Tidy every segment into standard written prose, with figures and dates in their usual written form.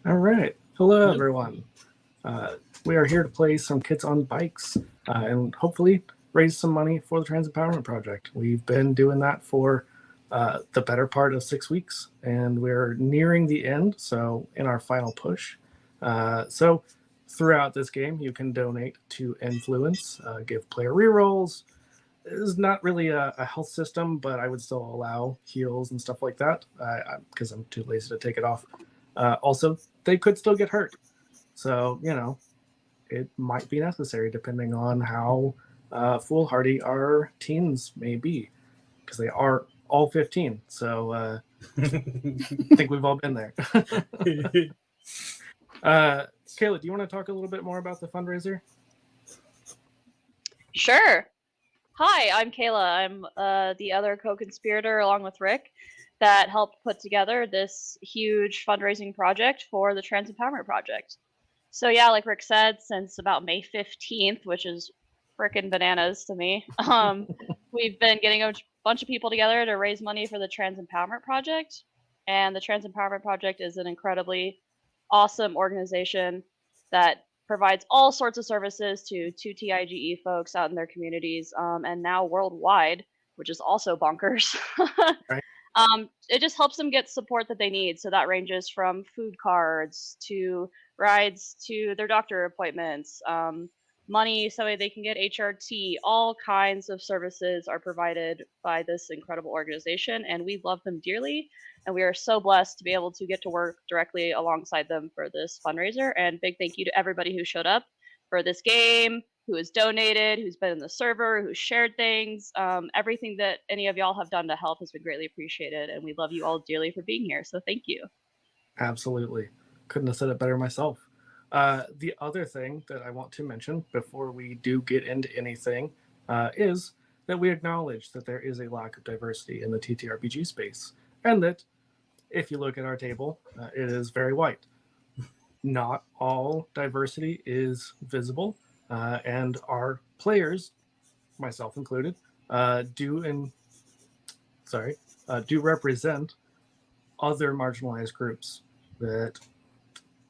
All right. Hello, Hello. everyone. We are here to play some Kids on Bikes and hopefully raise some money for the Trans Empowerment Project. We've been doing that for the better part of 6 weeks, and we're nearing the end, so in our final push. So, throughout this game, you can donate to Influence, give player rerolls. It's not really a health system, but I would still allow heals and stuff like that because I'm too lazy to take it off. Also, they could still get hurt. So, it might be necessary depending on how foolhardy our teens may be, because they are all 15. So, I think we've all been there. Kayla, do you want to talk a little bit more about the fundraiser? Sure. Hi, I'm Kayla. I'm the other co-conspirator along with Rick that helped put together this huge fundraising project for the Trans Empowerment Project. So yeah, like Rick said, since about May 15th, which is frickin' bananas to me, we've been getting a bunch of people together to raise money for the Trans Empowerment Project. And the Trans Empowerment Project is an incredibly awesome organization that provides all sorts of services to 2TIGE folks out in their communities and now worldwide, which is also bonkers. Right. It just helps them get support that they need. So that ranges from food cards to rides to their doctor appointments, money so they can get HRT. All kinds of services are provided by this incredible organization, and we love them dearly. And we are so blessed to be able to get to work directly alongside them for this fundraiser. And big thank you to everybody who showed up for this game, who has donated, who's been in the server, who's shared things. Everything that any of y'all have done to help has been greatly appreciated. And we love you all dearly for being here. So thank you. Absolutely. Couldn't have said it better myself. The other thing that I want to mention before we do get into anything is that we acknowledge that there is a lack of diversity in the TTRPG space, and that if you look at our table, it is very white. Not all diversity is visible, and our players, myself included, do represent other marginalized groups that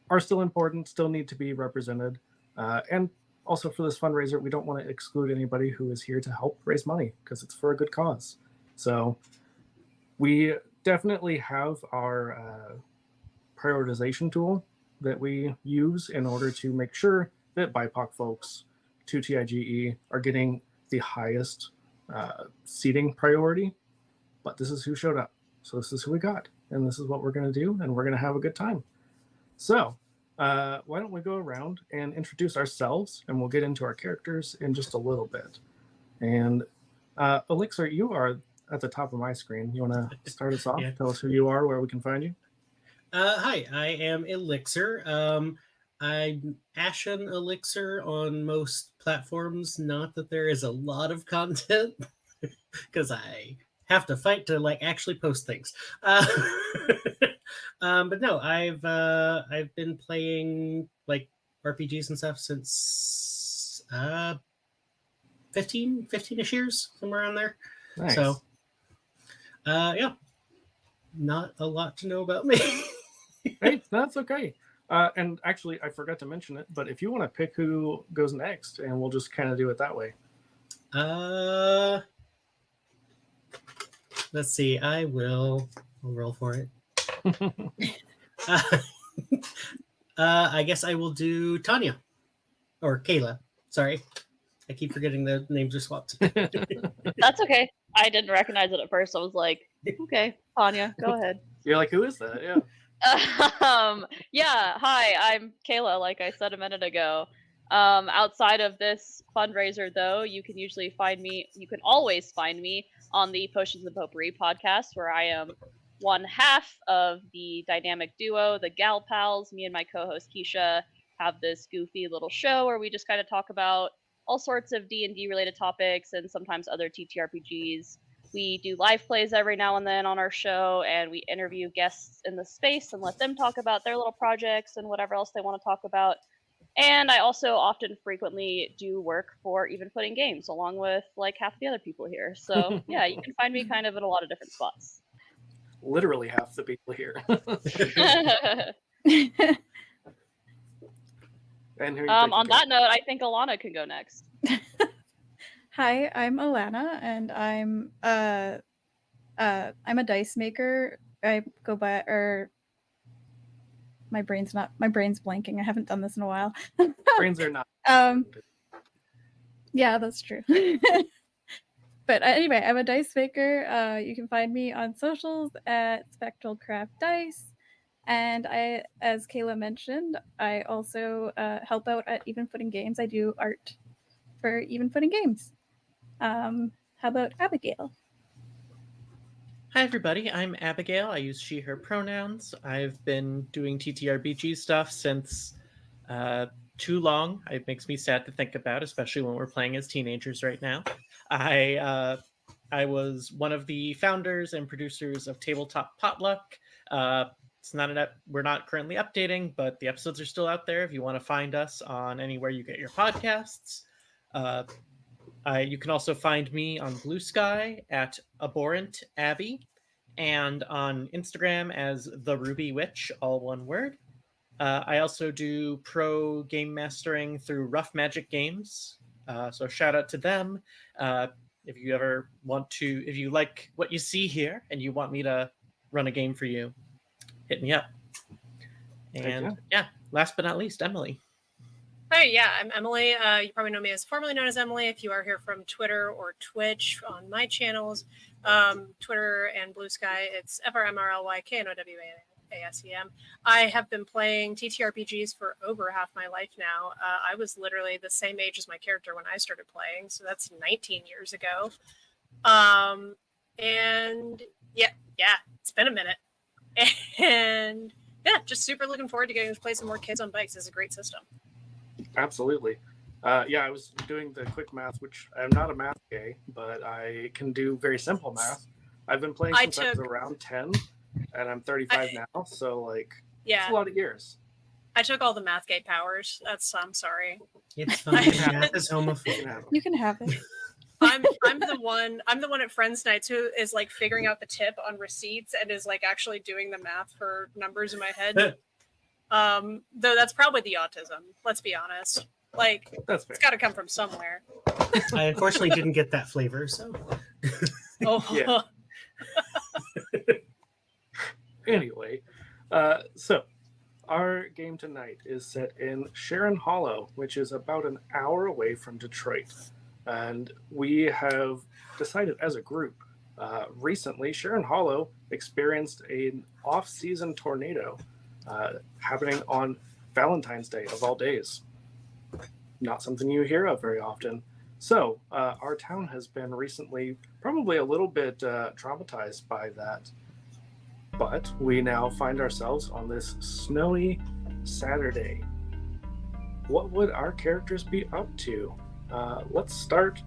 are still important, still need to be represented. And also for this fundraiser, we don't want to exclude anybody who is here to help raise money because it's for a good cause. So we definitely have our prioritization tool that we use in order to make sure that BIPOC folks, 2TIGE, are getting the highest seating priority. But this is who showed up. So this is who we got. And this is what we're going to do. And we're going to have a good time. So why don't we go around and introduce ourselves, and we'll get into our characters in just a little bit. And Elixir, you are at the top of my screen. You want to start us off? Yeah. Tell us who you are, where we can find you. Hi, I am Elixir. I'm Ashen Elixir on most platforms. Not that there is a lot of content, because I have to fight to actually post things. But no, I've been playing RPGs and stuff since 15-ish years, somewhere around there. Nice. So yeah, not a lot to know about me. Hey, that's okay. And actually, I forgot to mention it, but if you want to pick who goes next, and we'll just kind of do it that way. Let's see. I'll roll for it. I guess I will do Tanya or Kayla. Sorry, I keep forgetting the names are swapped. That's okay. I didn't recognize it at first. I was like, okay, Tanya, go ahead. You're like, who is that? Yeah. Yeah, hi, I'm Kayla, like I said a minute ago. Outside of this fundraiser, though, you can always find me on the Potions and Potpourri podcast, where I am one half of the dynamic duo, the Gal Pals. Me and my co-host Keisha have this goofy little show where we just kind of talk about all sorts of D&D related topics and sometimes other TTRPGs. We do live plays every now and then on our show, and we interview guests in the space and let them talk about their little projects and whatever else they want to talk about. And I also often frequently do work for Even Footing Games, along with half the other people here. So yeah, you can find me kind of in a lot of different spots. Literally half the people here. And who are you picking, On Kate? that note, I think Alana can go next. Hi, I'm Alana, and I'm a dice maker. I go by my brain's blanking. I haven't done this in a while. Brains are not. Yeah, that's true. But anyway, I'm a dice maker. You can find me on socials at Spectral Craft Dice. And as Kayla mentioned, I also help out at Even Footing Games. I do art for Even Footing Games. How about Abigail? Hi, everybody. I'm Abigail. I use she, her pronouns. I've been doing TTRPG stuff since too long. It makes me sad to think about, especially when we're playing as teenagers right now. I was one of the founders and producers of Tabletop Potluck. We're not currently updating, but the episodes are still out there if you want to find us on anywhere you get your podcasts. You can also find me on Blue Sky at Abhorrent Abby, and on Instagram as The Ruby Witch, all one word. I also do pro game mastering through Rough Magic Games, so shout out to them. If you like what you see here and you want me to run a game for you, hit me up. And yeah, last but not least, Emily. Hi, yeah, I'm Emily. You probably know me as formerly known as Emily if you are here from Twitter or Twitch on my channels. Twitter and Blue Sky, it's FRMRLYKNOWASEM. I have been playing TTRPGs for over half my life now. I was literally the same age as my character when I started playing, so that's 19 years ago. And yeah, it's been a minute. And yeah, just super looking forward to getting to play some more Kids on Bikes. It's a great system. Absolutely. I was doing the quick math, which I'm not a math gay, but I can do very simple math. I've been playing since I was around 10, and I'm 35 now, so it's a lot of years. I took all the math gay powers. I'm sorry. It's fine. Math is homophobic. You can have it. I'm the one at Friends Nights who is figuring out the tip on receipts and is actually doing the math for numbers in my head. Though that's probably the autism. Let's be honest. That's fair. It's got to come from somewhere. I unfortunately didn't get that flavor, so. Oh. Yeah. Anyway, so our game tonight is set in Sharon Hollow, which is about an hour away from Detroit. And we have decided as a group, recently, Sharon Hollow experienced an off-season tornado happening on Valentine's Day, of all days. Not something you hear of very often. So our town has been recently probably a little bit traumatized by that. But we now find ourselves on this snowy Saturday. What would our characters be up to? Let's start.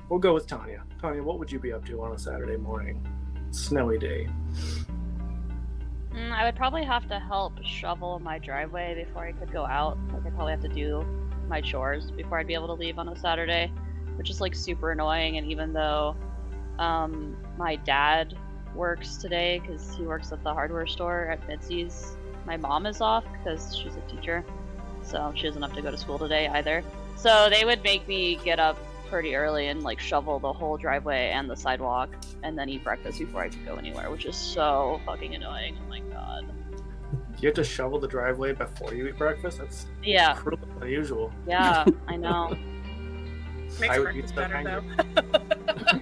We'll go with Tanya. Tanya, what would you be up to on a Saturday morning? Snowy day. I would probably have to help shovel my driveway before I could go out. I'd probably have to do my chores before I'd be able to leave on a Saturday, which is super annoying. And even though my dad works today because he works at the hardware store at Mitzi's, my mom is off because she's a teacher, so she doesn't have to go to school today either. So they would make me get up pretty early and shovel the whole driveway and the sidewalk and then eat breakfast before I could go anywhere, which is so fucking annoying. Oh my god. You have to shovel the driveway before you eat breakfast? That's pretty unusual. Yeah, I know. Makes breakfast better though.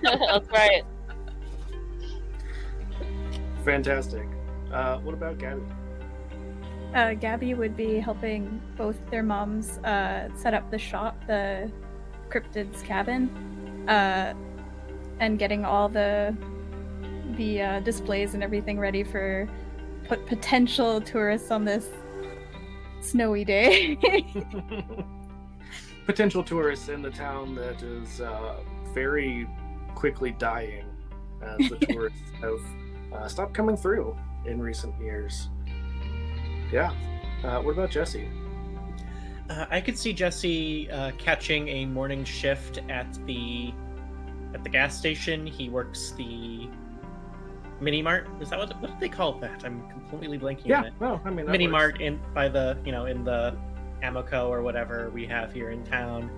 That's right. Fantastic. What about Gabby? Gabby would be helping both their moms set up the shop, the Cryptid's cabin, and getting all the displays and everything ready for potential tourists on this snowy day. Potential tourists in the town that is very quickly dying as the tourists have stopped coming through in recent years. Yeah. What about Jesse? I could see Jesse catching a morning shift at the gas station. He works the mini mart. Is that what did they call that? I'm completely blanking on Yeah, it. no, I mean, that Mini works. mart in by the in the Amoco or whatever we have here in town.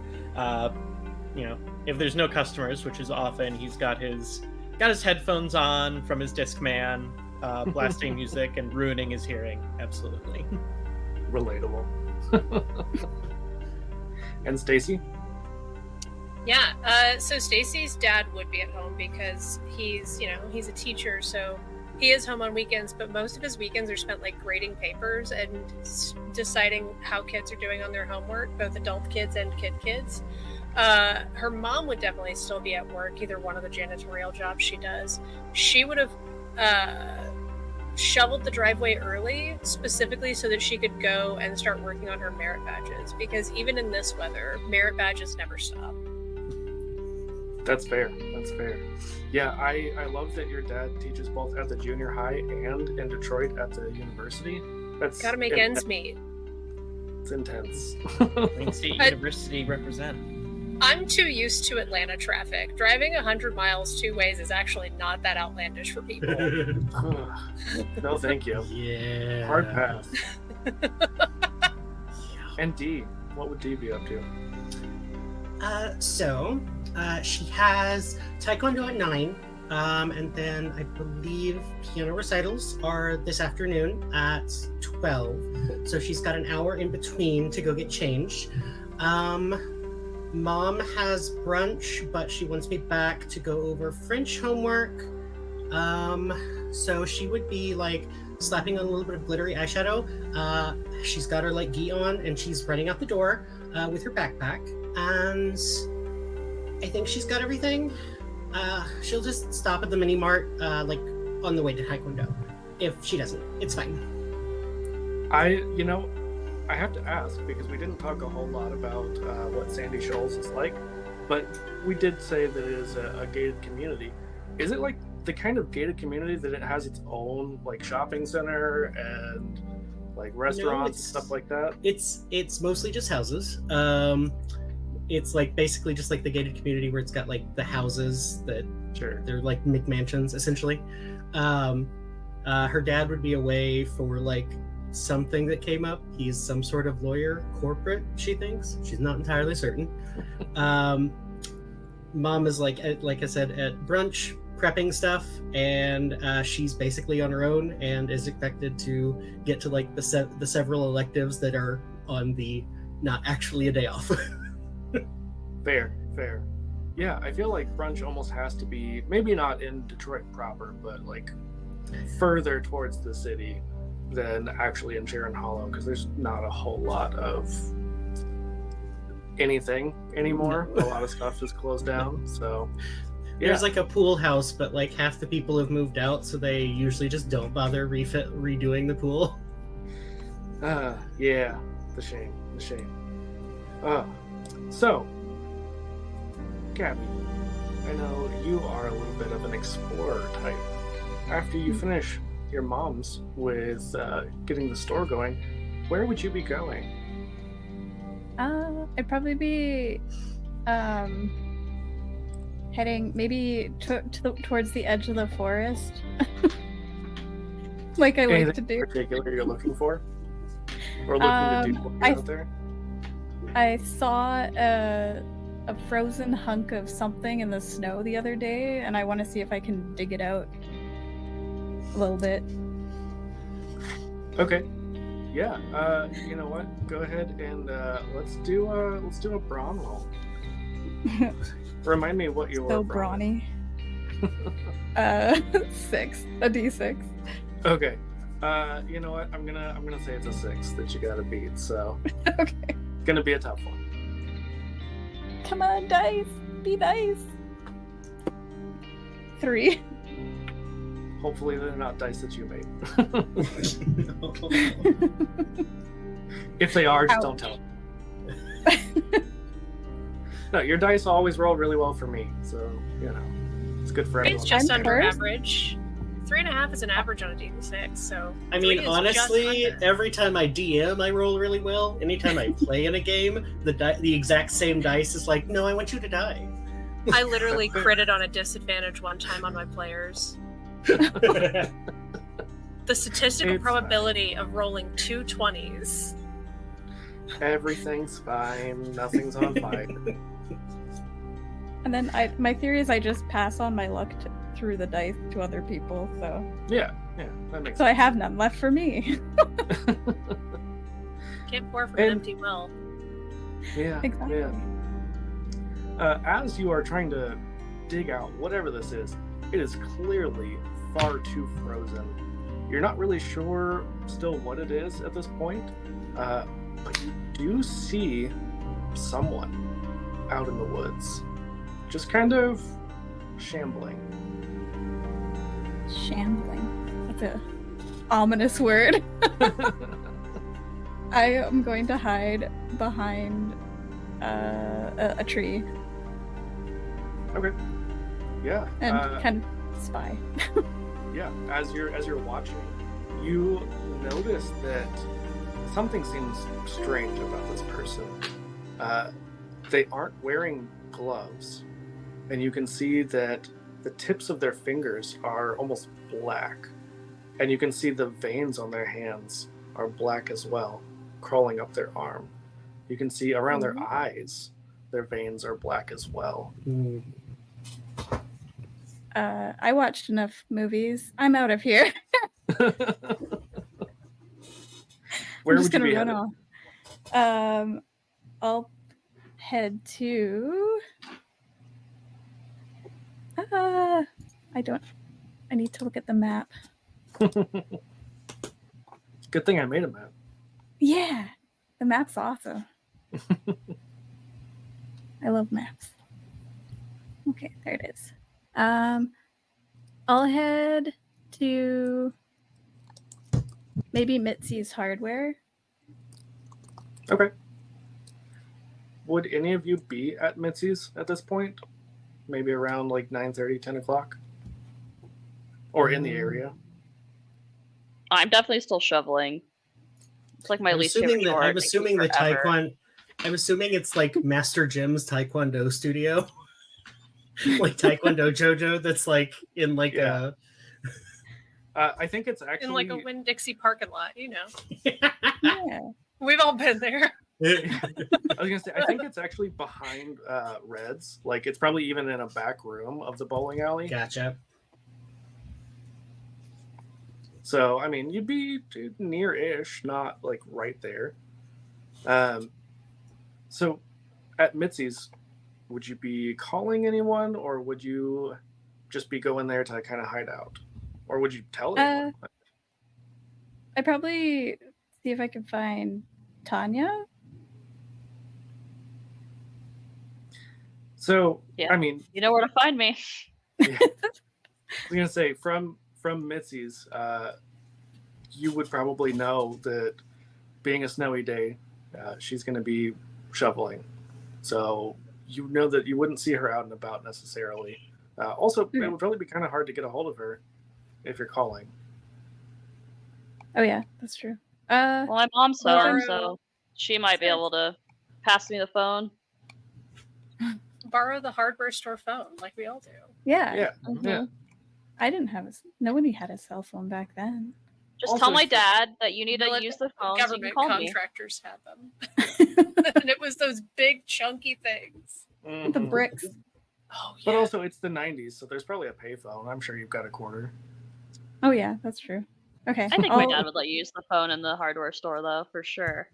If there's no customers, which is often, he's got his headphones on from his Discman, blasting music and ruining his hearing. Absolutely. Relatable. And Stacy? Yeah, so Stacy's dad would be at home because he's a teacher, so he is home on weekends, but most of his weekends are spent like grading papers and deciding how kids are doing on their homework, both adult kids and kids. Her mom would definitely still be at work, either one of the janitorial jobs she does. She would have shoveled the driveway early, specifically so that she could go and start working on her merit badges, because even in this weather, merit badges never stop. That's fair. Yeah, I love that your dad teaches both at the junior high and in Detroit at the university. That's Gotta make ends meet. It's intense. Wayne State University represent. I'm too used to Atlanta traffic. Driving 100 miles two ways is actually not that outlandish for people. No, thank you. Yeah. Hard pass. And Dee, what would Dee be up to? So she has Taekwondo at 9, and then I believe piano recitals are this afternoon at 12. So she's got an hour in between to go get changed. Mom has brunch, but she wants me back to go over French homework. So she would be like slapping on a little bit of glittery eyeshadow. She's got her like gi on, and she's running out the door with her backpack. And I think she's got everything. She'll just stop at the mini mart, like on the way to Taekwondo. If she doesn't, it's fine. I have to ask, because we didn't talk a whole lot about what Sandy Shoals is like, but we did say that it is a gated community. Is it like the kind of gated community that it has its own like shopping center and like restaurants and stuff like that? It's mostly just houses. It's like basically just like the gated community where it's got like the houses that they're like McMansions essentially. Her dad would be away for like something that came up. He's some sort of lawyer, corporate, she thinks. She's not entirely certain. Mom is like I said, at brunch prepping stuff, and she's basically on her own and is expected to get to like the several electives that are on the not actually a day off. Fair. Yeah, I feel like brunch almost has to be, maybe not in Detroit proper, but like further towards the city than actually in Sharon Hollow, because there's not a whole lot of anything anymore. A lot of stuff is closed down. So yeah. There's like a pool house, but like half the people have moved out, so they usually just don't bother redoing the pool. Yeah, the shame. So, Gabby, I know you are a little bit of an explorer type. After you finish your mom's with getting the store going, where would you be going? I'd probably be heading maybe towards the edge of the forest, like I like to do. Anything particular you're looking for, or looking to do out there? I saw a frozen hunk of something in the snow the other day, and I want to see if I can dig it out a little bit. Okay. Yeah. You know what? Go ahead and let's do a brawn roll. Remind me what your So brawn brawny. 6, a D6. Okay. You know what? I'm gonna say it's a 6 that you gotta beat. So Okay. it's gonna be a tough one. Come on, dice. Be nice. 3. Hopefully they're not dice that you made. If they are, just don't tell me. No, your dice always roll really well for me, so it's good for everyone. It's just I'm under first. average. 3.5 is an average on a D6, so I 3 mean, is honestly, just under. every time I DM, I roll really well. Anytime I play in a game, the exact same dice is like, no, I want you to die. I literally critted on a disadvantage one time on my players. The statistical It's probability of rolling 2 20s. Everything's fine. Nothing's on fire. And then my theory is I just pass on my luck through the dice to other people. So Yeah, that makes I have none left for me. sense. Can't pour from an And- empty well. Yeah, Exactly. yeah. As you are trying to dig out whatever this is, it is clearly far too frozen. You're not really sure still what it is at this point, but you do see someone out in the woods, just kind of shambling. Shambling. That's a ominous word. I am going to hide behind a tree Okay. Yeah. and kind of spy. Yeah. As you're watching, you notice that something seems strange about this person. They aren't wearing gloves, and you can see that the tips of their fingers are almost black, and you can see the veins on their hands are black as well, crawling up their arm. You can see around their eyes, their veins are black as well. Mm. I watched enough movies. I'm out of here. Where I'm just would you gonna be run headed? off. I'll head to. I don't. I need to look at the map. Good thing I made a map. Yeah, the map's awesome. I love maps. Okay, there it is. I'll head to maybe Mitzi's Hardware. Okay. Would any of you be at Mitzi's at this point? Maybe around like 9:30, 10 o'clock? Or in the area? I'm definitely still shoveling. It's like my least favorite chore. I'm It takes assuming me the forever. Taekwondo. I'm assuming it's like Master Jim's Taekwondo studio, like Taekwondo JoJo. That's like in like Yeah. I think it's actually In like a Winn-Dixie parking lot, you know. Yeah. We've all been there. a. I was gonna say I think it's actually behind Red's. Like it's probably even in a back room of the bowling alley. Gotcha. So I mean, you'd be near-ish, not like right there. So at Mitzi's, would you be calling anyone, or would you just be going there to kind of hide out, or would you tell anyone? I probably see if I can find Tanya. So Yeah. I mean, You know where to find me. I was gonna say from Mitzi's, you would probably know that being a snowy day, she's gonna be shoveling. So you know that you wouldn't see her out and about necessarily. Also, it would probably be kind of hard to get a hold of her if you're calling. Oh yeah, that's true. Well, my mom's home, Borrow- so she might be able to pass me the phone. Borrow the hardware store phone, like we all do. Yeah. Yeah, Mm-hmm. yeah. I didn't have nobody had a cell phone back then. Just Also, tell my if- dad that you need to Well, use the phone so you can Government call me. contractors had them. And it was those big chunky things. The Mhm. bricks. Oh yeah. But also, it's the '90s, so there's probably a payphone. I'm sure you've got a quarter. Oh yeah, that's true. Okay. I think my I'll- dad would let you use the phone in the hardware store, though, for sure.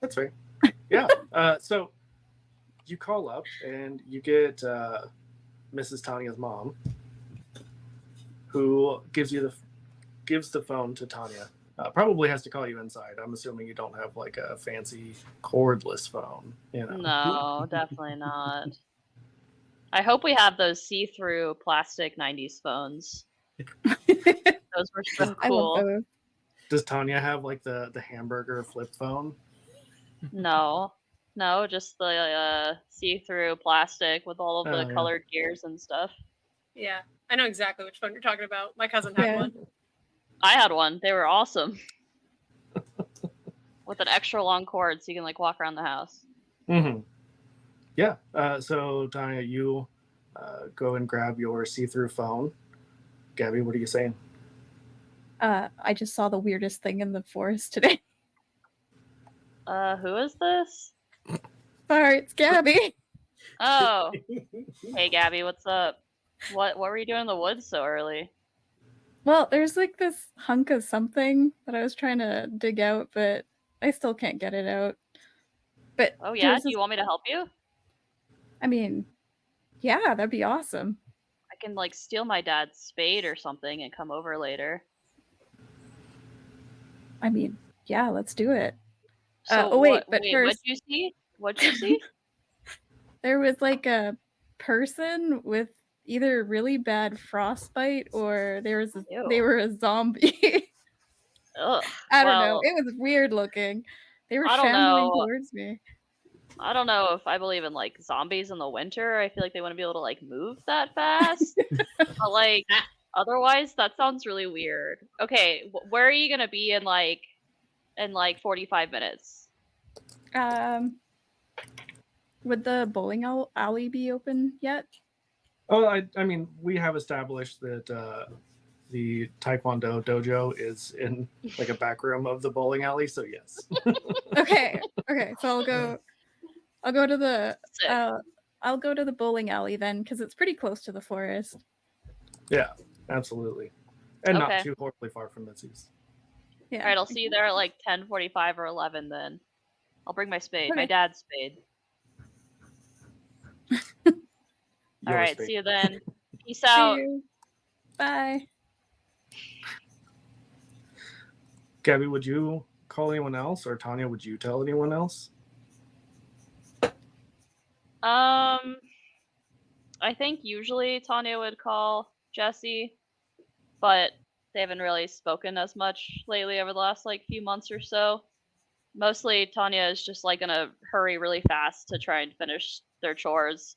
That's fair. Yeah. So you call up and you get Mrs. Tanya's mom, who gives the phone to Tanya. Probably has to call you inside. I'm assuming you don't have like a fancy cordless phone. You know. No, definitely not. I hope we have those see-through plastic 90s phones. Those were so I love cool. those. Does Tanya have like the hamburger flip phone? No, just the see-through plastic with all of the Oh, yeah. colored gears and stuff. Yeah. I know exactly which phone you're talking about. My cousin had Yeah. one. I had one. They were awesome. With an extra long cord so you can like walk around the house. Mm-hmm. Yeah. So Tanya, you go and grab your see-through phone. Gabby, what are you saying? I just saw the weirdest thing in the forest today. Who is this? Sorry, it's Gabby. Oh, hey Gabby, what's up? What were you doing in the woods so early? Well, there's like this hunk of something that I was trying to dig out, but I still can't get it out. But Oh yeah, there's do this, you want me to help you? I mean, yeah, that'd be awesome. I can like steal my dad's spade or something and come over later. I mean, yeah, let's do it. So oh wait, what? but Wait, first what'd you see? What'd you see? there was like a person with either really bad frostbite or they Ew. were a zombie. Ugh. I don't know. Well, It was weird looking. They were I don't shambling know. towards me. I don't know if I believe in like zombies in the winter. I feel like they wouldn't be able to like move that fast. But like otherwise, that sounds really weird. Okay, where are you gonna be in like 45 minutes? Would the bowling alley be open yet? Oh, I mean, we have established that the Taekwondo dojo is in like a back room of the bowling alley, so yes. Okay. So I'll go to the Sick. I'll go to the bowling alley then because it's pretty close to the forest. Yeah, absolutely. And not Okay. too horribly far from Mitzi's. Yeah. All right, I'll see you there at like 10:45 or 11 then. I'll bring my spade, my Okay. dad's spade. All Your right, spade. see you then. Peace See out. you. Bye. Gabby, would you call anyone else, or Tanya, would you tell anyone else? I think usually Tanya would call Jesse, but they haven't really spoken as much lately over the last like few months or so. Mostly Tanya is just like gonna hurry really fast to try and finish their chores,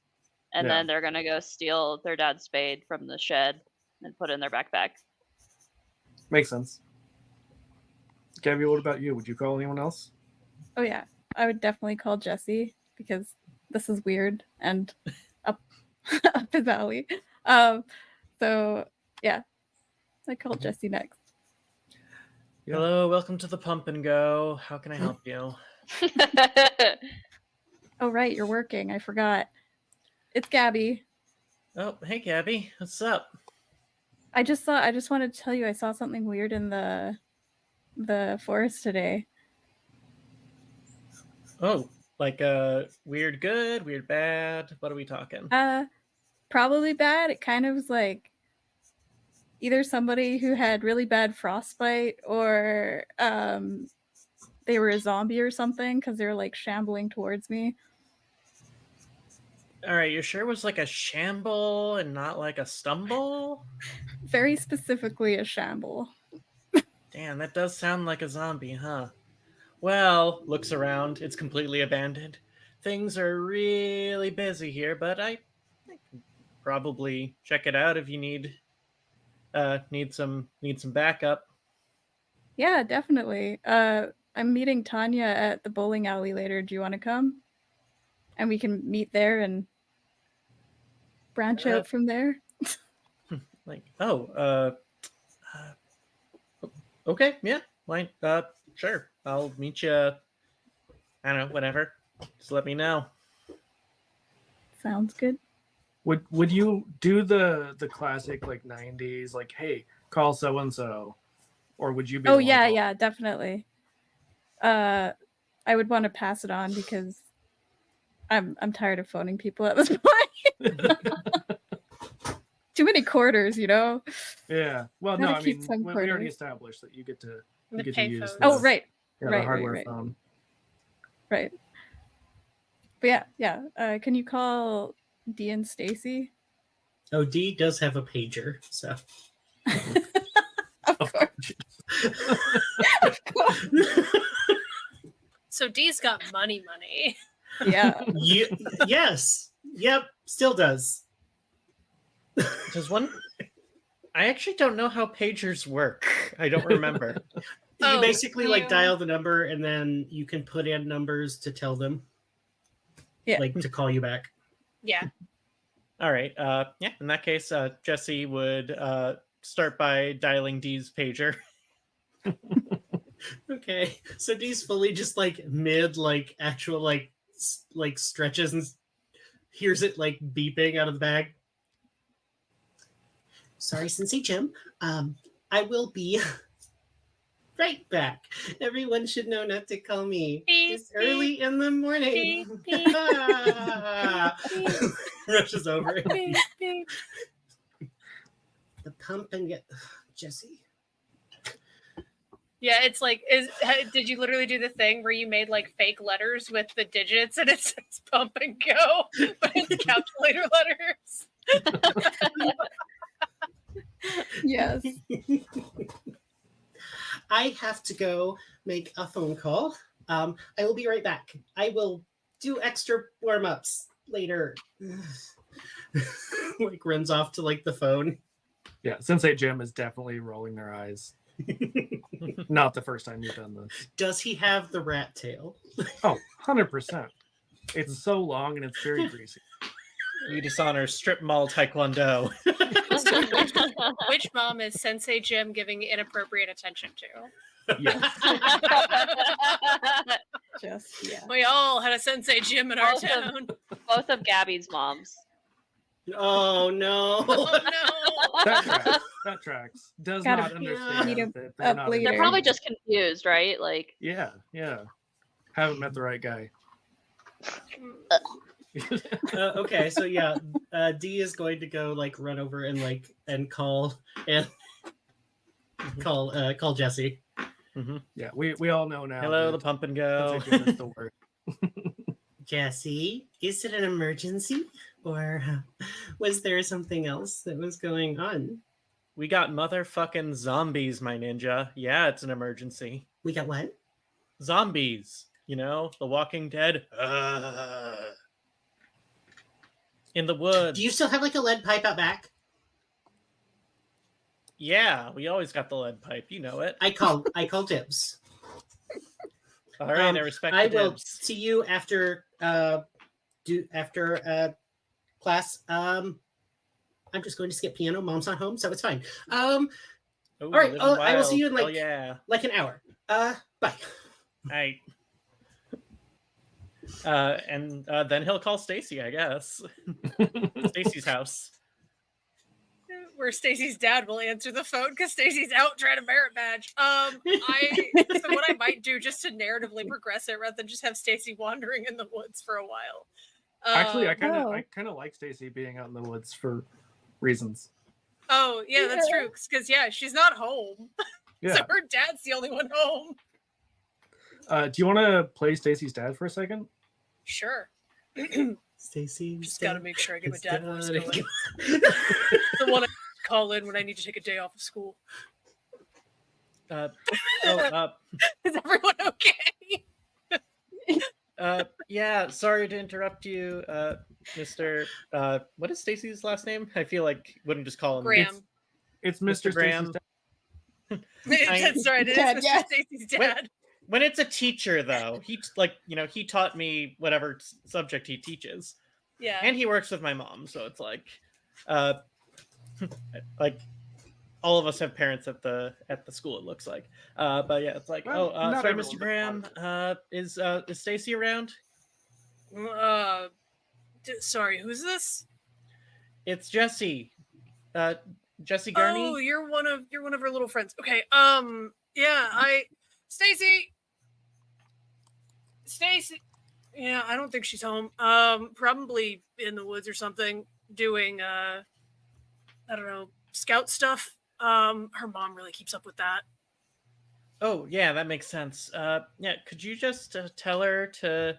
and Yeah. then they're gonna go steal their dad's spade from the shed and put it in their backpack. Makes sense. Gabby, what about you? Would you call anyone else? Oh yeah, I would definitely call Jesse because this is weird and up up his alley. So yeah, I called Jesse next. Yeah. Hello, welcome to the Pump and Go. How can I help you? Oh right, you're working. I forgot. It's Gabby. Oh, hey Gabby, what's up? I just wanted to tell you I saw something weird in the forest today. Oh, like weird good, weird bad. What are we talking? Probably bad. It kind of was like either somebody who had really bad frostbite or they were a zombie or something because they were like shambling towards me. All right, you sure it was like a shamble and not like a stumble? Very specifically a shamble. Damn, that does sound like a zombie, huh? Well, looks around. It's completely abandoned. Things are really busy here, but I can probably check it out if you need some backup. Yeah, definitely. I'm meeting Tanya at the bowling alley later. Do you want to come? And we can meet there and branch out from there. Like, okay, yeah, why? Sure, I'll meet you. I don't know, whenever. Just let me know. Sounds good. Would you do the classic like 90s, like, hey, call so and so, or would you be? Oh yeah, definitely. I would want to pass it on because I'm tired of phoning people at this point. Too many quarters, you know. Yeah. Well, Gotta no, I keep mean, some we already quarters. established that you get to The you get to use payphone. the, Oh right, yeah, right, the hardware right. phone. Right. But yeah. Can you call Dee and Stacy? Oh, D does have a pager, so. Of course. Of course. So D's got money. Yeah. Yes. Yep. Still does. Does one? I actually don't know how pagers work. I don't remember. You Oh, basically like you- dial the number and then you can put in numbers to tell them. Yeah. Like to call you back. Yeah. All right. Yeah. In that case, Jesse would start by dialing Dee's pager. Okay, so Dee's fully just like mid like actual like like stretches and hears it like beeping out of the bag. Sorry, Sensei Jim. I will be right back. Everyone should know not to call me Beep, this early in the morning. beep, beep, Ah! Rushes over. beep, beep. The pump and get Jesse. Yeah, it's like, did you literally do the thing where you made like fake letters with the digits and it says pump and go, but it's calculator letters? Yes. I have to go make a phone call. I will be right back. I will do extra warm-ups later. Like runs off to like the phone. Yeah, Sensei Jim is definitely rolling their eyes. Not the first time you've done this. Does he have the rat tail? Oh, 100%. It's so long and it's very greasy. You dishonor strip mall taekwondo. Which mom is Sensei Jim giving inappropriate attention to? Yes. Just yeah. We all had a Sensei Jim in our Both of- town. Both of Gabby's moms. Oh no. Oh no. That tracks. Does Gotta not understand need a that they're not. bleeder. They're probably just confused, right? Like, Yeah. Haven't met the right guy. Okay, so yeah, D is going to go like run over and like and call Jesse. Yeah, we all know now. Hello, the that pump and go. Sensei Jim is the worst. Jesse, is it an emergency or was there something else that was going on? We got motherfucking zombies, my ninja. Yeah, it's an emergency. We got what? Zombies. You know, The Walking Dead. In the woods. Do you still have like a lead pipe out back? Yeah, we always got the lead pipe. You know it. I call dibs. All right, I respect I the will dibs. see you after class. I'm just going to skip piano. Mom's not home, so it's fine. Ooh, all right, living I will see wild. you in Hell like yeah. an hour. Bye. All right. And then he'll call Stacy, I guess. Stacy's house. Where Stacy's dad will answer the phone because Stacy's out trying to merit badge. So what I might do just to narratively progress it rather than just have Stacy wandering in the woods for a while. Actually, I Oh. kind of like Stacy being out in the woods for reasons. Oh yeah, that's true. Because she's not home, Yeah. so her dad's the only one home. Do you want to play Stacy's dad for a second? Sure. Stacy, Just gotta make sure I get my it's dad voice gotta going. The one I call in when I need to take a day off of school. Uh, Is everyone okay? yeah, sorry to interrupt you, Mr. What is Stacy's last name? I feel like wouldn't just call him Graham. It's Mr. Mr. Graham. Stacy's dad. That's right. It is Dad, Mr. yeah. Stacy's Wait. dad. When it's a teacher, though, he he taught me whatever subject he teaches, Yeah. and he works with my mom, so it's like, like all of us have parents at the school. It looks like, but yeah, it's like, Well, not sorry, everyone, Mr. but Graham, is Stacy around? Sorry, who's this? It's Jesse, Jesse Oh, Gurney. you're one of her little friends. Okay. Yeah, Stacy. Yeah, I don't think she's home. Probably in the woods or something, doing I don't know, scout stuff. Her mom really keeps up with that. Oh, yeah, that makes sense. Yeah, could you just tell her to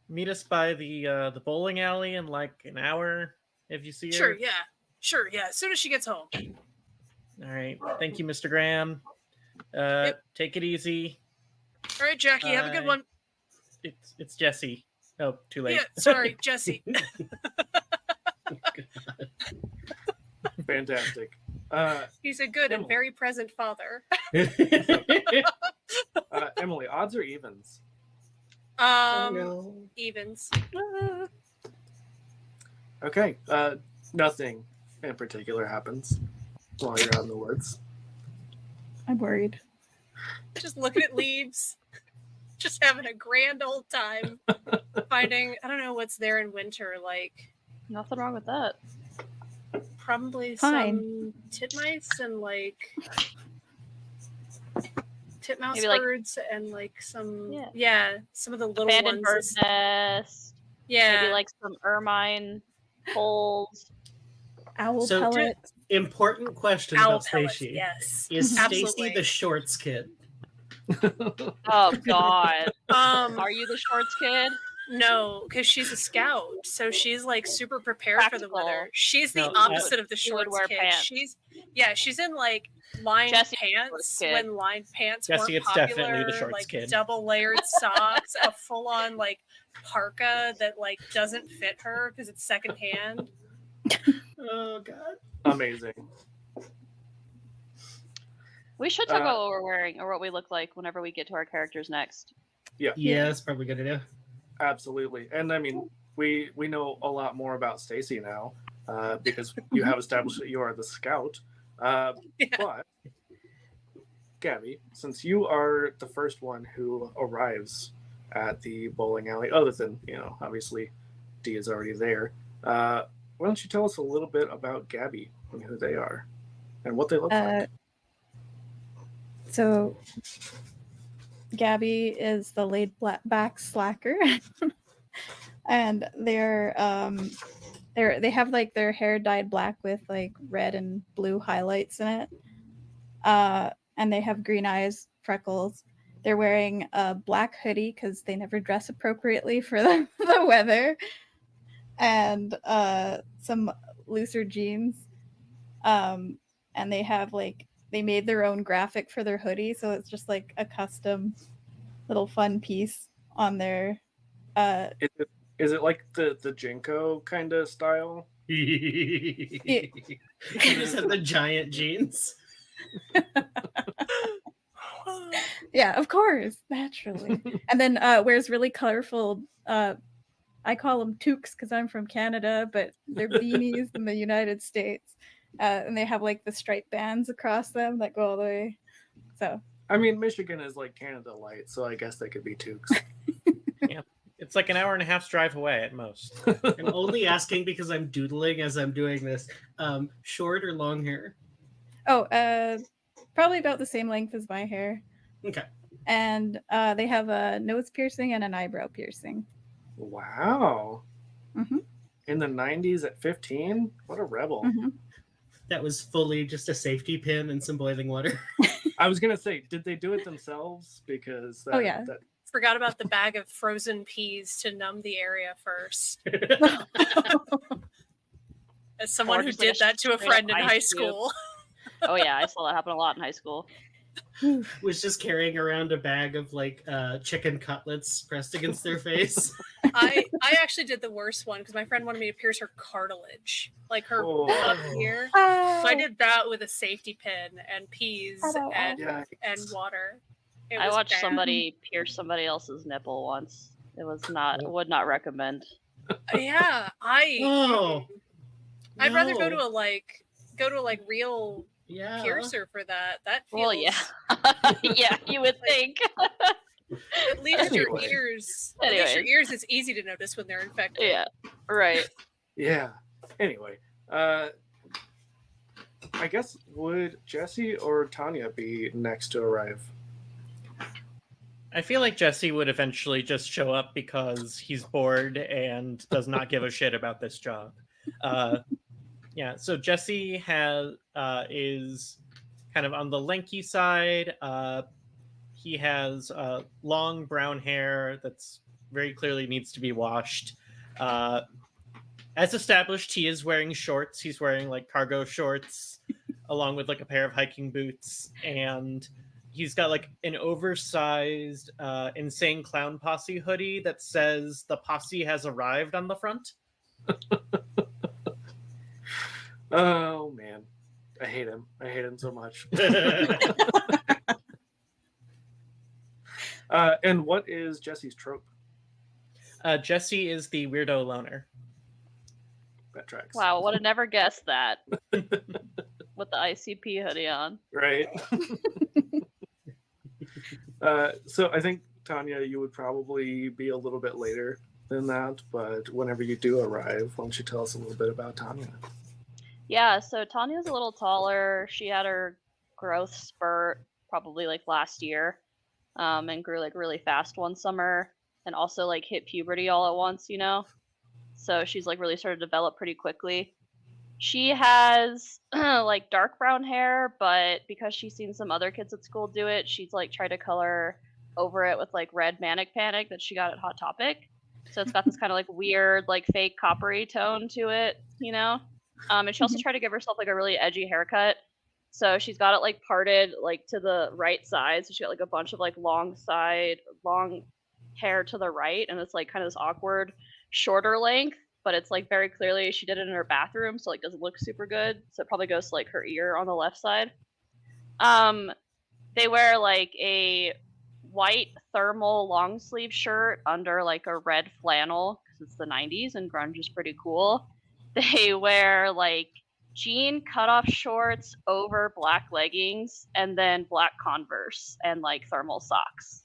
meet us by the bowling alley in like an hour if you see her? Sure, yeah. As soon as she gets home. All right. Thank you, Mr. Graham. Take it easy. All right, Jackie, have a good Bye. one. It's Jesse. Oh, too late. Yeah, sorry, Jesse. Fantastic. He's a good and Emily. very present father. Emily, odds or evens? Oh, no. Evens. Okay. Nothing in particular happens while you're out in the woods. I'm worried. Just looking at leaves, just having a grand old time finding, I don't know what's there in winter, like Nothing wrong with that. probably Fine. some titmice and like titmouse Maybe, like- birds and like some Yeah. some of the little Abandoned bird ones. nest. Yeah. Maybe like some ermine holes. Owl So- pellets. Important question Owl about pellets, Stacy. yes. Is Absolutely. Stacy the shorts kid? Oh God. Um Are you the shorts kid? no, because she's a scout, so she's like super prepared for the Practical. weather. She's the No, opposite of the she would shorts wear kid. pants. She's in like lined Jesse's the pants shorts kid. when lined pants Jesse, weren't it's popular. definitely the shorts like kid. double layered socks, a full on like parka that like doesn't fit her because it's secondhand. Oh God. Amazing. We should talk Uh, about what we're wearing or what we look like whenever we get to our characters next. Yeah, that's probably good to do. Absolutely. And I mean, we know a lot more about Stacy now because you have established that you are the scout. But Gabby, since you are the first one who arrives at the bowling alley, other than, obviously Dee is already there, why don't you tell us a little bit about Gabby and who they are and what they look like? So Gabby is the laid back slacker. And they have like their hair dyed black with like red and blue highlights in it. And they have green eyes, freckles. They're wearing a black hoodie because they never dress appropriately for the weather. And some looser jeans. And they have like they made their own graphic for their hoodie, so it's just like a custom little fun piece on their Is it like the Jinko kind of style? You just have the giant jeans. yeah, of course, naturally. And then wears really colorful I call them toques because I'm from Canada, but they're beanies in the United States. And they have like the striped bands across them that go all the way. So I mean, Michigan is like Canada light, so I guess they could be toques. It's like an hour and a half's drive away at most. I'm only asking because I'm doodling as I'm doing this. Short or long hair? probably about the same length as my hair. Okay. And they have a nose piercing and an eyebrow piercing. Wow. Mm-hmm. In the 90s at 15? What a rebel. Mm-hmm. That was fully just a safety pin and some boiling water. I was going to say, did they do it themselves? Because that, that Forgot about the bag of frozen peas to numb the area first. As someone Or who just, like, did that to a straight friend up in ice high cube. school. Oh yeah, I saw that happen a lot in high school. Was just carrying around a bag of like chicken cutlets pressed against their face. I actually did the worst one because my friend wanted me to pierce her cartilage, like her up here. So I did that with a safety pin and peas and water. I watched somebody pierce somebody else's nipple once. It was not. Would not recommend. Yeah, Oh, I'd rather go no. to a real Yeah. piercer for that. That feels, Well, yeah, yeah, you would think. at least your Anyway. ears. At least your ears is easy to notice when they're infected. Yeah, right. Yeah. Anyway, I guess would Jesse or Tanya be next to arrive? I feel like Jesse would eventually just show up because he's bored and does not give a shit about this job. Yeah, so Jesse is kind of on the lanky side. He has long brown hair that's very clearly needs to be washed. As established, he is wearing shorts. He's wearing like cargo shorts along with like a pair of hiking boots, and he's got like an oversized Insane Clown Posse hoodie that says the posse has arrived on the front. Oh man, I hate him. I hate him so much. And what is Jesse's trope? Jesse is the weirdo loner. That tracks. Wow, would have never guessed that. With the ICP hoodie on. Right. So I think, Tanya, you would probably be a little bit later than that, but whenever you do arrive, why don't you tell us a little bit about Tanya? Yeah, so Tanya's a little taller. She had her growth spurt probably like last year, and grew like really fast one summer, and also like hit puberty all at once, you know? So she's like really started to develop pretty quickly. She has like dark brown hair, but because she's seen some other kids at school do it, she's like tried to color over it with like red Manic Panic that she got at Hot Topic. So it's got this kind of like weird, like fake coppery tone to it, you know? And she also tried to give herself like a really edgy haircut. So she's got it like parted like to the right side. So she got like a bunch of like long hair to the right, and it's like kind of this awkward shorter length, but it's like very clearly she did it in her bathroom, so like doesn't look super good. So it probably goes to like her ear on the left side. They wear like a white thermal long sleeve shirt under like a red flannel because it's the 90s and grunge is pretty cool. They wear like jean cutoff shorts over black leggings and then black Converse and like thermal socks.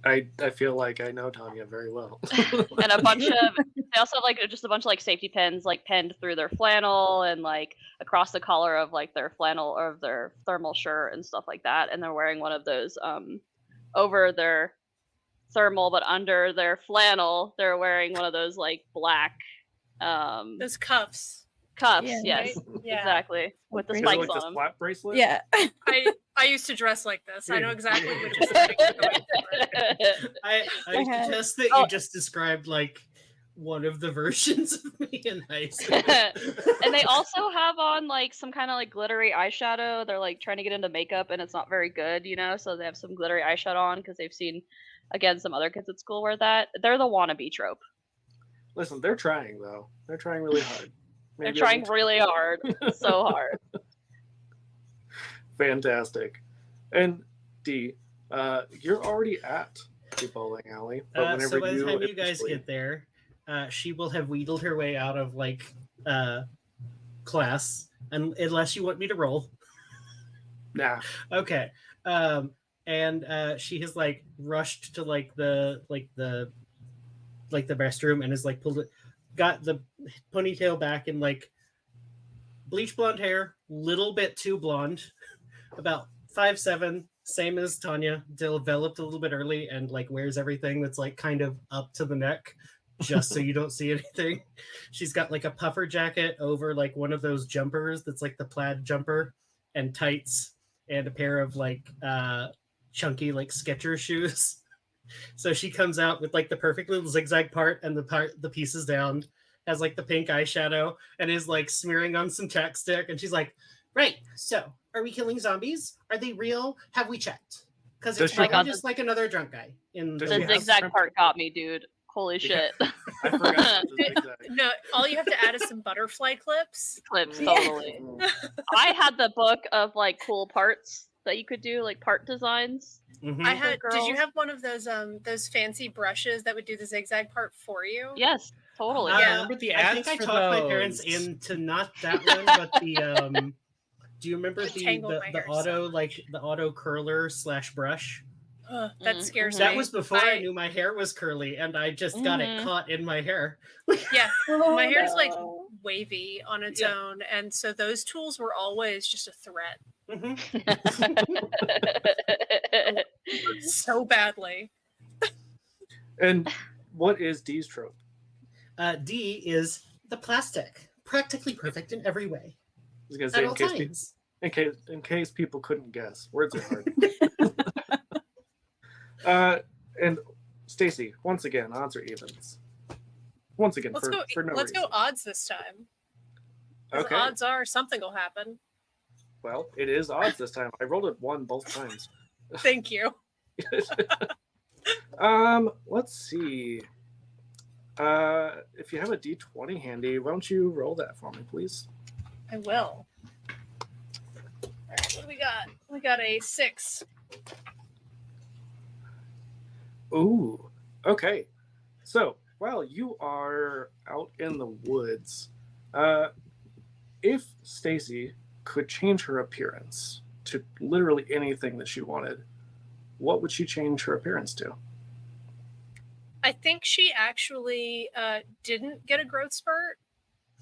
I feel like I know Tanya very well. And a bunch of they also have like just a bunch of like safety pins like pinned through their flannel and like across the collar of like their flannel or their thermal shirt and stuff like that. And they're wearing one of those over their thermal, but under their flannel they're wearing one of those like black Those cuffs. cuffs. Yeah. Yes, Yeah. exactly, with the Is Is it spikes like on this them. flat bracelet? Yeah. I used to dress like this. I know exactly which aesthetic you're going for. I I had- detest that Oh. you just described like one of the versions of me in high school. And they also have on like some kind of like glittery eyeshadow. They're like trying to get into makeup and it's not very good, you know, so they have some glittery eyeshadow on because they've seen again some other kids at school wear that. They're the wannabe trope. Listen, they're trying though. They're trying really hard. They're Maybe trying it'll- really hard, so hard. Fantastic. And D, you're already at the bowling alley, but whenever So by the time you guys eventually- get there, she will have wheedled her way out of like class, and unless you want me to roll. Nah. Okay. And she has like rushed to like the restroom and has like pulled it, got the ponytail back and like bleach blonde hair, little bit too blonde, about 5'7", same as Tanya, developed a little bit early and like wears everything that's like kind of up to the neck just so you don't see anything. She's got like a puffer jacket over like one of those jumpers that's like the plaid jumper and tights and a pair of like chunky like Skechers shoes. So she comes out with like the perfect little zigzag part and the pieces down, has like the pink eyeshadow and is like smearing on some tack stick. And she's like, right, so are we killing zombies? Are they real? Have we checked? Because Does it's she probably have- just like another drunk guy. Does The she have zigzag shrimp? part got me, dude. Holy shit. I forgot about the zigzag. No, all you have to add is some butterfly clips. Clips, Yeah. totally. I had the book of like cool parts that you could do, like part designs. Mhm. I had. Did you girls. have one of those fancy brushes that would do the zigzag part for you? Yes, totally. I Yeah. remember the I ads think I for talked those. my parents into not that one, but the do you remember Would the tangle my hair so auto much. like the auto curler / brush? Ugh, that Mhm, scares mhm. me. That was before I I- knew my hair was curly, and I just got it Mhm. caught in my hair. Yeah, Oh, my hair's like no. wavy on its Yeah. own, and so those tools were always just a threat Mhm. so badly. And what is D's trope? D is the plastic, practically perfect in every way I was gonna at say all times. in case people couldn't guess. Words are hard. And Stacy, once again, odds or evens? Once again, Let's for no Let's reason. go odds this time. 'Cause Okay. Odds are something will happen. Well, it is odds this time. I rolled a 1 both times. Thank you. Let's see. If you have a D20 handy, why don't you roll that for me, please? I will. All right, what do we got? We got a 6. Ooh. Okay. So Well, you are out in the woods. If Stacy could change her appearance to literally anything that she wanted, what would she change her appearance to? I think she actually didn't get a growth spurt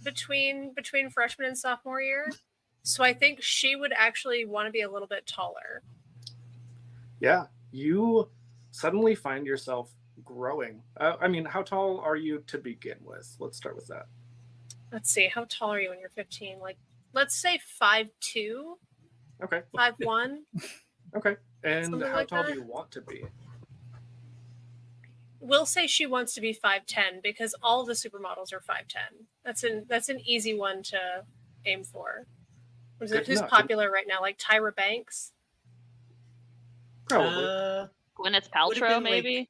between freshman and sophomore year. So I think she would actually want to be a little bit taller. Yeah, you suddenly find yourself growing. I mean, how tall are you to begin with? Let's start with that. Let's see, how tall are you when you're 15? Like, let's say 5'2", Okay. 5'1". Okay. And Something how like tall that? do you want to be? We'll say she wants to be 5'10" because all the supermodels are 5'10". That's an easy one to aim for. Good to Who's know. popular right now? Like Tyra Banks? Probably. Gwyneth Would've Paltrow, been, like, maybe.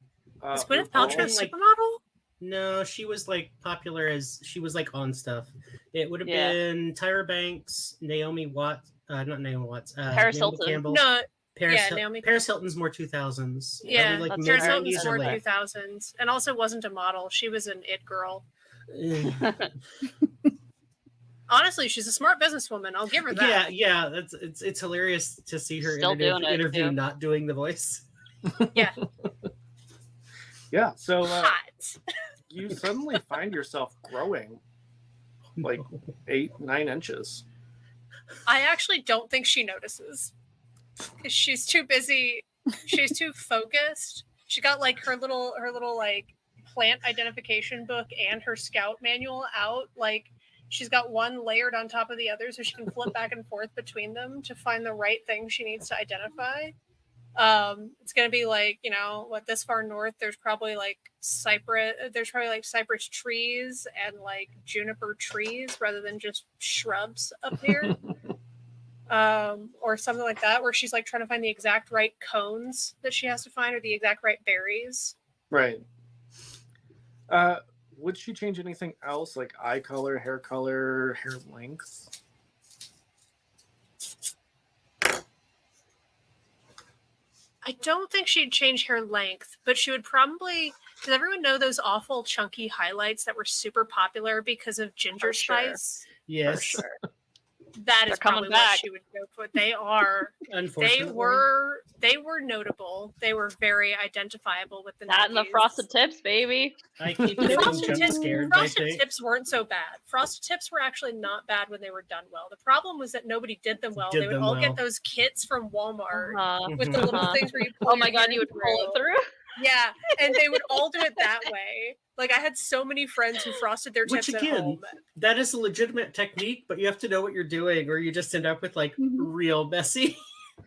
Is Gwyneth RuPaul. Paltrow a been, like, supermodel? No, she was like popular as she was like on stuff. It would have Yeah. been Tyra Banks, Naomi Watts, not Naomi Watts, Paris Naomi Hilton. Campbell. No, Paris, yeah, Naomi- Paris Hilton's more 2000s. yeah, Probably, like that's Paris fair. Hilton's mid-90s more or like 2000s, and also wasn't a model. She was an it girl. Honestly, she's a smart businesswoman. I'll give her that. yeah. It's hilarious to see her Still in doing an it, interview too. not doing the voice. Yeah, so Hot. you suddenly find yourself growing like 8-9 inches. I actually don't think she notices. 'Cause she's too busy. She's too focused. She got like her little like plant identification book and her scout manual out. Like she's got one layered on top of the other so she can flip back and forth between them to find the right thing she needs to identify. It's gonna be like, what, this far north there's probably like cypress trees and like juniper trees rather than just shrubs up here. Or something like that, where she's like trying to find the exact right cones that she has to find or the exact right berries. Right. Would she change anything else, like eye color, hair length? I don't think she'd change hair length, but she would probably. Does everyone know those awful chunky highlights that were super popular because of ginger For sure. spice? Yes, For sure. That They're is coming probably what back. she would go for. They are. unfortunately. They were notable. They were very identifiable with the That and the 90s. frosted tips, baby. I keep The getting frosted jump tips, scared by frosted things. tips weren't so bad. Frosted tips were actually not bad when they were done well. The problem was that nobody did them well. Did They would them all well. get those kits from Walmart Uh-huh. with the little Uh-huh. things where you pull Oh my your god, hair you would pull it through? Yeah, and they would all do it that way. Like I had so many friends who frosted their tips Which at again, home. that is a legitimate technique, but you have to know what you're doing, or you just end up with like Mhm. real messy.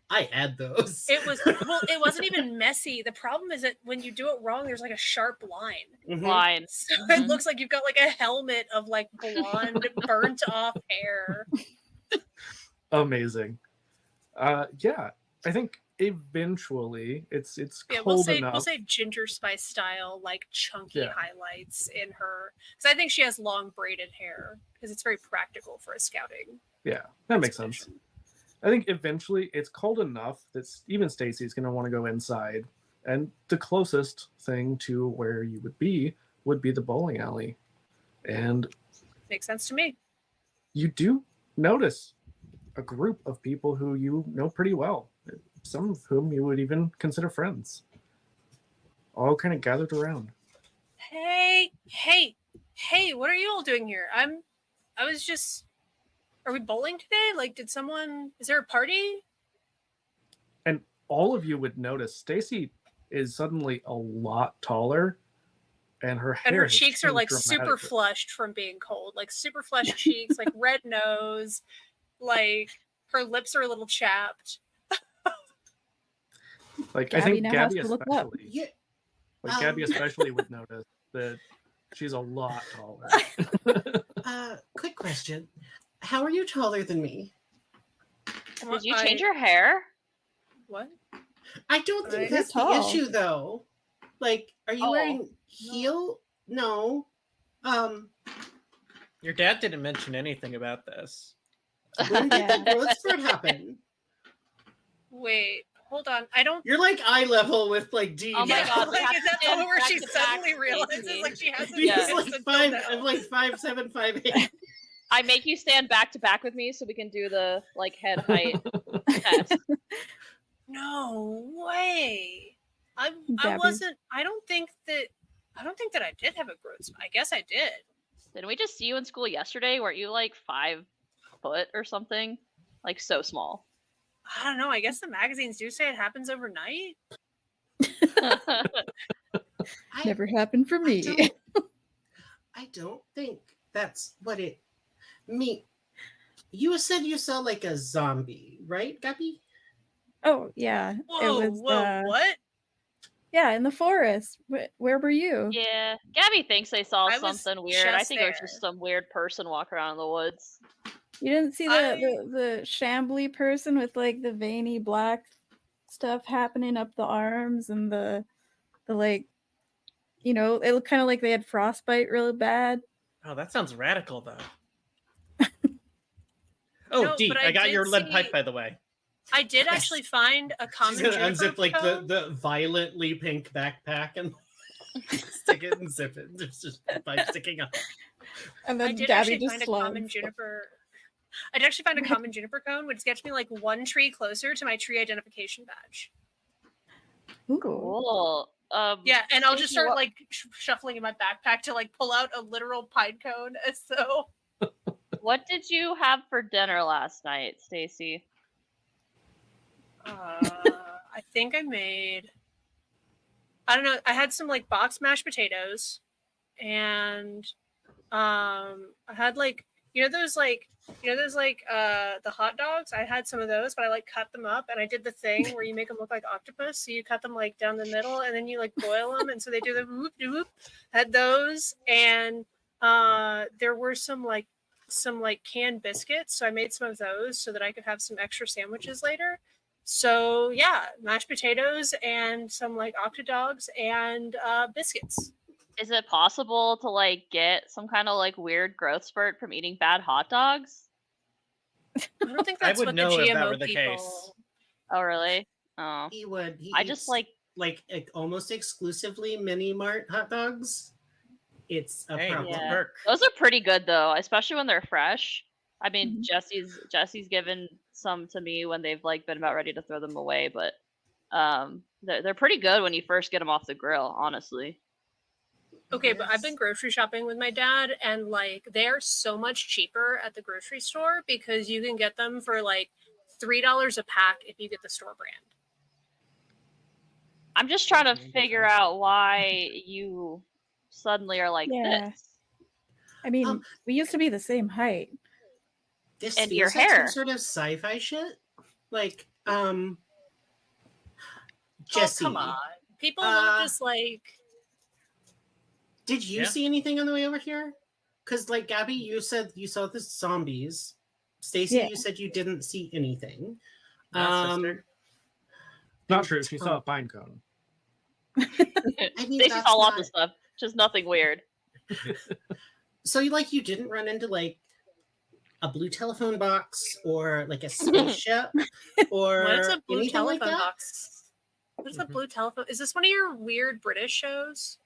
I had those. It wasn't even messy. The problem is that when you do it wrong, there's like a sharp line. Mhm. Line. So Mhm. it looks like you've got like a helmet of like blonde, burnt off hair. Amazing. Yeah, I think eventually it's Yeah, cold we'll enough. say ginger spice style, like chunky Yeah. highlights in her. Because I think she has long braided hair because it's very practical for a scouting. Yeah, that makes sense. expedition. I think eventually it's cold enough that even Stacy's going to want to go inside, and the closest thing to where you would be the bowling alley. And Makes sense to me. you do notice a group of people who you know pretty well, some of whom you would even consider friends, all kind of gathered around. Hey, what are you all doing here? I was just. Are we bowling today? Like, is there a party? And all of you would notice Stacy is suddenly a lot taller, and her hair And her has cheeks are changed like super dramatically. flushed from being cold. Like super flushed cheeks, like red nose, like her lips are a little chapped. Like I Gabby think now has Gabby to look up. especially, Yeah. like Gabby especially would notice that she's a lot taller. Quick question: how are you taller than me? Did you change your hair? What? I don't think You're that's the tall. issue, though. Like, are you Oh, wearing heel? No. Your dad didn't mention anything about this. When did Yeah. the growth spurt happen? Wait, hold on. I don't. You're like eye level with like D. Oh my Yeah, God, we like, have is to that the stand one where back she to back, suddenly realizes Stacey. like she hasn't Yeah. He's done like this until five. now? I'm like 5'7", 5'8". I make you stand back to back with me so we can do the like head height test. No way. I Gabby. wasn't. I don't think that I did have a growth spurt. I guess I did. Didn't we just see you in school yesterday? Weren't you like 5 foot or something? Like so small. I don't know. I guess the magazines do say it happens overnight. Never happened for me. I don't think that's what it mean. You said you saw like a zombie, right, Gabby? Oh yeah, Whoa, it was. what? Yeah, in the forest. Where were you? Yeah, Gabby thinks they saw I was something weird. I just think it was there. just some weird person walking around in the woods. You didn't see I- the shambly person with like the veiny black stuff happening up the arms and the like, you know, it looked kind of like they had frostbite really bad. Oh, that sounds radical, though. Oh, No, D, but I I got did your lead see- pipe, by the way. I did actually find a She's common gonna juniper unzip like cone. the violently pink backpack and stick it and zip it. There's just a pipe sticking up. And I then did Gabby actually just find a slugs. common juniper. I did actually find a common juniper cone, which gets me like one tree closer to my tree identification badge. Ooh. Cool. Yeah, and I'll just Stacey, start what- like shuffling in my backpack to like pull out a literal pine cone. So What did you have for dinner last night, Stacy? I think I made. I don't know. I had some like boxed mashed potatoes, and I had like those the hot dogs. I had some of those, but I like cut them up, and I did the thing where you make them look like octopus. So you cut them like down the middle, and then you like boil them, and so they do the whoop whoop. Had those, and there were some canned biscuits, so I made some of those so that I could have some extra sandwiches later. So yeah, mashed potatoes and some like octodogs and biscuits. Is it possible to like get some kind of like weird growth spurt from eating bad hot dogs? I don't think I that's would what know the if GMO that were the people. case. Oh really? Oh. He would. He I just eats, like almost exclusively mini mart hot dogs. It's a Hey, problem. Yeah. perk. those are pretty good though, especially when they're fresh. I mean, Mhm. Jesse's given some to me when they've like been about ready to throw them away, but they're pretty good when you first get them off the grill, honestly. Okay, but I've been grocery shopping with my dad, and like they're so much cheaper at the grocery store because you can get them for like $3 a pack if you get the store brand. I'm just trying to figure out why you suddenly are like Yeah. this. I mean, Um, we used to be the same height. This And feels your like hair. some sort of sci-fi shit. Like, Oh, Jesse, come on. People will just like. did you Yeah. see anything on the way over here? Because, like, Gabby, you said you saw the zombies. Stacy, Yeah. you said you didn't see anything. Sister. Not true. She saw a pine cone. I mean, Stacy that's saw lots not- of stuff, just nothing weird. So, you didn't run into like a blue telephone box or like a spaceship or What is a blue anything like telephone that? box? What is a Mhm. blue telephone? Is this one of your weird British shows?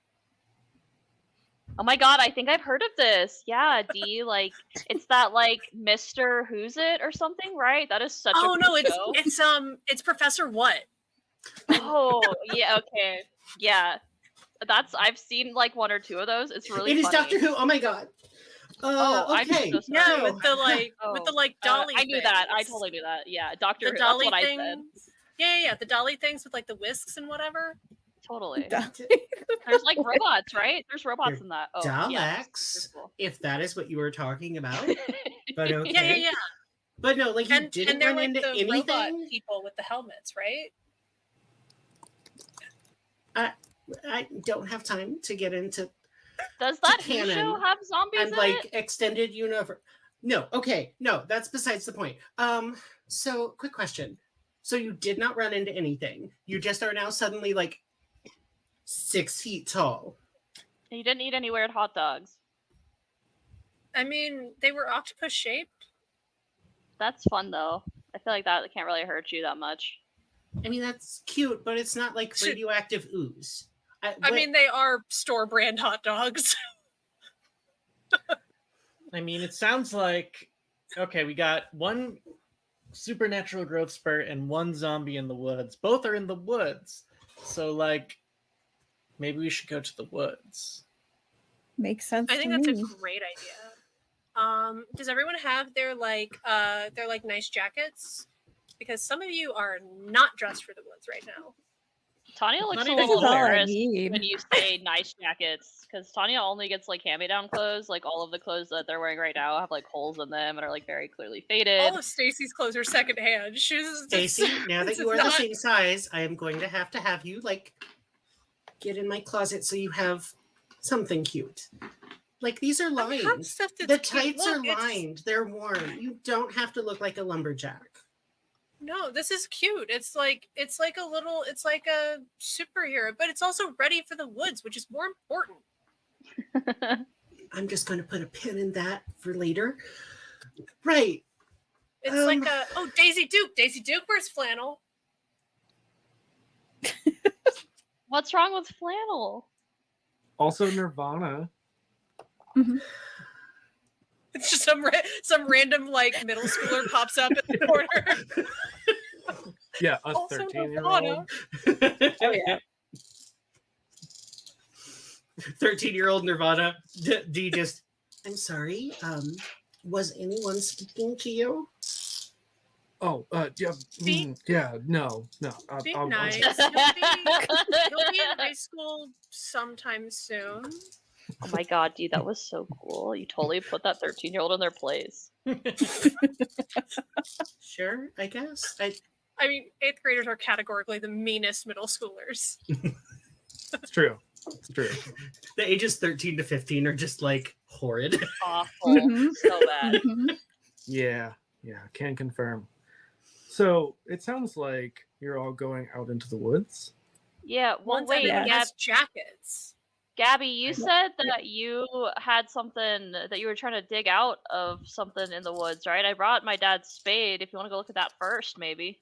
Oh my god, I think I've heard of this. Yeah, D, like it's that like Mr. Who's It or something, right? That is such a Oh cool no, show. it's Professor What? Oh, yeah, okay. Yeah. I've seen like one or two of those. It's really It is funny. Doctor Who. Oh my god. Oh, I'm Okay. so sorry. Yeah, No. with the dolly. I knew that. I things. totally knew that. Yeah, Doctor The Who. dolly That's what things. I said. Yeah, the dolly things with like the whisks and whatever. Totally. Duh. There's like robots, right? There's robots Your in that. Oh, yeah. Daleks, Cool. if that is what you were talking about. But okay. Yeah. But no, like you didn't And they're run like into the robot anything. people with the helmets, right? I don't have time to get into Does that Who canon show have zombies and in like it? extended universe. No, okay, no, that's besides the point. So quick question. So you did not run into anything. You just are now suddenly like 6 feet tall. You didn't eat any weird hot dogs. I mean, they were octopus shaped. That's fun though. I feel like that can't really hurt you that much. I mean, that's cute, but it's not like radioactive ooze. I mean, they are store brand hot dogs. I mean, it sounds like, okay, we got one supernatural growth spurt and one zombie in the woods. Both are in the woods. So, like, maybe we should go to the woods. Makes sense. I think to that's me. a great idea. Does everyone have their nice jackets? Because some of you are not dressed for the woods right now. Tanya looks Not a even little This is all I embarrassed need. when you say nice jackets, because Tanya only gets like hand-me-down clothes. Like all of the clothes that they're wearing right now have like holes in them and are like very clearly faded. All of Stacy's clothes are secondhand. Stacy, now that you are the same size, I am going to have you like get in my closet so you have something cute. Like these are I have lined. stuff that's The cute. tights Look, are it's- lined. They're warm. You don't have to look like a lumberjack. No, this is cute. It's like a superhero, but it's also ready for the woods, which is more important. I'm just going to put a pin in that for later. Right. It's like Daisy Duke. Daisy Duke wears flannel. What's wrong with flannel? Also, Nirvana. It's just some random like middle schooler pops up in the corner. Yeah, a Also 13-year-old. Oh yeah. 13-year-old Nirvana. D just. I'm sorry. Was anyone speaking to you? Oh, yeah, Be- no. Be I'll- nice. He'll be in high school sometime soon. Oh my god, dude, that was so cool. You totally put that 13-year-old in their place. Sure, I guess. I mean, 8th graders are categorically the meanest middle schoolers. It's true. It's true. The ages 13 to 15 are just like horrid. Awful. Mhm. So bad. Mhm. Yeah, can confirm. So it sounds like you're all going out into the woods. Yeah, well, One's wait, everyone Gab- has jackets. Gabby, you said that you had something that you were trying to dig out of something in the woods, right? I brought my dad's spade. If you want to go look at that first, maybe.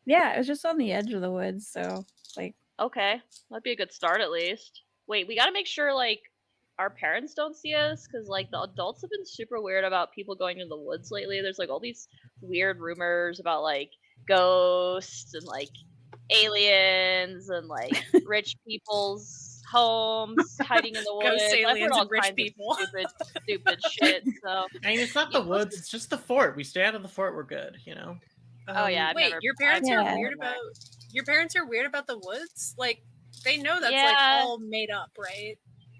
Yeah, it was just on the edge of the woods, so like Okay, that'd be a good start at least. Wait, we gotta make sure like our parents don't see us, because like the adults have been super weird about people going into the woods lately. There's like all these weird rumors about like ghosts and like aliens and like rich people's homes hiding in the woods. Ghosts, I've heard aliens, all and rich kinds people. of stupid shit. So I mean, it's not the woods, it's just the fort. We stay out of the fort, we're good, you know? Oh, yeah, I've Wait, never- your parents I've are never weird been there. about your parents are weird about the woods? Like they know that's Yeah. like all made up, right?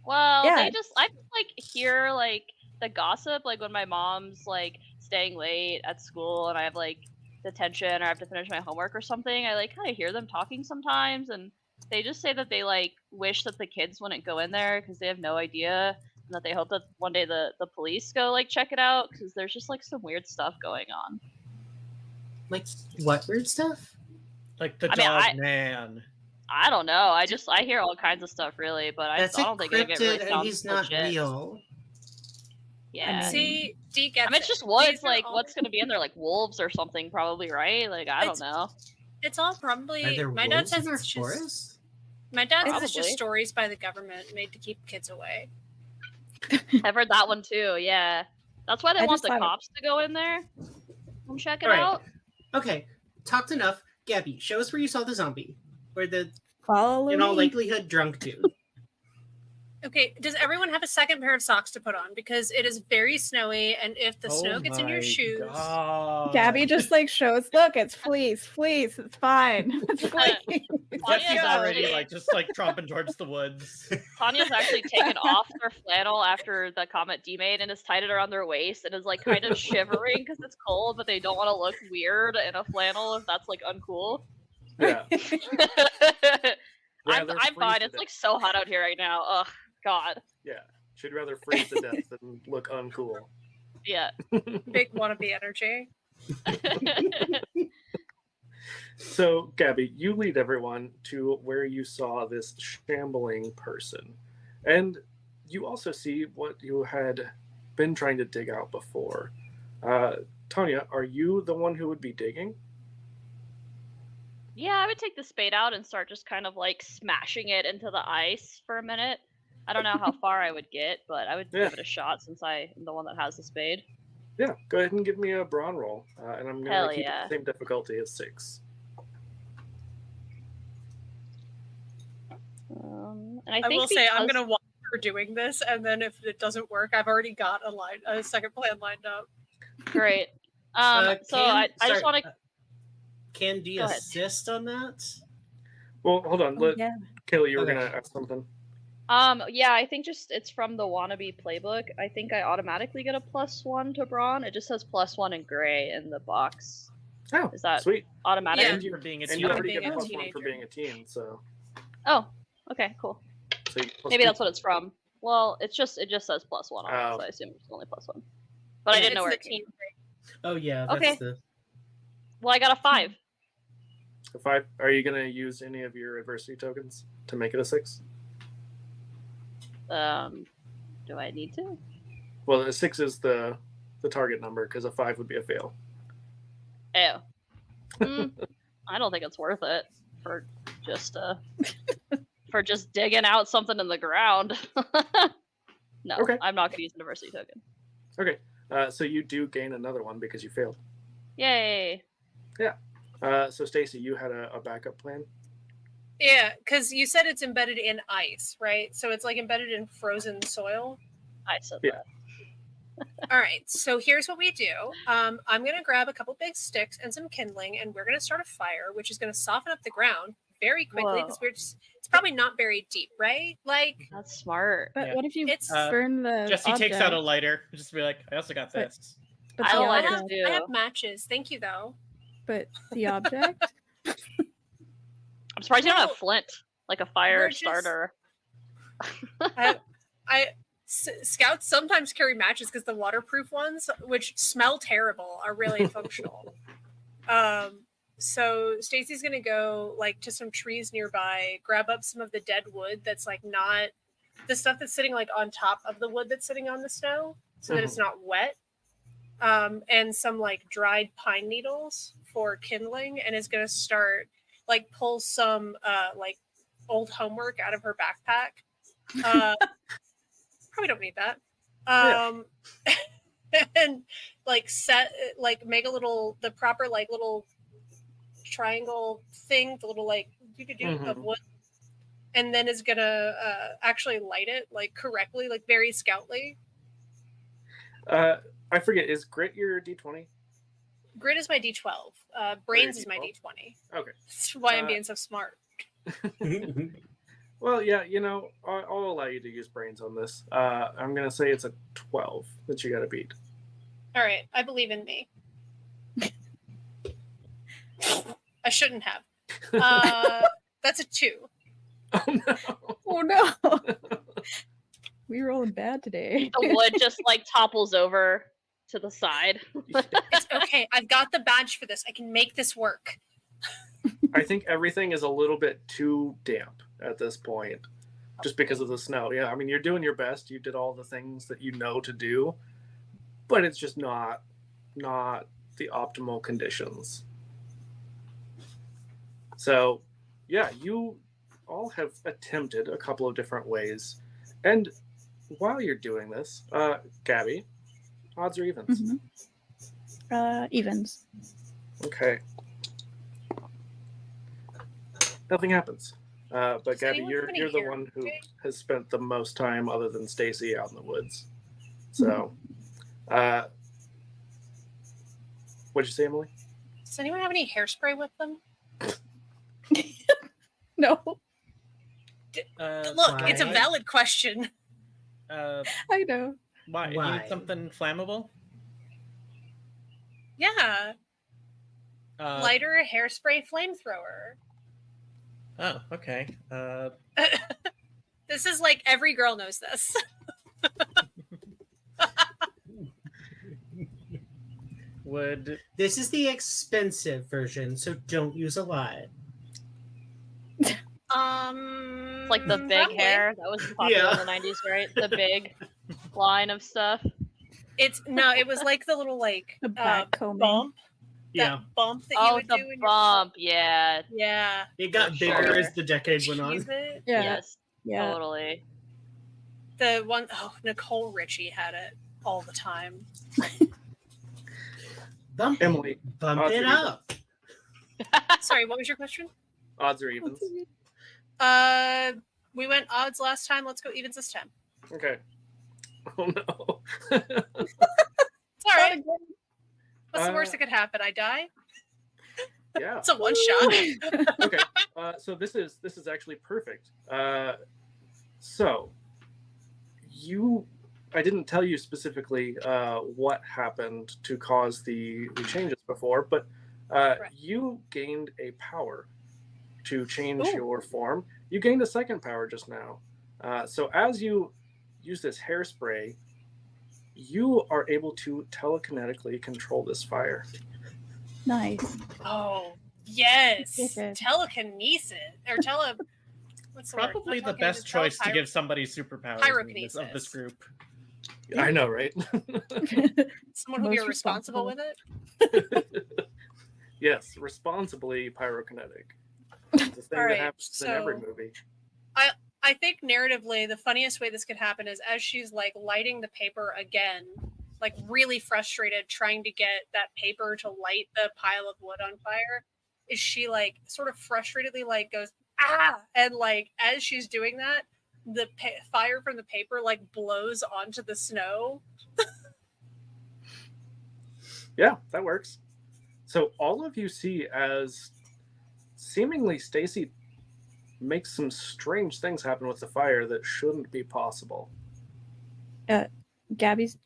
well, Yeah. I just like hear like the gossip, like when my mom's like staying late at school and I have like detention or I have to finish my homework or something. I like kind of hear them talking sometimes, and they just say that they like wish that the kids wouldn't go in there because they have no idea, and that they hope that one day the police go like check it out because there's just like some weird stuff going on. Like, what weird stuff? Like the I mean, dog man. I don't know. I hear all kinds of stuff really, but I That's don't think any of it really encrypted and sounds he's not legit. real. Yeah. See, D gets I mean, it's it. just woods. These are Like, all- what's going to be in there? Like wolves or something, probably, right? Like, I don't It's- know. It's all probably Are there my dad wolves says in our it's just forest? my dad says it's Probably. just stories by the government made to keep kids away. I've heard that one too. Yeah, that's why they I want just the thought it- cops to go in there and check it All right. out. Okay, talked enough. Gabby, show us where you saw the zombie. Or the, follow in all me. likelihood, drunk dude. Okay, does everyone have a second pair of socks to put on? Because it is very snowy, and if the snow gets in your shoes, Gabby just like shows, look, it's fleece, it's fine. It's fleece. Tanya's Jesse's already actually- like just like tromping towards the woods. Tanya's actually taken off their flannel after the comment D made and has tied it around their waist and is like kind of shivering because it's cold, but they don't want to look weird in a flannel if that's like uncool. Yeah. I'm Rather fine. freeze to It's death. like so hot out here right now. Ugh, God. Yeah. Should rather freeze to death than look uncool. Yeah. big wannabe energy. So, Gabby, you lead everyone to where you saw this shambling person. And you also see what you had been trying to dig out before. Tanya, are you the one who would be digging? Yeah, I would take the spade out and start just kind of like smashing it into the ice for a minute. I don't know how far I would get, but I would Yeah. give it a shot since I am the one that has the spade. Yeah, go ahead and give me a brawn roll, and I'm Hell gonna keep yeah. it the same difficulty as 6. And I I think will say I'm because- gonna watch her doing this, and then if it doesn't work, I've already got a second plan lined up. Great. So I just want to. Can D Go ahead. assist on that? Well, hold on. Oh, yeah. Kayla, you were Okay. gonna ask something. Yeah, I think just it's from the wannabe playbook. I think I automatically get a +1 to brawn. It just says +1 in gray in the box. Oh, Is that sweet. automatic? Yeah. And you, For being a and teen. you from already being get a +1 for teenager. being a teen, so, Oh, okay, cool. so you Maybe +2. that's what it's from. Well, it just says +1 on it, Oh. so I assume it's only +1. But I didn't know It's where the it came teen from. thing. Oh yeah, that's Okay. the. Well, I got a 5. A 5. Are you gonna use any of your adversity tokens to make it a 6? Do I need to? Well, a 6 is the target number because a 5 would be a fail. Oh. I don't think it's worth it for just for just digging out something in the ground. No, Okay. I'm not gonna use a diversity token. Okay, so you do gain another one because you failed. Yay! So Stacy, you had a backup plan. Yeah, because you said it's embedded in ice, right? So it's like embedded in frozen soil. I said Yeah. that. All right, so here's what we do. I'm going to grab a couple big sticks and some kindling, and we're going to start a fire, which is going to soften up the ground very quickly because Whoa. it's probably not very deep, right? Like, That's smart. But Yeah. what if you It's- burn the Jesse takes out a object, lighter. Just be like, I also got But- this. but I the don't like I it. object, have matches. Thank you, though. but the object? I'm surprised you don't Well, have flint, like a fire we're just- starter. Scouts sometimes carry matches because the waterproof ones, which smell terrible, are really functional. So Stacy's gonna go like to some trees nearby, grab up some of the dead wood that's like not the stuff that's sitting like on top of the wood that's sitting on the snow, so that it's not wet. And some like dried pine needles for kindling, and is gonna start like pull some like old homework out of her backpack. Probably don't need that. And like make a little the proper like little triangle thing, the little like of wood, and then is gonna actually light it like correctly, like very scoutly. I forget. Is grit your D20? Grit is my D12. Brains is my D12? D20. Okay. That's why I'm being so smart. Well, yeah. I'll allow you to use brains on this. I'm gonna say it's a 12 that you got to beat. All right, I believe in me. I shouldn't have. That's a 2. Oh no! Oh no! We rolling bad today. The wood just like topples over to the side. It's okay. I've got the badge for this. I can make this work. I think everything is a little bit too damp at this point, just because of the snow. Yeah, I mean, you're doing your best. You did all the things that you know to do, but it's just not the optimal conditions. So, yeah, you all have attempted a couple of different ways, and while you're doing this, Gabby, odds or evens? Evens. Okay. Nothing happens. But Does Gabby, anyone you're have any you're the hair one who spray? has spent the most time, other than Stacy, out in the woods. So, what'd you say, Emily? Does anyone have any hairspray with them? No, Look, it's a why? valid question. I know. Why? You Why? need something flammable? Yeah, Uh, lighter hairspray flamethrower. Oh, okay. This is like every girl knows this. Would This is the expensive version, so don't use a lot. It's like the big probably. hair that was popular Yeah. in the 90s, right? The big line of stuff. It was like the little like The back combing. bump. Yeah, bump that you Oh, would the do in bump. Yeah. your yeah. it got For bigger sure. as the decade went on. Cheese it. Yeah. Yes. Yeah. Totally. The one Nicole Richie had it all the time. Bump Emily, it, bump odds it or up. Sorry, what was your question? Odds or evens? We went odds last time. Let's go evens this time. Okay. Oh no. It's all right. What's the worst Uh, that could happen? I die. Yeah. It's a one shot. Okay. So this is actually perfect. So I didn't tell you specifically what happened to cause the changes before, but you gained a power to change Ooh. your form. You gained a second power just now. So as you use this hairspray, you are able to telekinetically control this fire. Nice. Oh yes, Okay. telekinesis or What's the word? Probably Not the best telekinesis, choice to give somebody superpowers pyrokinesis. of this group. I know, right? Someone who'll be Most responsible responsible. with it. Yes, responsibly pyrokinetic. It's a thing All right, that happens in every so- movie. I think narratively, the funniest way this could happen is as she's like lighting the paper again, like really frustrated, trying to get that paper to light the pile of wood on fire. Is she like sort of frustratedly like goes ah, and like as she's doing that, the fire from the paper like blows onto the snow. Yeah, that works. So all of you see as seemingly Stacy makes some strange things happen with the fire that shouldn't be possible. Gabby's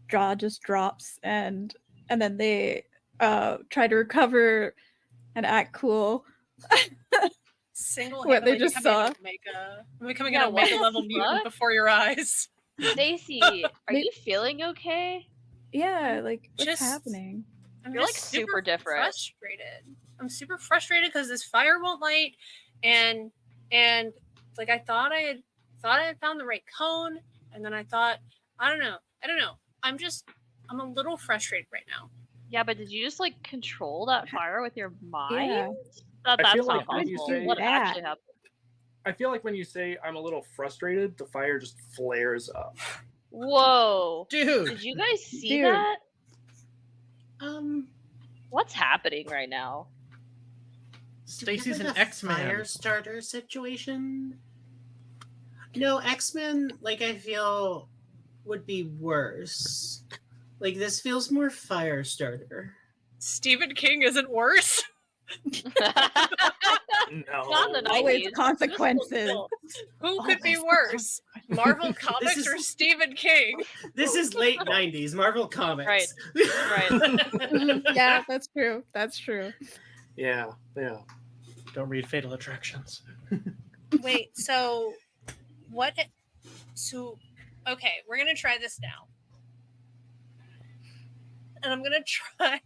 jaw just drops, and then they try to recover and act cool. Single-handedly What they just saw. becoming Yeah, an what Omega the level mutant fuck? before your eyes. Stacy, are Maybe- you feeling okay? Yeah, like what's Just- happening? I'm You're, just like, super different. Frustrated. I'm super frustrated because this fire won't light, and like I thought I had found the right cone, and then I thought I don't know. I'm a little frustrated right now. Yeah, but did you just like control that fire with your mind? Yeah. I That's feel not like when you possible. say What that- actually happened? I feel like when you say I'm a little frustrated, the fire just flares up. Whoa. Dude, Did you guys see Dude. that? um, What's happening right now? Stacy's an like a X-Man. fire starter situation. No, X-Men, like I feel, would be worse. Like this feels more fire starter. Stephen King isn't worse. Not in the No. Always 90s. consequences. Who could be Always the worse, Marvel Comics is- or Stephen King? This is late '90s Marvel Comics. Right. Yeah, that's true. That's true. Yeah, yeah. Don't read Fatal Attractions. Wait, so what? So, okay, we're gonna try this now, and I'm gonna try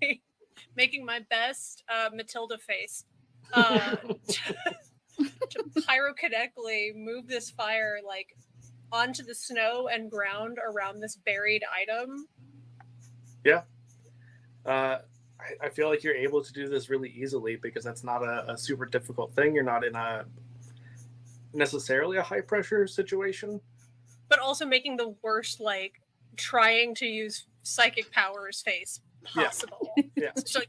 making my best Matilda face to pyrokinetically move this fire like onto the snow and ground around this buried item. I feel like you're able to do this really easily because that's not a super difficult thing. You're not in a necessarily a high pressure situation. But also making the worst, like trying to use psychic powers face Yeah. possible. Yeah. It's just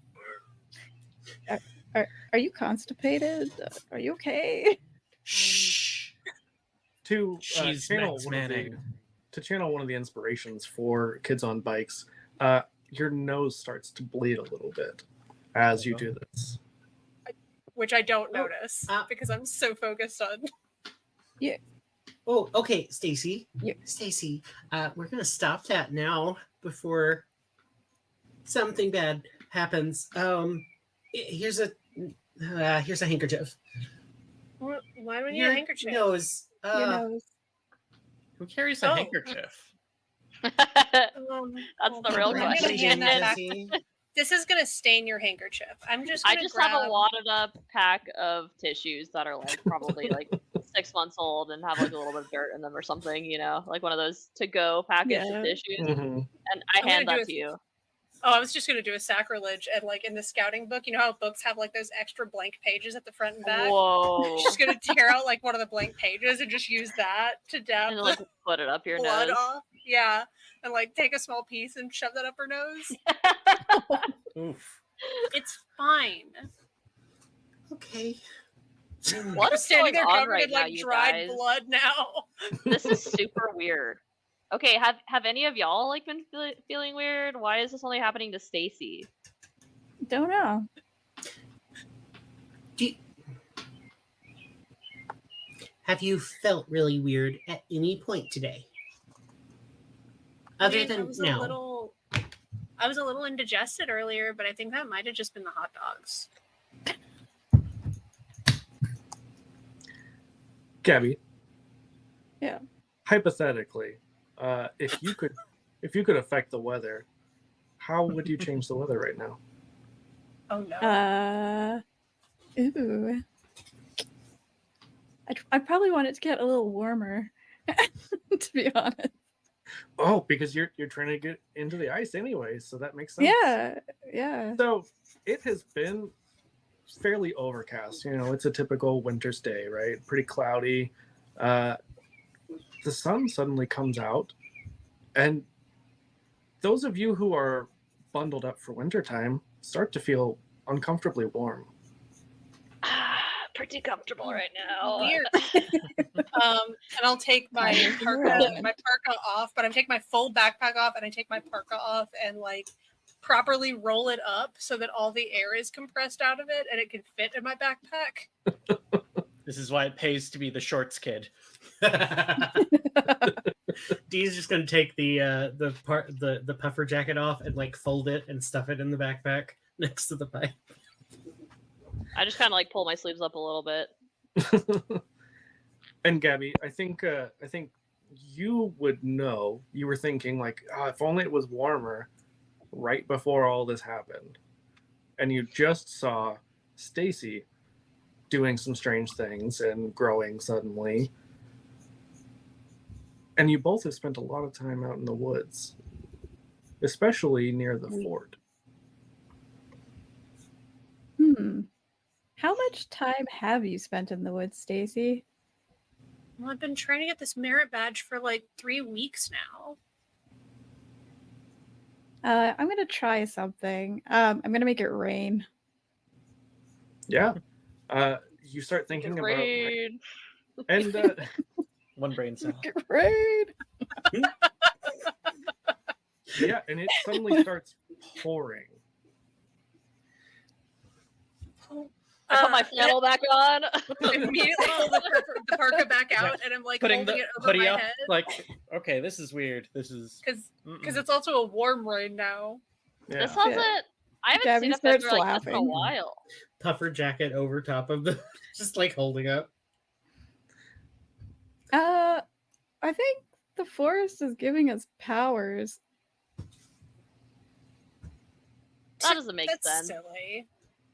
like, Are you constipated? Are you okay? Shh. To She's channel Max one of the, Manning. to channel one of the inspirations for kids on bikes, your nose starts to bleed a little bit as you do this. which I don't notice Ah. because I'm so focused on. Oh, okay, Stacy. Yeah. Stacy, we're gonna stop that now before something bad happens. Here's a handkerchief. Why do we need a handkerchief? Nose. Your nose. Who carries a Oh. handkerchief? That's Hold the on, real I'm gonna question. hand that back. Jesse. This is gonna stain your handkerchief. I'm just. I Gonna just grab... have a wadded up pack of tissues that are like probably like 6 months old and have like a little bit of dirt in them or something, you know, like one of those to go package Yeah. of tissues. Mhm. And I I'm hand gonna do that to you. Oh, I was just gonna do a sacrilege and like in the scouting book, you know how books have like those extra blank pages at the front and back? Whoa. She's gonna tear out like one of the blank pages and just use that to dab And the like put it up your blood nose. off. Yeah. And like take a small piece and shove that up her nose. Oof. It's fine. Okay. What I'm is standing going there on covered right in now, like you dried guys? blood now. This is super weird. Okay, have any of y'all like been feeling weird? Why is this only happening to Stacy? Don't know. Have you felt really weird at any point today? I Other mean, than now. I was a little indigested earlier, but I think that might have just been the hot dogs. Gabby. Yeah. Hypothetically, if you could affect the weather, how would you change the weather right now? Oh no. Ooh. I'd probably want it to get a little warmer, to be honest. Oh, because you're trying to get into the ice anyway, so that makes sense. Yeah. So it has been fairly overcast. You know, it's a typical winter's day, right? Pretty cloudy. The sun suddenly comes out, and those of you who are bundled up for wintertime start to feel uncomfortably warm. Pretty comfortable right now. Weird. And I'll take my parka off, but I take my full backpack off and I take my parka off and like properly roll it up so that all the air is compressed out of it and it can fit in my backpack. This is why it pays to be the shorts kid. Dee's just gonna take the puffer jacket off and like fold it and stuff it in the backpack next to the pipe. I just kind of like pull my sleeves up a little bit. And Gabby, I think you would know. You were thinking like, oh, if only it was warmer right before all this happened, and you just saw Stacy doing some strange things and growing suddenly, and you both have spent a lot of time out in the woods, especially near the fort. How much time have you spent in the woods, Stacy? Well, I've been trying to get this merit badge for like 3 weeks now. I'm gonna try something. I'm gonna make it rain. Yeah. You start thinking about Rain. and One brain cell. Make it rain. yeah, and it suddenly starts pouring. I put my flannel back on. Immediately pull the parka back out and I'm like Putting holding the it over hoodie my up, head. like, okay, this is weird. This is Because it's also a warm rain now. Yeah. This hasn't. I haven't Gabby seen a starts picture like this in a laughing. while. Puffer jacket over top of the just like holding up. I think the forest is giving us powers. That doesn't make That's sense. silly.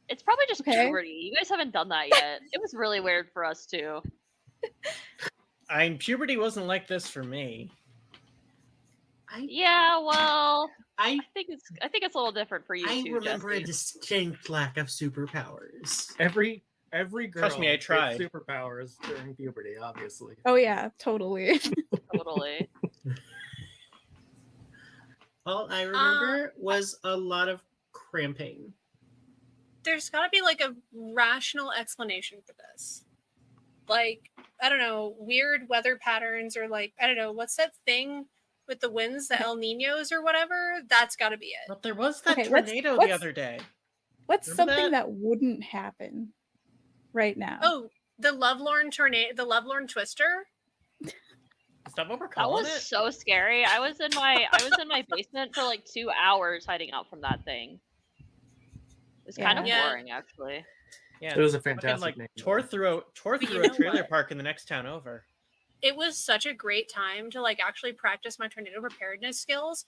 It's probably just Okay. puberty. You guys haven't done that yet. It was really weird for us too. Puberty wasn't like this for me. Yeah, well, I I think it's a little different for you too. remember a Jesse. distinct lack of superpowers. Every girl Trust me, I gets tried. superpowers during puberty, obviously. Oh yeah, totally. Totally. All I remember was a lot of cramping. There's got to be like a rational explanation for this. Like, I don't know, weird weather patterns or like, I don't know, what's that thing with the winds, the El Ninos or whatever? That's got to be it. But there was that Okay, what's- tornado the what's- other day. What's Remember something that? that wouldn't happen right now? Oh, the Lovelorn tornado, the Lovelorn Twister. Is that what we're That calling was it? so scary. I was in my basement for like 2 hours hiding out from that thing. It's kind of Yeah. boring, actually. Yeah. It was a Fucking, fantastic like name. tore through you a know trailer what? park in the next town over. It was such a great time to like actually practice my tornado preparedness skills.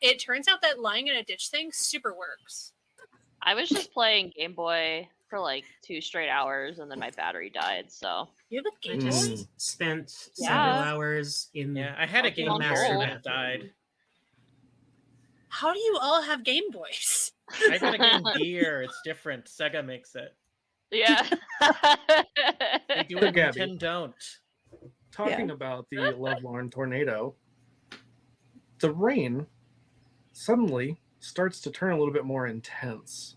It turns out that lying in a ditch thing super works. I was just playing Game Boy for like 2 straight hours, and then my battery died. So You have a I Game just Boy? spent Yeah. several hours in Yeah, I had a Pokemon game Gold. master that died. How do you all have Game Boys? I got a Game Gear. It's different. Sega makes it. Yeah. They do So, it. Gabby. Nintendo don't. Talking about the Lovelorn tornado, the rain suddenly starts to turn a little bit more intense,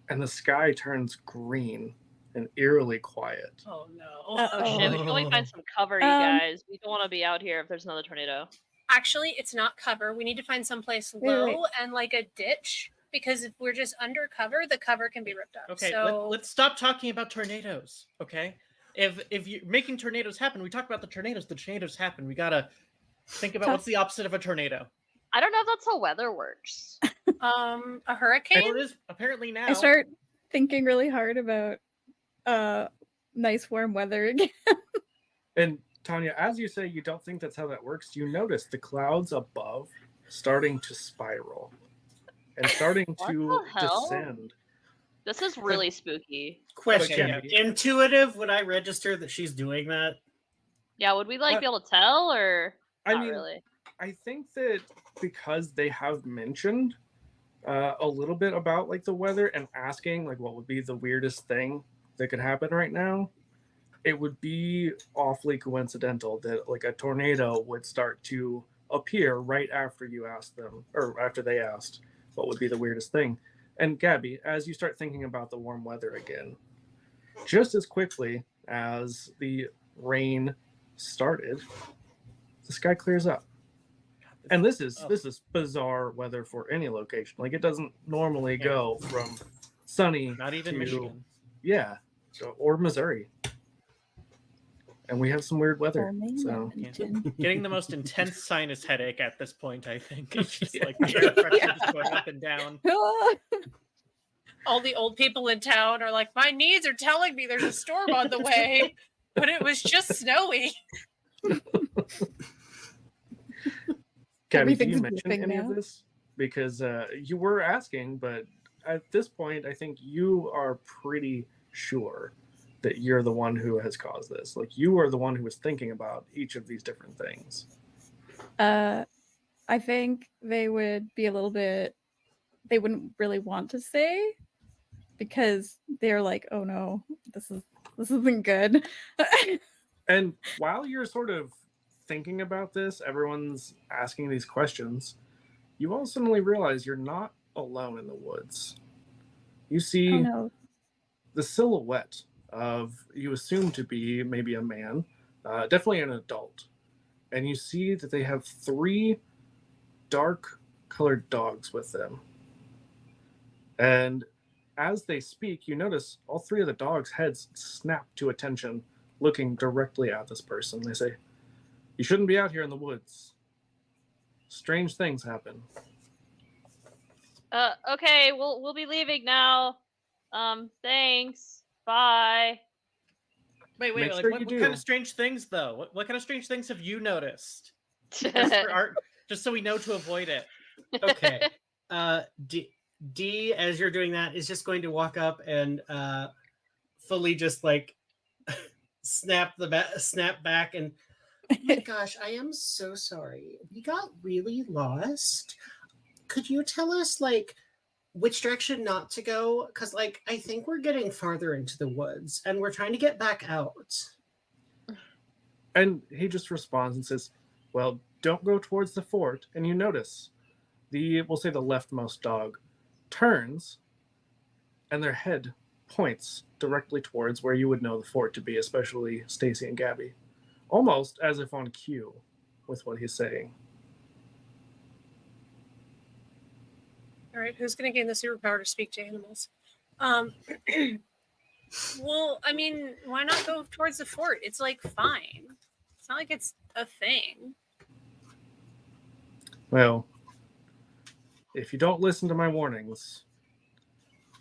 and the sky turns green and eerily quiet. Oh no. Oh shit, we should probably find some cover, you guys. We don't want to be out here if there's another tornado. Actually, it's not cover. We need to find someplace low and like a ditch, because if we're just under cover, the cover can be ripped up. Okay, so let's stop talking about tornadoes. Okay, if you're making tornadoes happen, we talk about the tornadoes. The tornadoes happen. We gotta think about what's the opposite of a tornado. I don't know if that's how weather works. a hurricane. Well, it is apparently now. I start thinking really hard about nice warm weather again. And Tanya, as you say you don't think that's how that works, you notice the clouds above starting to spiral and starting to the hell? descend. This is really spooky. Question: Okay. Intuitive? Would I register that she's doing that? Yeah, would we like be able to tell, or I not mean, really? I think that because they have mentioned a little bit about like the weather and asking like what would be the weirdest thing that could happen right now, it would be awfully coincidental that like a tornado would start to appear right after you asked them, or after they asked what would be the weirdest thing. And Gabby, as you start thinking about the warm weather again, just as quickly as the rain started, the sky clears up. And this is bizarre weather for any location. Like it doesn't normally go from sunny Not even to Michigan. yeah, or Missouri. And we have some weird weather. Only So Edmonton. Getting the most intense sinus headache at this point, I think. It's just like the air pressure just going up and down. All the old people in town are like, my knees are telling me there's a storm on the way, but it was just snowy. Gabby, do you Everything's mention dripping any now. of this? Because you were asking, but at this point, I think you are pretty sure that you're the one who has caused this. Like you are the one who was thinking about each of these different things. I think they would be a little bit. They wouldn't really want to say because they're like, "Oh no, this isn't good." And while you're sort of thinking about this, everyone's asking these questions, you all suddenly realize you're not alone in the woods. You see Oh no. the silhouette of, you assume to be maybe a man, definitely an adult. And you see that they have 3 dark colored dogs with them. And as they speak, you notice all 3 of the dogs' heads snap to attention, looking directly at this person. They say, "You shouldn't be out here in the woods. Strange things happen." Okay, we'll be leaving now. Thanks. Bye. Wait, Make like sure what you kind do. of strange things though? What kind of strange things have you noticed? Just, just so we know to avoid it. Okay. D, as you're doing that, is just going to walk up and fully just like snap back and oh my gosh, I am so sorry. We got really lost. Could you tell us like which direction not to go? Because like I think we're getting farther into the woods and we're trying to get back out. And he just responds and says, "Well, don't go towards the fort." And you notice we'll say the leftmost dog turns and their head points directly towards where you would know the fort to be, especially Stacy and Gabby. Almost as if on cue with what he's saying. All right, who's going to gain the superpower to speak to animals? Well, I mean, why not go towards the fort? It's like fine. It's not like it's a thing. Well, if you don't listen to my warnings,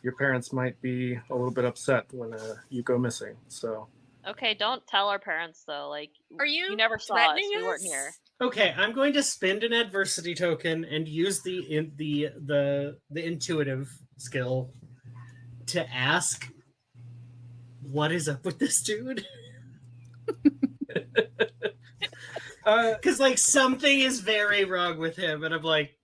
your parents might be a little bit upset when you go missing. So Okay, don't tell our parents though. Like, Are you never saw us. threatening We weren't us? here. Okay, I'm going to spend an adversity token and use the intuitive skill to ask, what is up with this dude? Because like something is very wrong with him, and I'm like,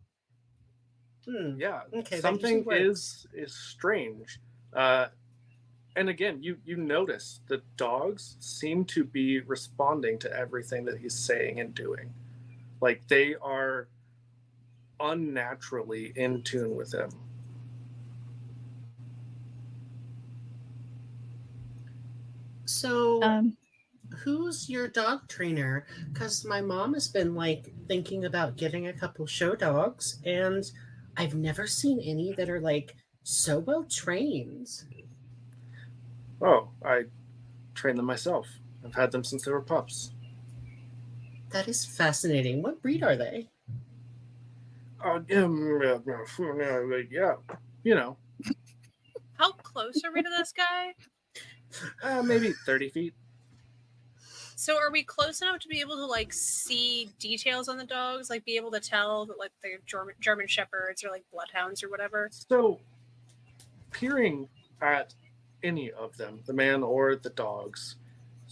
Yeah, Okay, that something usually works. is strange. And again, you notice the dogs seem to be responding to everything that he's saying and doing. Like they are unnaturally in tune with him. So, Um, who's your dog trainer? Because my mom has been like thinking about getting a couple show dogs, and I've never seen any that are like so well trained. Oh, I train them myself. I've had them since they were pups. That is fascinating. What breed are they? Yeah, you know, How close are we to this guy? maybe 30 feet. So are we close enough to be able to like see details on the dogs, like be able to tell that like they're German shepherds or like bloodhounds or whatever? So, peering at any of them, the man or the dogs,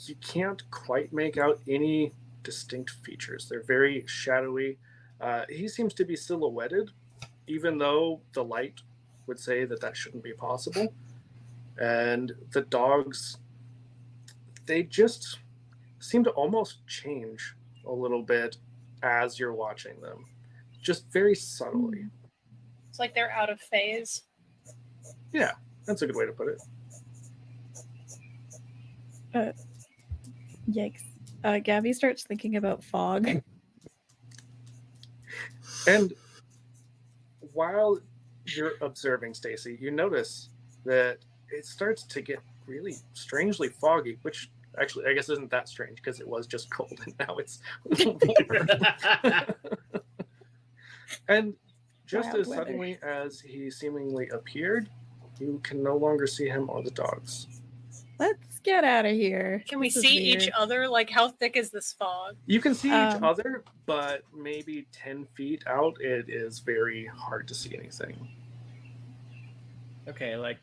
you can't quite make out any distinct features. They're very shadowy. He seems to be silhouetted, even though the light would say that that shouldn't be possible. And the dogs, they just seem to almost change a little bit as you're watching them, just very subtly. It's like they're out of phase. Yeah, that's a good way to put it. Yikes. Gabby starts thinking about fog. And while you're observing Stacy, you notice that it starts to get really strangely foggy, which actually I guess isn't that strange because it was just cold and now it's warm. And just Wild as weather. suddenly as he seemingly appeared, you can no longer see him or the dogs. Let's get out of here. Can we This is see each weird. other? Like, how thick is this fog? You can see each Um, other, but maybe 10 feet out, it is very hard to see anything. Okay, like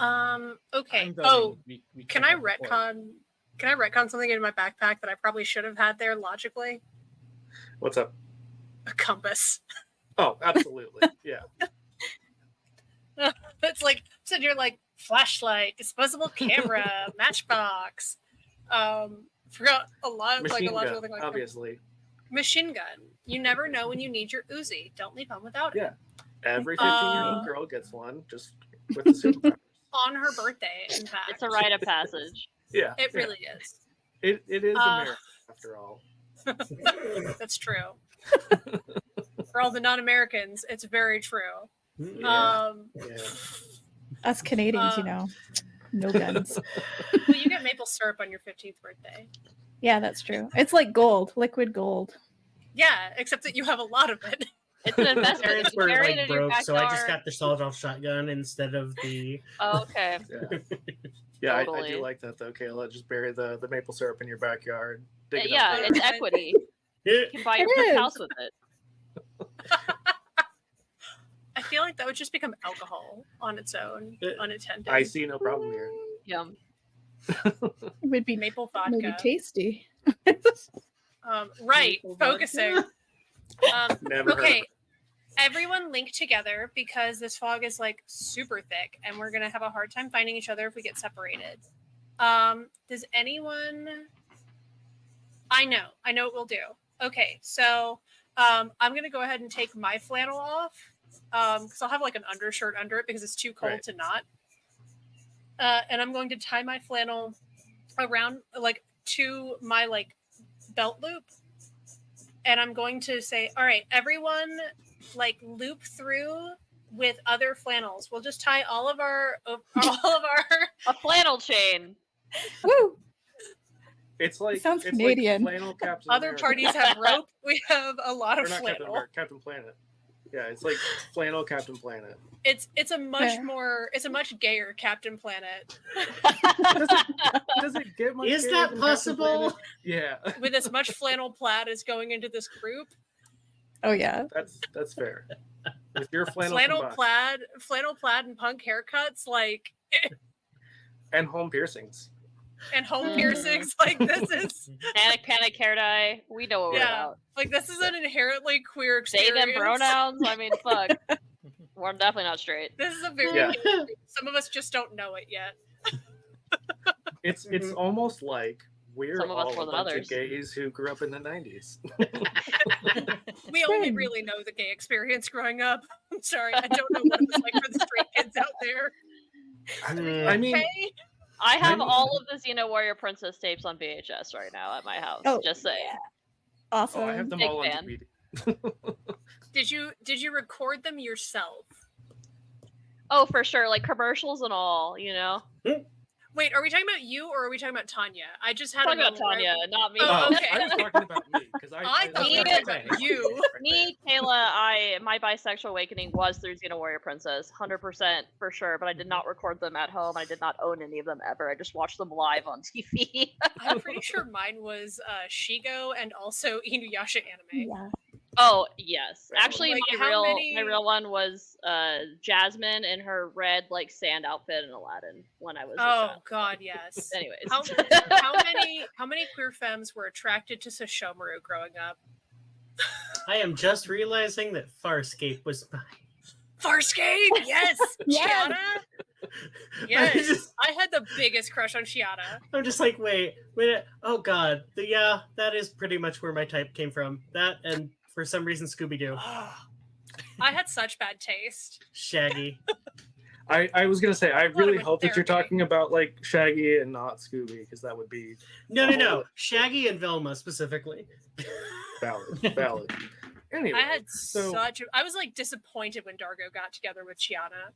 Okay. I'm voting Oh, we can check I out the fort. retcon? Can I retcon something in my backpack that I probably should have had there logically? What's up? A compass. Oh, absolutely. Yeah. It's like so you're like flashlight, disposable camera, matchbox. Forgot a lot Machine of gun, things like obviously. machine gun. You never know when you need your Uzi. Don't leave home without it. Yeah. Every 15-year-old Uh, girl gets one, just with the superpowers. On her birthday, in fact. It's a rite of passage. Yeah. It yeah. really is. It is Uh, America, after all. That's true. For all the non-Americans, it's very true. Yeah. Um, Yeah. Us Canadians, Uh, you know, no guns. well, you get maple syrup on your 15th birthday. Yeah, that's true. It's like gold, liquid gold. Yeah, except that you have a lot of it. It's an investment. Parents If you were bury it like in your broke, so I just backyard- got the sawed-off shotgun instead of the. Oh, okay. Yeah. Yeah, I Totally. do like that though, Kayla. Just bury the maple syrup in your backyard. Dig it Yeah, up. it's equity. You can buy your It first is. house with it. I feel like that would just become alcohol on its own, unattended. I see no problem here. Yum. It would be Maple maybe vodka. tasty. Right, Maple focusing. Never heard of Okay, it. everyone link together because this fog is like super thick and we're gonna have a hard time finding each other if we get separated. Does anyone? I know what we'll do. Okay, so I'm gonna go ahead and take my flannel off because I'll have like an undershirt under it because it's too cold Right. to not. And I'm going to tie my flannel around like to my like belt loop, and I'm going to say, "All right, everyone, like loop through with other flannels. We'll just tie all of our A flannel chain. Woo! It's like Sounds it's Canadian. Like flannel Captain other America. parties have rope. We have a lot Or of not Captain flannel. America, Captain Planet. Yeah, it's like flannel Captain Planet. It's a much Fair. more it's a much gayer Captain Planet Does it get much Is gayer that than Captain possible? Planet? Yeah, with as much flannel plaid as going into this group. Oh yeah. that's fair. With your flannel combined. Flannel plaid and punk haircuts, like And home piercings. and home Mm. piercings, like this is Panic, hair dye. We know what we're Yeah. about. like this is an inherently queer They, experience. them pronouns. I mean, fuck. We're definitely not straight. This is a very Yeah. some of us just don't know it yet. It's almost like we're Some of us all more a than bunch others. of gays who grew up in the 90s. We only Same. really know the gay experience growing up. I'm sorry, I don't know what it was like for the straight kids out there. I mean, Okay? I have mean- all of the Xena Warrior Princess tapes on VHS right now at my house. Oh, Just saying. yeah. Awesome. oh, I have them Big all on fan. DVD. Did you record them yourself? Oh, for sure. Like commercials and all, you know? Wait, are we talking about you or are we talking about Tanya? I just had Talking a about moment where Tanya, not me. Oh, okay. I was talking about me because I thought that's you were what talking I'm about saying. you. Me, Kayla, my bisexual awakening was through Xena Warrior Princess, 100% for sure, but I did not record them at home. I did not own any of them ever. I just watched them live on TV. I'm pretty sure mine was Shigo and also Inuyasha anime. Yeah. Oh, yes. Valid. Actually, Like, my how real many- one was Jasmine in her red like sand outfit in Aladdin when I was a Oh child. God, yes. Anyways. How many queer femmes were attracted to Sashomaru growing up? I am just realizing that Farscape was mine. Farscape, yes, Yes. Shiana. Yes, I had the biggest crush on Shiana. I'm just like, wait. Oh God, yeah, that is pretty much where my type came from. That and for some reason Scooby Doo, I had such bad taste. Shaggy. I was gonna say I really went hope that you're therapy. talking about like Shaggy and not Scooby because that would be No. Shaggy and Velma specifically. valid. Anyway, I had so I was like disappointed when Dargo got together with Shiana.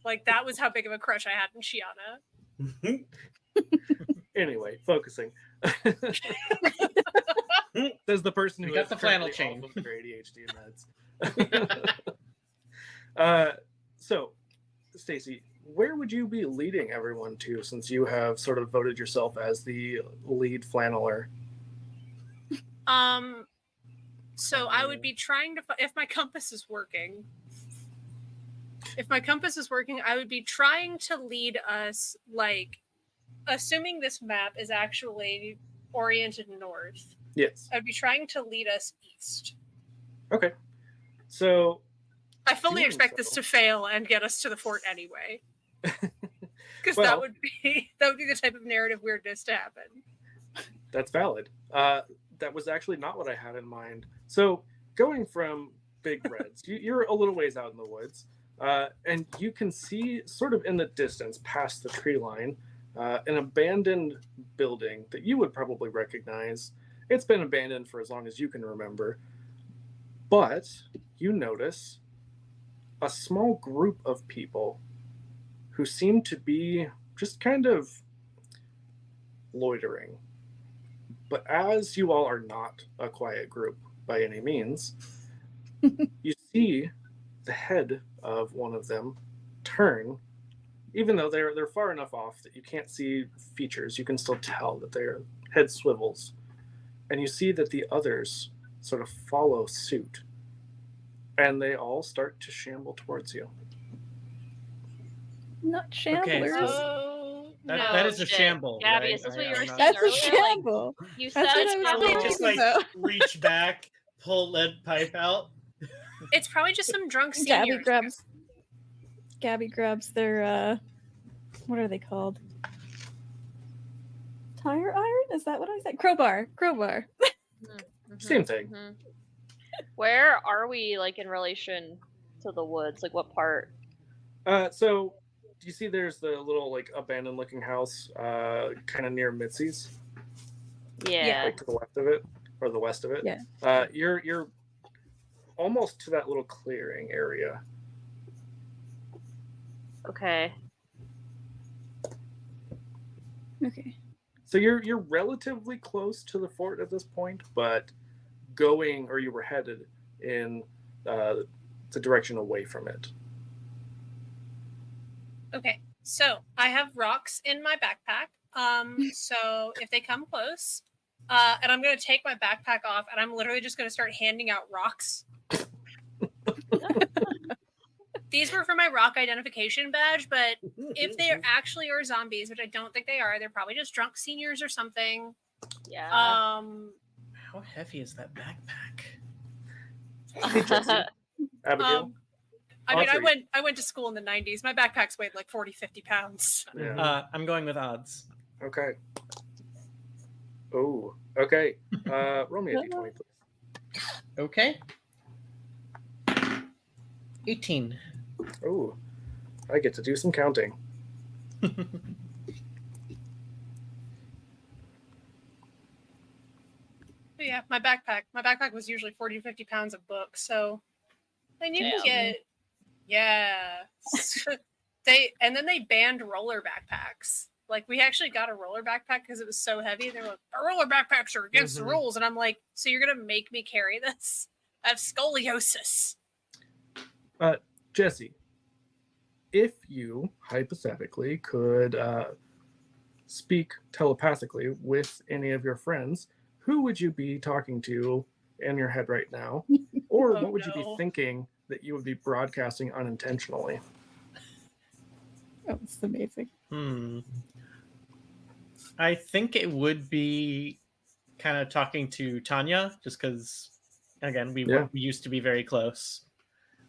Like that was how big of a crush I had on Shiana. anyway, focusing. Says the person who We got is the flannel currently chain. off of their ADHD meds. So, Stacy, where would you be leading everyone to since you have sort of voted yourself as the lead flanneler? So I would be trying to if my compass is working. If my compass is working, I would be trying to lead us like assuming this map is actually oriented north. Yes. I'd be trying to lead us east. Okay. So I fully Doing expect this so. to fail and get us to the fort anyway. Because Well- that would be the type of narrative weirdness to happen. that's valid. That was actually not what I had in mind. So going from Big Reds, you're a little ways out in the woods, and you can see sort of in the distance past the tree line an abandoned building that you would probably recognize. It's been abandoned for as long as you can remember. But you notice a small group of people who seem to be just kind of loitering. But as you all are not a quiet group by any means, you see the head of one of them turn, even though they're far enough off that you can't see features. You can still tell that their head swivels, and you see that the others sort of follow suit, and they all start to shamble towards you. Not Okay, shamblers. Oh, That is a shit. shamble. Gabby, right? is this what you were I'm saying not- That's a earlier? Like, shamble. you That's said what I was shamble. thinking. Just like about. reach back, pull lead pipe out. it's probably just some drunk Gabby seniors. grabs their what are they called? Tire iron? Is that what I said? Crowbar. Mhm, Same thing. mhm. Where are we, like, in relation to the woods? Like, what part? So do you see there's the little like abandoned looking house kind of near Mitzi's, Yeah. like to the left of it or the west of it? Yeah. You're almost to that little clearing area. Okay. Okay. So you're relatively close to the fort at this point, but you were headed in the direction away from it. Okay, so I have rocks in my backpack. So if they come close, and I'm gonna take my backpack off, and I'm literally just gonna start handing out rocks. These were for my rock identification badge, but if they actually are zombies, which I don't think they are, they're probably just drunk seniors or something. Yeah. How heavy is that backpack? Hey, Jesse, Abigail. I mean, Audrey. I went to school in the 90s. My backpacks weighed like 40, 50 pounds. Yeah. I'm going with odds. Okay. Oh, okay. Roll me a d20, please. Okay. 18. Oh, I get to do some counting. But yeah, my backpack was usually 40 to 50 pounds of books. So I need to Damn. get, yeah. And then they banned roller backpacks. Like we actually got a roller backpack because it was so heavy. They were like, "Our roller backpacks are against the rules," and I'm like, "So you're gonna make me carry this? I have scoliosis." Jesse, if you hypothetically could speak telepathically with any of your friends, who would you be talking to in your head right now? Or Oh, what would you be no. thinking that you would be broadcasting unintentionally? Oh, it's amazing. I think it would be kind of talking to Tanya, just because, again, we used to be very close.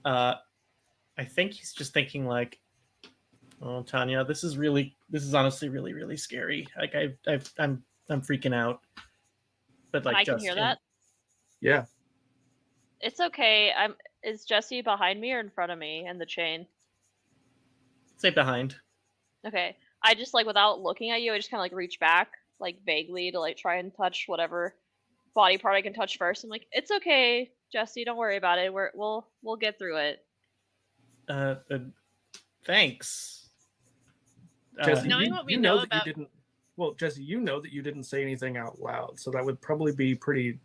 I think he's just thinking like, "Oh, Tanya, this is honestly really, really scary. Like I'm freaking out." But like, I can hear that. Yeah. It's okay. Is Jesse behind me or in front of me in the chain? Stay behind. Okay. I just like without looking at you, I just kind of like reach back, like vaguely to like try and touch whatever body part I can touch first. I'm like, it's okay, Jesse, don't worry about it. We'll get through it. Thanks. Jesse, Knowing what we you know that about- you didn't. Well, Jesse, you know that you didn't say anything out loud, so that would probably be pretty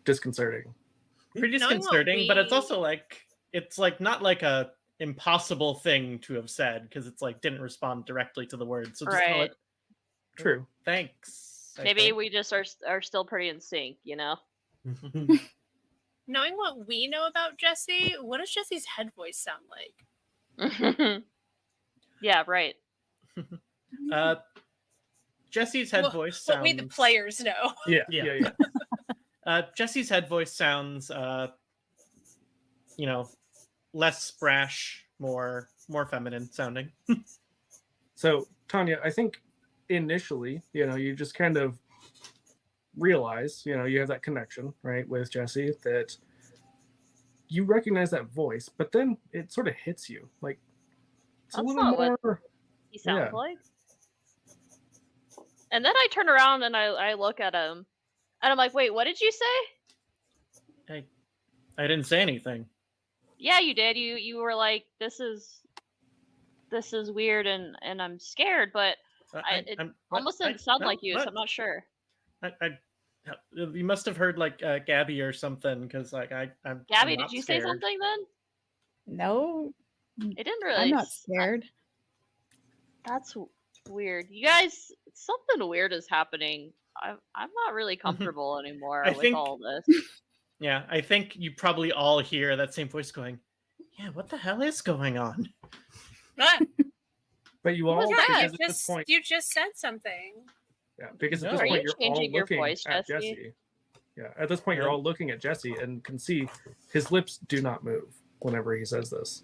disconcerting. Pretty Knowing what disconcerting, but it's we- also like it's like not like a impossible thing to have said because it's like didn't respond directly to the words. So just kinda Right. like, True. thanks. I Maybe think. we just are still pretty in sync, you know? Knowing what we know about Jesse, what does Jesse's head voice sound like? Yeah, right. Jesse's head voice sounds. What we the players know. Yeah. Jesse's head voice sounds, less brash, more feminine sounding. So, Tanya, I think initially, you just kind of realize, you have that connection, right, with Jesse, that you recognize that voice, but then it sort of hits you. Like, it's That's a little not what more. he sounds Yeah. like. And then I turn around and I look at him, and I'm like, wait, what did you say? I didn't say anything. Yeah, you did. You were like, this is weird and I'm scared, but it almost didn't sound like you, so I'm not sure. You must have heard like Gabby or something, because like I'm Gabby, I'm not did you scared. say something then? No, It didn't really. I'm not scared. That's weird. You guys, something weird is happening. I'm not really comfortable anymore with all this. Yeah, I think you probably all hear that same voice going, "Yeah, what the hell is going on?" But you all, Yeah, because at this point, you just said something. yeah, because at this No. Are point you you're all changing your looking voice, at Jesse? Jesse. Yeah, at this point you're Yeah. all looking at Jesse and can see his lips do not move whenever he says this.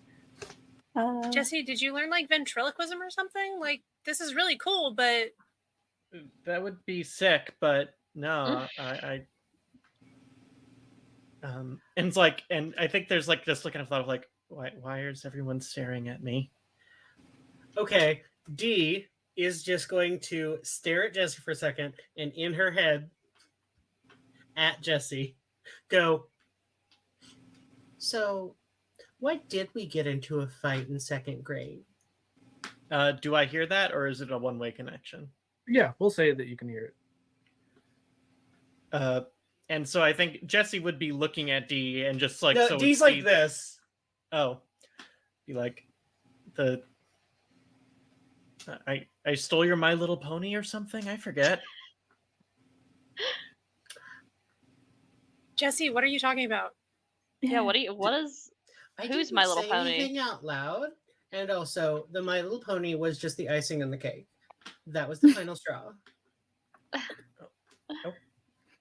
Jesse, did you learn like ventriloquism or something? Like this is really cool, but That would be sick, but no, and it's like, and I think there's like just looking at thought of like, why is everyone staring at me? Okay, Dee is just going to stare at Jesse for a second, and in her head, at Jesse, go, so why did we get into a fight in second grade? Do I hear that, or is it a one-way connection? Yeah, we'll say that you can hear it. And so I think Jesse would be looking at Dee and just like, No, so Dee's like this. Oh, be like, I stole your My Little Pony or something. I forget. Jesse, what are you talking about? Yeah, what is I Who's didn't My Little say Pony? anything out loud, and also the My Little Pony was just the icing on the cake. That was the final straw.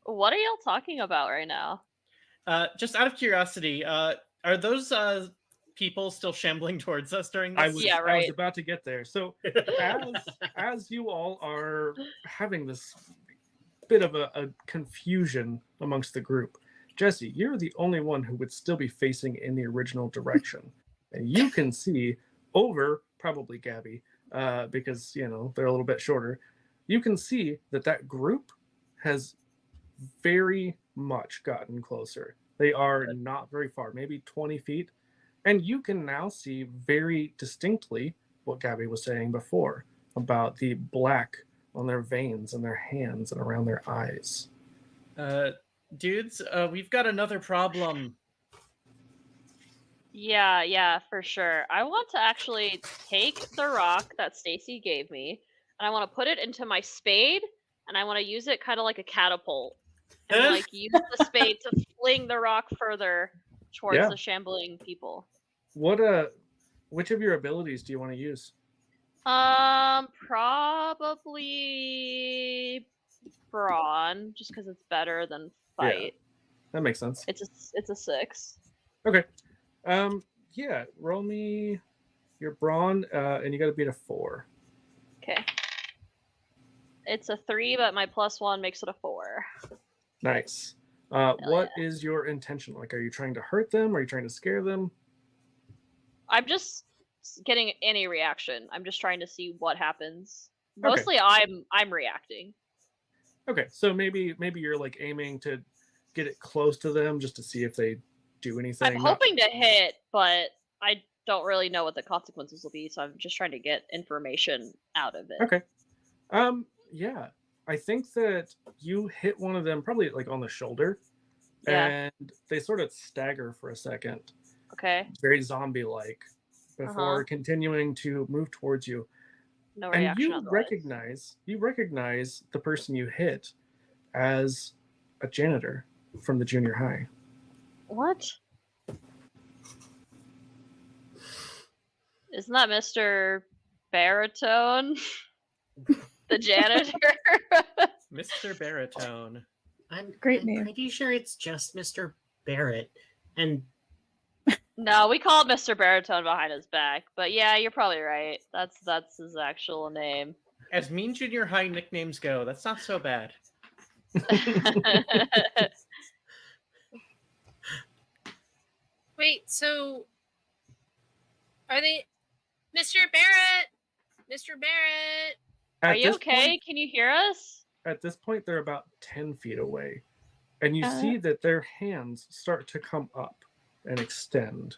what are y'all talking about right now? Just out of curiosity, are those people still shambling towards us during this? I was Yeah, I was right. about to get there. So as you all are having this bit of a confusion amongst the group, Jesse, you're the only one who would still be facing in the original direction, and you can see over probably Gabby, because they're a little bit shorter. You can see that group has very much gotten closer. They are not very far, maybe 20 feet. And you can now see very distinctly what Gabby was saying before about the black on their veins and their hands and around their eyes. Dudes, we've got another problem. Yeah, for sure. I want to actually take the rock that Stacy gave me, and I want to put it into my spade, and I want to use it kind of like a catapult, and like use the spade to fling the rock further towards Yeah. the shambling people. Which of your abilities do you want to use? Probably brawn, just because it's better than fight. That makes sense. It's a 6. Okay. Yeah, roll me your brawn, and you got to beat a 4. Okay. It's a 3, but my +1 makes it a 4. Nice. What is your intention? Like, are you trying to hurt them? Are you trying to scare them? I'm just getting any reaction. I'm just trying to see what happens. Okay. Mostly, I'm reacting. Okay, so maybe you're like aiming to get it close to them just to see if they do anything. I'm hoping to hit, but I don't really know what the consequences will be, so I'm just trying to get information out of it. Okay. Yeah. I think that you hit one of them probably like on the shoulder, Yeah. and they sort of stagger for a second, Okay. very zombie-like, before continuing to move towards you. No And reaction. you recognize the person you hit as a janitor from the junior high. What? Isn't that Mr. Baritone? The janitor? Mr. Baritone. I'm Great name. pretty sure it's just Mr. Barrett. And No, we call it Mr. Baritone behind his back. But yeah, you're probably right. That's his actual name. As mean junior high nicknames go, that's not so bad. Wait, so are they Mr. Barrett? Mr. Barrett. Are At you this okay? point- Can you hear us? At this point, they're about 10 feet away. And you see that their hands start to come up and extend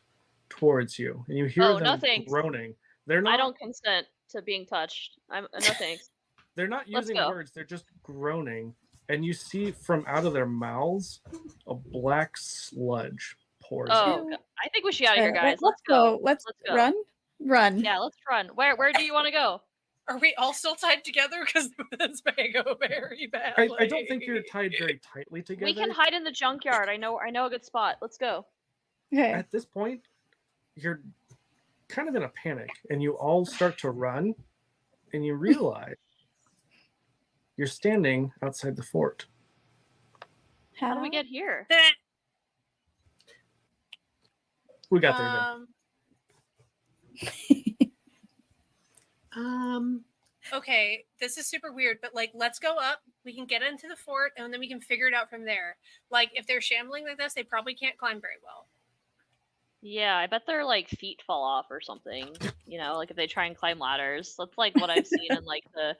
towards you. And you hear Oh, them no thanks. groaning. They're not, I don't consent to being touched. No thanks. they're not Let's using go. words, they're just groaning. And you see from out of their mouths a black sludge pours out. Oh, God. I think we should get out of here, Wait, guys. let's go. Let's go. Run. Yeah, let's run. Where do you want to go? Are we all still tied together? Because this may go very badly. I don't think you're tied very tightly together. We can hide in the junkyard. I know a good spot. Let's go. Okay. At this point, you're kind of in a panic, and you all start to run, and you realize you're standing outside the fort. How do we get here? We got there then. Okay, this is super weird, but like, let's go up. We can get into the fort, and then we can figure it out from there. Like, if they're shambling like this, they probably can't climb very well. Yeah, I bet their like feet fall off or something. Like if they try and climb ladders. That's like what I've seen in like the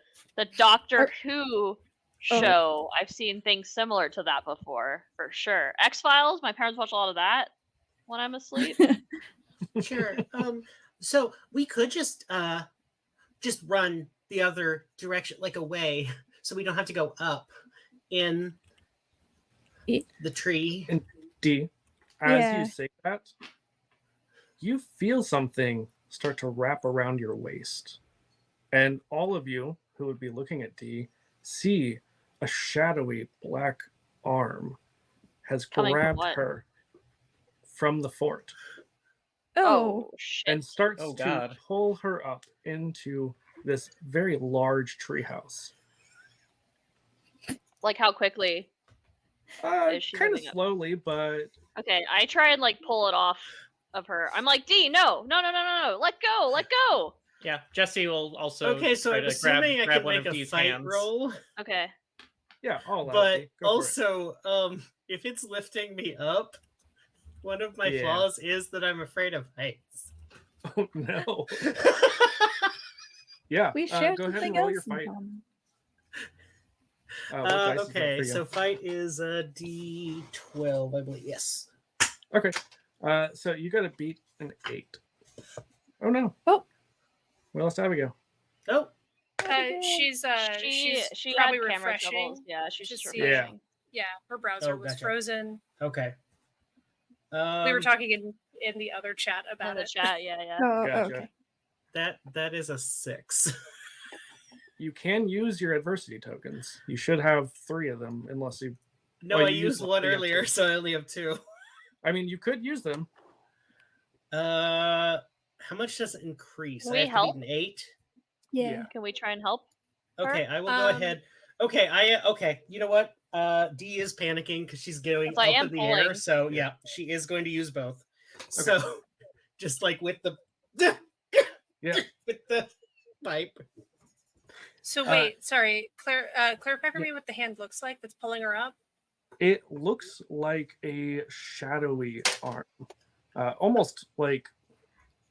Doctor Who show. I've seen things similar to that before, for sure. X-Files, my parents watch a lot of that when I'm asleep. sure. So we could just run the other direction, like away, so we don't have to go up in the tree. And D, as you say that, you feel something start to wrap around your waist. And all of you who would be looking at D see a shadowy black arm has Coming from grabbed what? her from the fort Oh, shit. and starts Oh, to God. pull her up into this very large treehouse. Like how quickly? Is she Kind of moving up? slowly, but Okay, I try and like pull it off of her. I'm like, D, no, let go. Yeah, Jesse will also Okay, so try I'm to grab, assuming I grab can one make of a these fight hands. roll, Okay. Yeah, I'll allow but it. Go for it. also, if it's lifting me up, one of my Yeah. flaws is that I'm afraid of heights. Oh no. Yeah. We share go ahead and something roll else your in fight. common. What dice is that Okay, for you? so fight is a D12, I believe. Yes. Okay. So you got to beat an 8. Oh no. Oh. We lost Abigail. Oh, She's She probably had camera refreshing. troubles. Yeah, she's to just see- refreshing. Yeah, her browser Oh, was gotcha. frozen. okay. We were talking in the other chat In about the it. chat, yeah. Oh, Gotcha. okay. That is a 6. You can use your adversity tokens. You should have 3 of them, unless you. No, Well, I you used used one one, you have earlier, 2. so I only have 2. I mean, you could use them. How much does it increase? Can I we have to help? beat an 8. Yeah. Can we try and help? Okay, her? I will go ahead. Okay, okay. You know what? D is panicking because she's going Yes, I up am in the air. pulling. So yeah, she is going to use both. So just like with the Yeah. with the pipe. So wait, sorry, clarify for me what the hand looks like that's pulling her up. It looks like a shadowy arm, almost like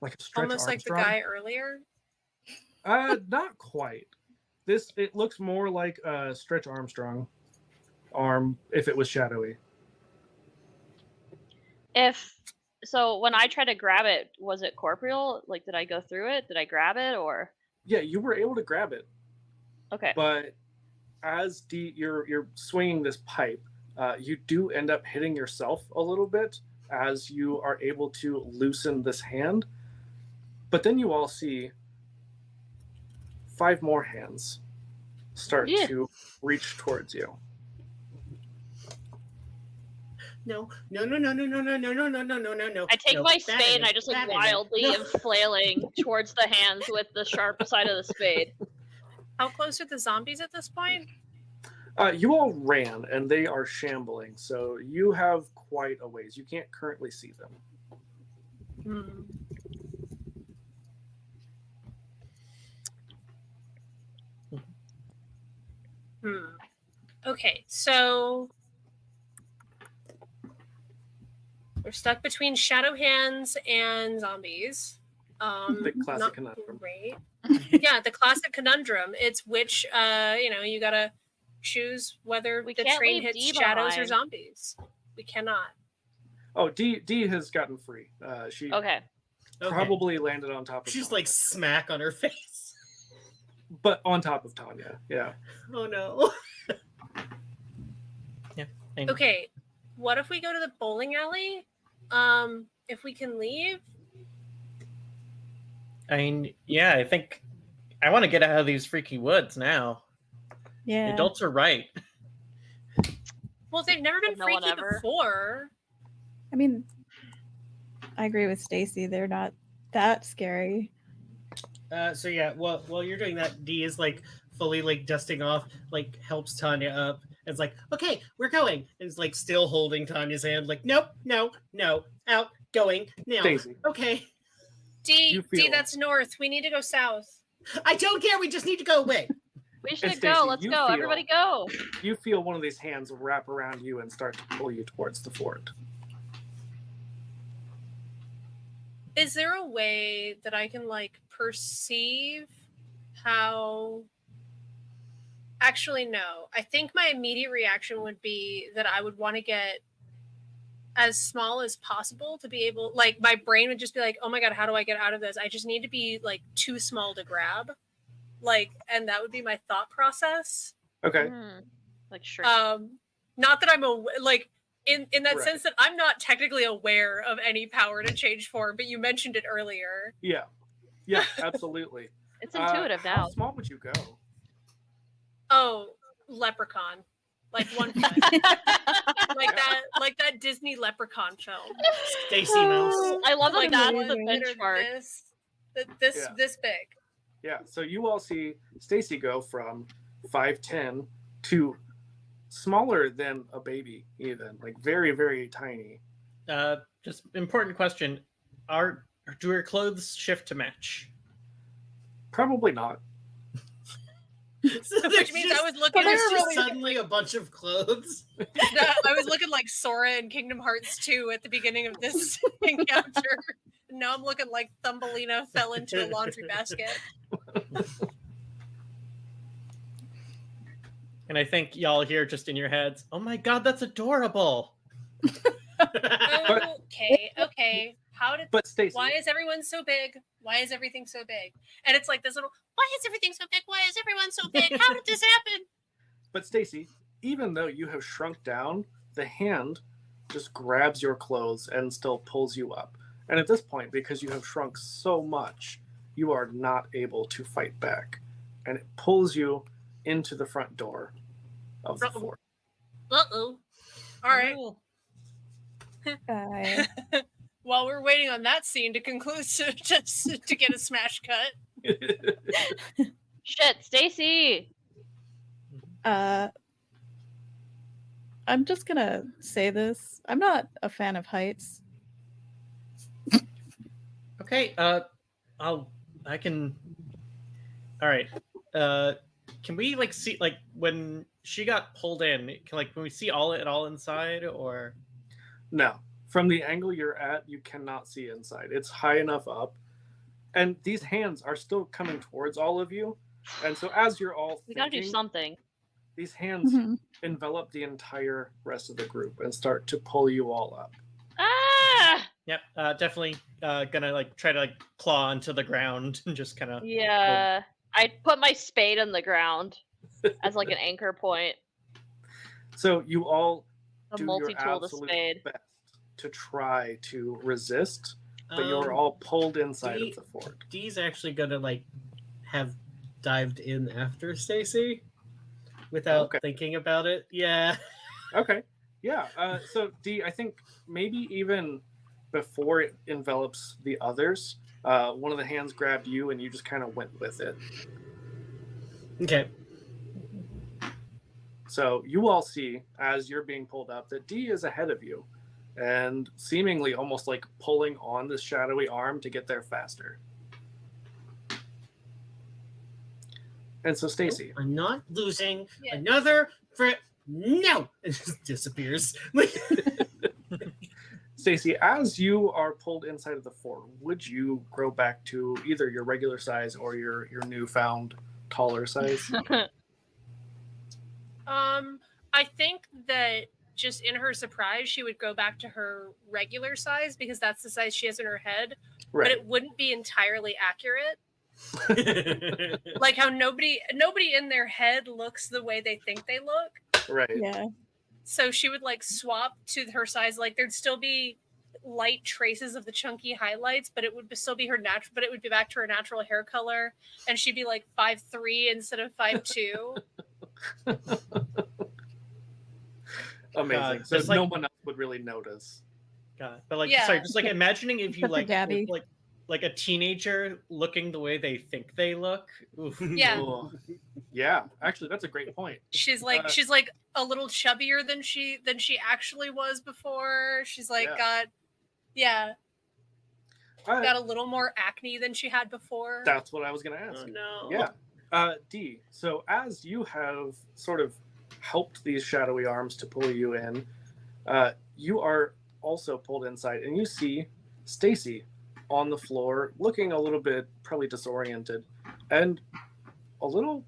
a Stretch Almost like the Armstrong. guy earlier. Not quite. It looks more like a Stretch Armstrong arm if it was shadowy. So when I tried to grab it, was it corporeal? Like, did I go through it? Did I grab it, or? Yeah, you were able to grab it, Okay. but as you're swinging this pipe, you do end up hitting yourself a little bit as you are able to loosen this hand. But then you all see 5 more hands start Yeah. to reach towards you. No. I I take my spade and I just like wildly am flailing towards the hands with the sharp side of the spade. How close are the zombies at this point? You all ran, and they are shambling, so you have quite a ways. You can't currently see them. Okay, so we're stuck between shadow hands and zombies. The classic not conundrum. great. Yeah, the classic conundrum. It's which you gotta choose whether We the can't train leave hits D shadows or behind. zombies. We cannot. Oh, D has gotten free. She Okay. probably landed on top of She's Tanya. like smack on her face. But on top of Tanya, yeah. Oh no. Okay, what if we go to the bowling alley? If we can leave. I mean, yeah, I think I want to get out of these freaky woods now. The Yeah. adults are right. Well, they've never been No one freaky ever. before. I mean, I agree with Stacy. They're not that scary. So yeah, while you're doing that, D is like fully like dusting off, like helps Tanya up. And it's like, okay, we're going. And it's like still holding Tanya's hand, like, nope, no, out, going now. Stacy. Okay. D, You feel- that's north. We need to go south. I don't care, we just need to go away. We should Stacy, go. Let's you go. feel- Everybody go. You feel one of these hands wrap around you and start to pull you towards the fort. Is there a way that I can like perceive how? Actually, no. I think my immediate reaction would be that I would want to get as small as possible to be able, like, my brain would just be like, oh my God, how do I get out of this? I just need to be like too small to grab. Like, and that would be my thought process. Okay. Like shrink. Not that I'm like in that Right. sense that I'm not technically aware of any power to change form, but you mentioned it earlier. Yeah. Yeah, absolutely. It's intuitive How now. small would you go? Oh, leprechaun. Like 1 foot. like that Disney leprechaun film. Stacy Mouse. I love that Like that's that the one that are benchmark. this Yeah. big. Yeah, so you all see Stacy go from 5'10" to smaller than a baby, even. Like very, very tiny. Just important question. do her clothes shift to match? Probably not. So Which means I was looking. There's They're just really- suddenly a bunch of clothes. I was looking like Sora in Kingdom Hearts 2 at the beginning of this encounter. Now I'm looking like Thumbelina fell into a laundry basket. And I think y'all hear just in your heads, "Oh my god, that's adorable." Okay. But Stacy, Why is everyone so big? Why is everything so big? And it's like this little, why is everything so big? Why is everyone so big? How did this happen? But Stacy, even though you have shrunk down, the hand just grabs your clothes and still pulls you up. And at this point, because you have shrunk so much, you are not able to fight back. And it pulls you into the front door of the Uh-oh. fort. Uh-oh. All right. Oh. Guy. While we're waiting on that scene to conclude, to get a smash cut. Shit, Stacy. I'm just gonna say this. I'm not a fan of heights. Okay, I can. All right. Can we like see like when she got pulled in? Can we see it all inside or? No. From the angle you're at, you cannot see inside. It's high enough up. And these hands are still coming towards all of you. And so as you're all We gotta do thinking, something. these hands Mhm. envelop the entire rest of the group and start to pull you all up. Ah! Yep. Definitely. Gonna like try to like claw into the ground and just kind of. Yeah. I put my spade on the ground as like an anchor point. So you all A do your multi-tool to absolute spade. best to try to resist, but you're Um, all pulled inside Dee- of the fort. Dee's actually gonna like have dived in after Stacy without Okay. thinking about it. Yeah. Okay. Yeah. So D, I think maybe even before it envelops the others, one of the hands grabbed you and you just kind of went with it. Okay. So you all see as you're being pulled up that D is ahead of you and seemingly almost like pulling on this shadowy arm to get there faster. And so Stacy, I'm not losing Yeah. another no. It just disappears. Stacy, as you are pulled inside of the fort, would you grow back to either your regular size or your newfound taller size? I think that just in her surprise, she would go back to her regular size because that's the size she has in her head, but Right. it wouldn't be entirely accurate. Like how nobody in their head looks the way they think they look. Right. Yeah. So she would like swap to her size. Like there'd still be light traces of the chunky highlights, but it would still be her natural. But it would be back to her natural hair color, and she'd be like 5'3" instead of 5'2". Amazing. So just no like- one else would really notice. God. But like, Yeah. sorry, just like imagining if you Except for like Gabby. like a teenager looking the way they think they look. Oof. Yeah. Ugh. Yeah. Actually, that's a great point. She's like a little chubbier than she actually was before. She's like Yeah. got a little more acne than she had before. That's what I was going to ask. Oh no. Yeah. D, so as you have sort of helped these shadowy arms to pull you in, you are also pulled inside and you see Stacy on the floor looking a little bit probably disoriented and a little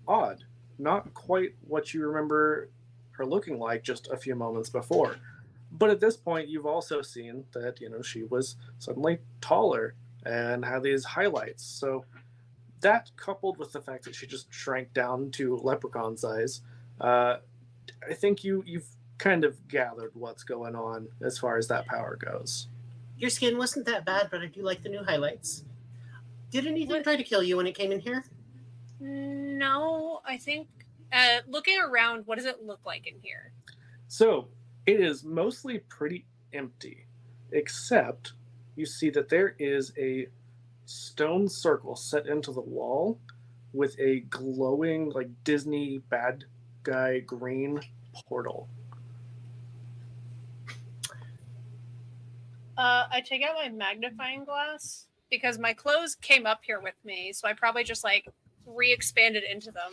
odd. Not quite what you remember her looking like just a few moments before. But at this point, you've also seen that, she was suddenly taller and had these highlights. So that coupled with the fact that she just shrank down to leprechaun size, I think you've kind of gathered what's going on as far as that power goes. Your skin wasn't that bad, but I do like the new highlights. Did anything try to kill you when it came in here? No, I think looking around, what does it look like in here? So it is mostly pretty empty, except you see that there is a stone circle set into the wall with a glowing, like Disney bad guy green portal. I take out my magnifying glass because my clothes came up here with me, so I probably just like re-expanded into them.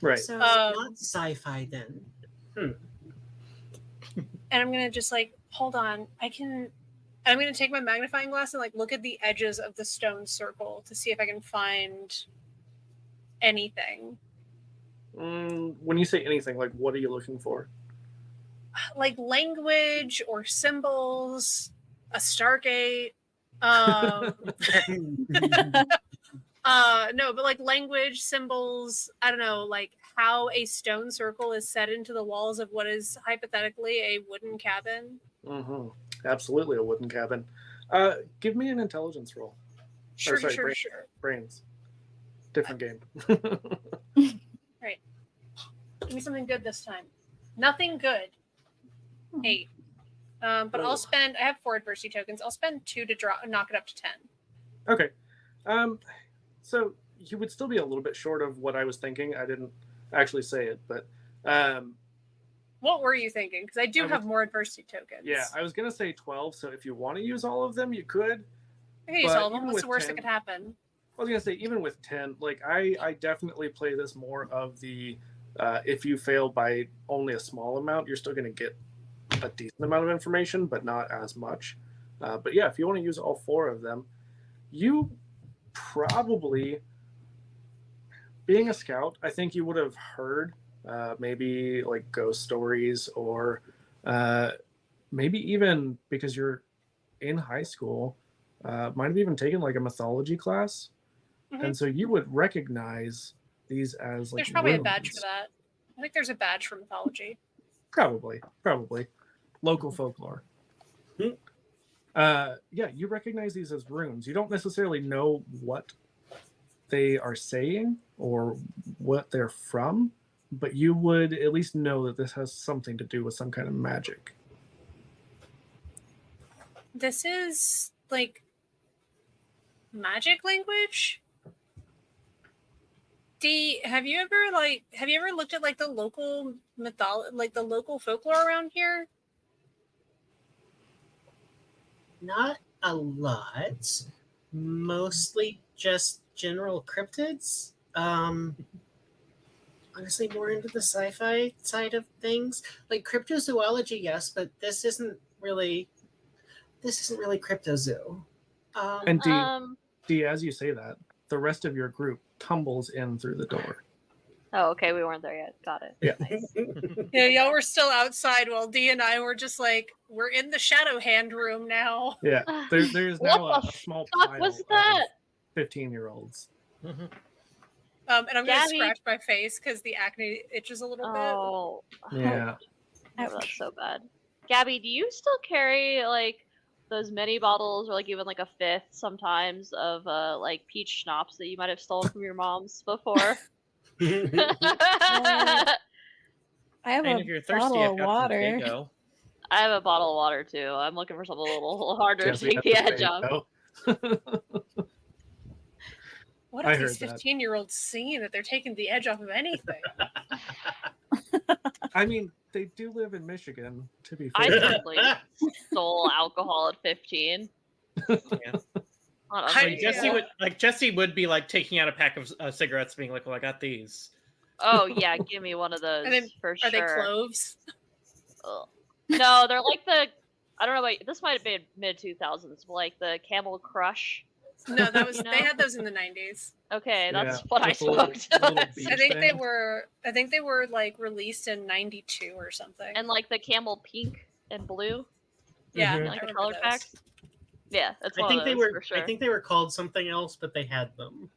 Right. So Um, not sci-fi then. And I'm gonna just like hold on. I'm gonna take my magnifying glass and like look at the edges of the stone circle to see if I can find anything. When you say anything, like what are you looking for? Like language or symbols, a Stargate. No, but like language, symbols, I don't know, like how a stone circle is set into the walls of what is hypothetically a wooden cabin. Mm-hmm. Absolutely a wooden cabin. Give me an intelligence roll. Sure, sorry, sure, brain. sure. Brains. Different game. Right. Give me something good this time. Nothing good. 8. But I'll spend. I have 4 adversity tokens. I'll spend 2 to knock it up to 10. Okay. So you would still be a little bit short of what I was thinking. I didn't actually say it, but what were you thinking? Because I do have more adversity tokens. Yeah, I was gonna say 12. So if you want to use all of them, you could. I can use all of them. even What's with the worst 10 that could happen? I was gonna say even with 10, like I definitely play this more of the if you fail by only a small amount, you're still gonna get a decent amount of information, but not as much. But yeah, if you want to use all 4 of them, you probably, being a scout, I think you would have heard maybe like ghost stories or maybe even because you're in high school, might have even taken like a mythology class. Mhm. And so you would recognize these as like There's probably a runes. badge for that. I think there's a badge for mythology. Probably local folklore. Hmm. Yeah, you recognize these as runes. You don't necessarily know what they are saying or what they're from, but you would at least know that this has something to do with some kind of magic. This is like magic language. Have you ever looked at like the local like the local folklore around here? Not a lot. Mostly just general cryptids. Honestly, more into the sci-fi side of things. Like cryptozoology, yes, but this isn't really cryptozoo. And Um. D, as you say that, the rest of your group tumbles in through the door. Oh, okay. We weren't there yet. Got it. Yeah. Nice. Yeah, y'all were still outside while D and I were just like, we're in the shadow hand room now. Yeah, there's What now the a small fuck pile was of that? 15-year-olds. Mhm. And I'm gonna Gabby. scratch my face because the acne itches a little bit. Oh. Yeah. Oh, that's so bad. Gabby, do you still carry like those mini bottles or like even like a fifth sometimes of like peach schnapps that you might have stolen from your mom's before? I have And a if you're thirsty, bottle I've of got water. some Fago. I have a bottle of water too. I'm looking for something a little harder Jesse to take has the to edge say off. no. What I are these heard that. 15-year-olds seeing that they're taking the edge off of anything? I mean, they do live in Michigan, to be I fair. certainly stole alcohol at 15. Yeah. Not I- unreasonable. Jesse would be like taking out a pack of cigarettes, being like, "Well, I got these." Oh yeah, give me one of those And then, for sure. Are they cloves? Ugh. No, they're like the. I don't know. This might have been mid 2000s, but like the Camel Crush. No, that was You know? they had those in the 90s. Okay, that's Yeah, what I with the little- smoked. little beach I think they thing. were like released in 92 or something. And like the Camel Pink and Blue, yeah, Mhm. I like the remember color those. packs. Yeah, that's I one think of they those were. for sure. I think they were called something else, but they had them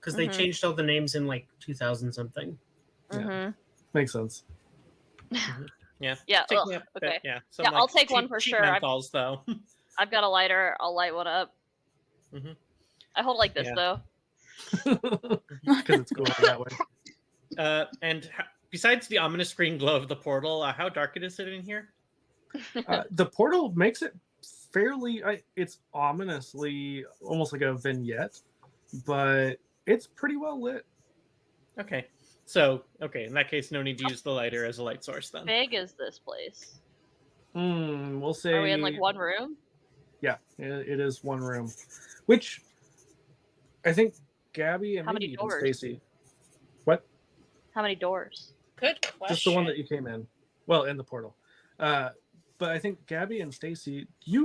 because they Mhm. changed all the names in like 2000 something. Mm-hmm. Makes sense. Yeah. Yeah. Take ugh, me up, but okay. yeah. Yeah, I'll take one for cheap sure. menthols, though. I've got a lighter. I'll light one up. Mhm. I hold like this Yeah. though. Because it's cooler that way. And besides the ominous green glow of the portal, how dark is it in here? The portal makes it fairly. It's ominously almost like a vignette, but it's pretty well lit. Okay. So, in that case, no need to use the lighter as a light source then. Big is this place? We'll say. Are we in like one room? Yeah, it is one room, which I think Gabby and How many maybe even doors? Stacy. What? How many doors? Good question. Just the one that you came in. Well, in the portal. But I think Gabby and Stacy, you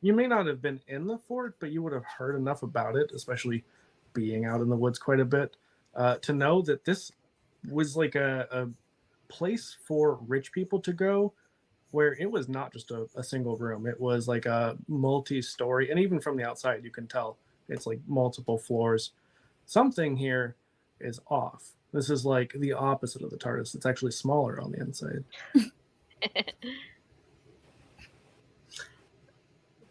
may not have been in the fort, but you would have heard enough about it, especially being out in the woods quite a bit, to know that this was like a place for rich people to go, where it was not just a single room. It was like a multi-story, and even from the outside, you can tell it's like multiple floors. Something here is off. This is like the opposite of the TARDIS. It's actually smaller on the inside.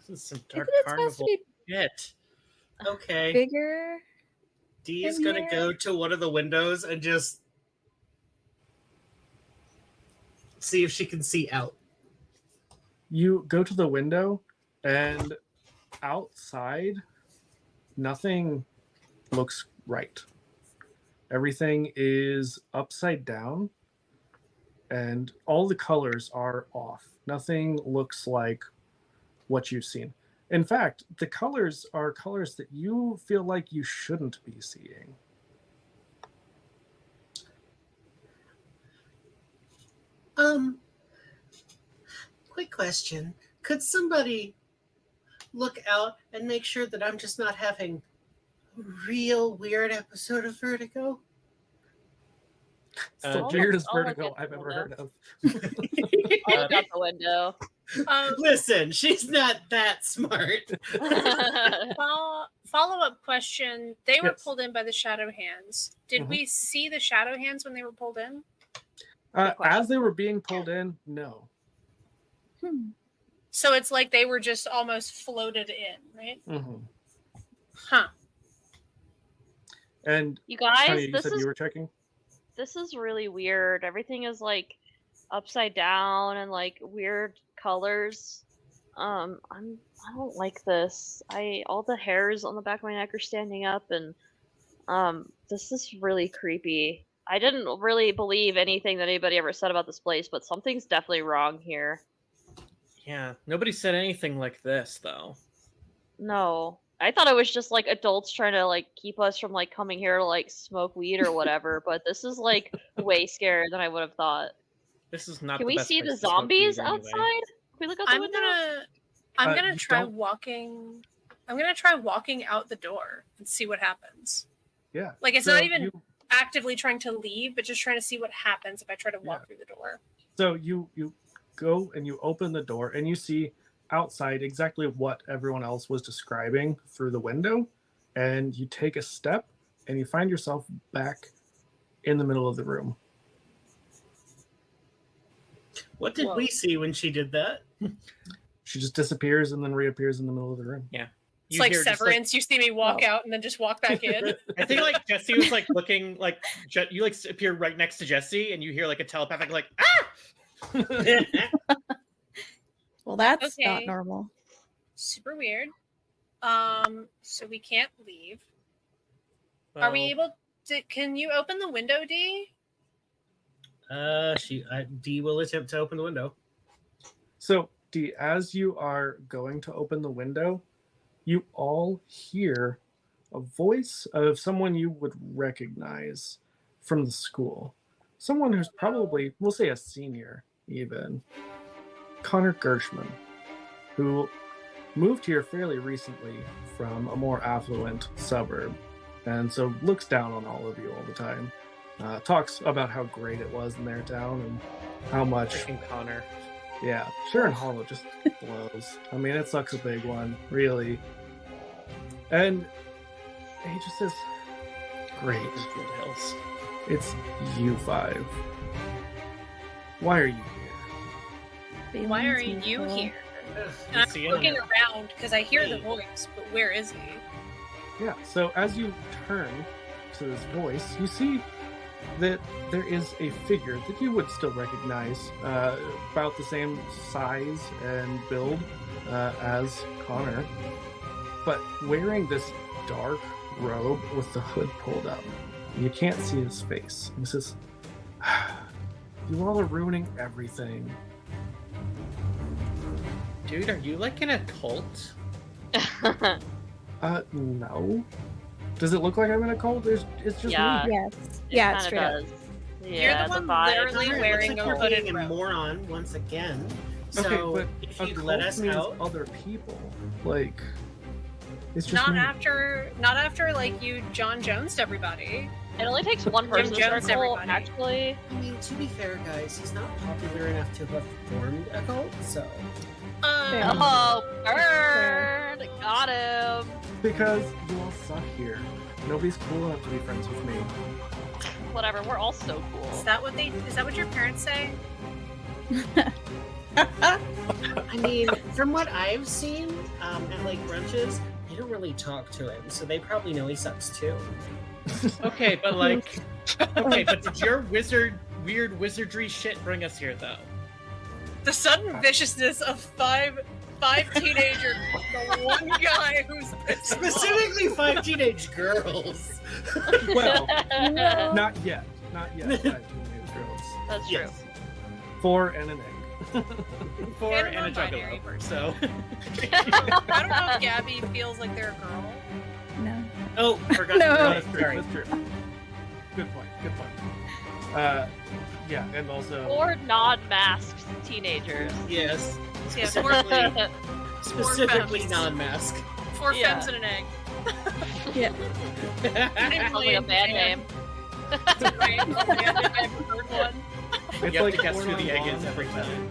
This is some Isn't dark it supposed to carnival be shit. Okay. bigger? D is in gonna here? go to one of the windows and just see if she can see out. You go to the window, and outside, nothing looks right. Everything is upside down, and all the colors are off. Nothing looks like what you've seen. In fact, the colors are colors that you feel like you shouldn't be seeing. Quick question. Could somebody look out and make sure that I'm just not having a real weird episode of vertigo? It's the I'll weirdest look vertigo at the I've ever window. heard of. I'll look out the window. Listen, she's not that smart. Follow-up question. They were Yes. pulled in by the Shadow Hands. Did Mhm. we see the Shadow Hands when they were pulled in? As they were being pulled in, no. So it's like they were just almost floated in, right? Mm-hmm. Huh. And You guys, Tanya, you this said is you were checking? this is really weird. Everything is like upside down and like weird colors. I don't like this. All the hairs on the back of my neck are standing up, and this is really creepy. I didn't really believe anything that anybody ever said about this place, but something's definitely wrong here. Yeah, nobody said anything like this though. No. I thought it was just like adults trying to like keep us from like coming here to like smoke weed or whatever, but this is like way scarier than I would have thought. This is not. Can the we best see place the to smoke zombies weed anyway. outside? Can we look out the I'm window? gonna You try don't- walking. I'm gonna try walking out the door and see what happens. Yeah. Like it's So not even you- actively trying to leave, but just trying to see what happens if I try to walk Yeah. through the door. So you go and you open the door and you see outside exactly what everyone else was describing through the window, and you take a step and you find yourself back in the middle of the room. What did Whoa. we see when she did that? She just disappears and then reappears in the middle of the room. It's You like hear just, Severance. You see me walk Oh. out and then just walk back in. I think like Jesse was like looking like you like appear right next to Jesse, and you hear like a telepathic like ah. Well, that's not Okay. normal. Super weird. So we can't leave. Are we Well, able to? Can you open the window, D? D will attempt to open the window. So, Dee, as you are going to open the window, you all hear a voice of someone you would recognize from the school. Someone who's probably, we'll say a senior even. Connor Gershman, who moved here fairly recently from a more affluent suburb, and so looks down on all of you all the time. Talks about how great it was in their town and how much, freaking Connor. yeah, Sharon Hollow just blows. I mean, it sucks a big one, really. And he just says, "Great, Bakersfield Hills. it's you five. Why are you here?" Why are Feelings you mutual. here? You And I'm see him? looking around because I hear the voice, but where is he? Yeah, so as you turn to this voice, you see that there is a figure that you would still recognize, about the same size and build as Connor, but wearing this dark robe with the hood pulled up. You can't see his face. He says, "You all are ruining everything." Dude, are you like in a cult? No. Does it look like I'm in a cult? It's just Yeah. me. Yes. It Yeah, kinda straight up. does. Yeah, You're the one vibe. literally Connor, it wearing looks a like you're hooded being a robe. moron once again. So Okay, but if a you cult let us means out, other people. Like, it's just Not me. after like you John Jones to everybody. It only takes one person to start a Jones, cult, everybody. actually. I mean, to be fair, guys, he's not popular enough to have formed a cult. So Fair. Oh, burn! Got him! Because you all suck here. Nobody's cool enough to be friends with me. Whatever, we're all so cool. Is that what your parents say? I mean, from what I've seen at like brunches, they don't really talk to him, so they probably know he sucks too. Okay, but did your weird wizardry shit bring us here though? The sudden viciousness of five teenagers, the one guy who's Specifically, 5 teenage girls. Well, No. not yet. Not yet. 5 teenage girls. That's true. Yes. 4 and an egg. 4 And and a non-binary juggalo. person. So I don't know if Gabby feels like they're a girl. No. Oh, forgot. No. That's true. Sorry. That's true. Good point. Good point. Yeah, and also Or non-masked teenagers. Yes. Yeah, Specifically femmes. non-mask. 4 Yeah. femmes and an egg. Yeah. Probably a bad name. Right? I've never heard one. it's you have like to guess corn who the on egg is lawns, every but time.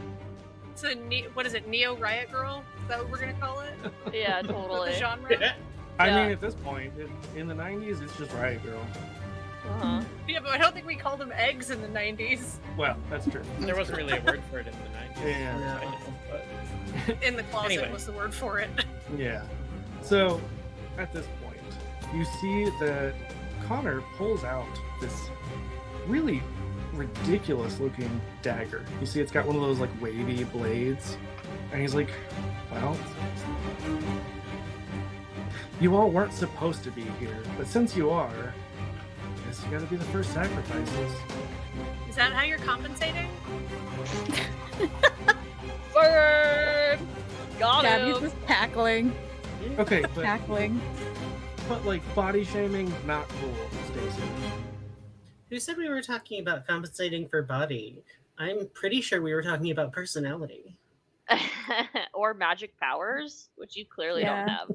It's a what is it? Neo Riot Girl? Is that what we're gonna call it? Yeah, The totally. genre? I Yeah. mean, at this point, in the 90s, it's just Riot Girl. Uh-huh. Yeah, but I don't think we called them eggs in the 90s. Well, that's true. There wasn't really a word for it in the 90s. Yeah. I know, but In the closet Anyway. was the word for it. Yeah. So, at this point, you see that Connor pulls out this really ridiculous looking dagger. You see it's got one of those like wavy blades. And he's like, well, you all weren't supposed to be here, but since you are, I guess you gotta be the first sacrifices. Is that how you're compensating? Burn! Got Gabby's him! just cackling. Okay, Cackling. but like body shaming, not cool, Stacey. Who said we were talking about compensating for body? I'm pretty sure we were talking about personality. Or magic powers, which you clearly Yeah. don't have.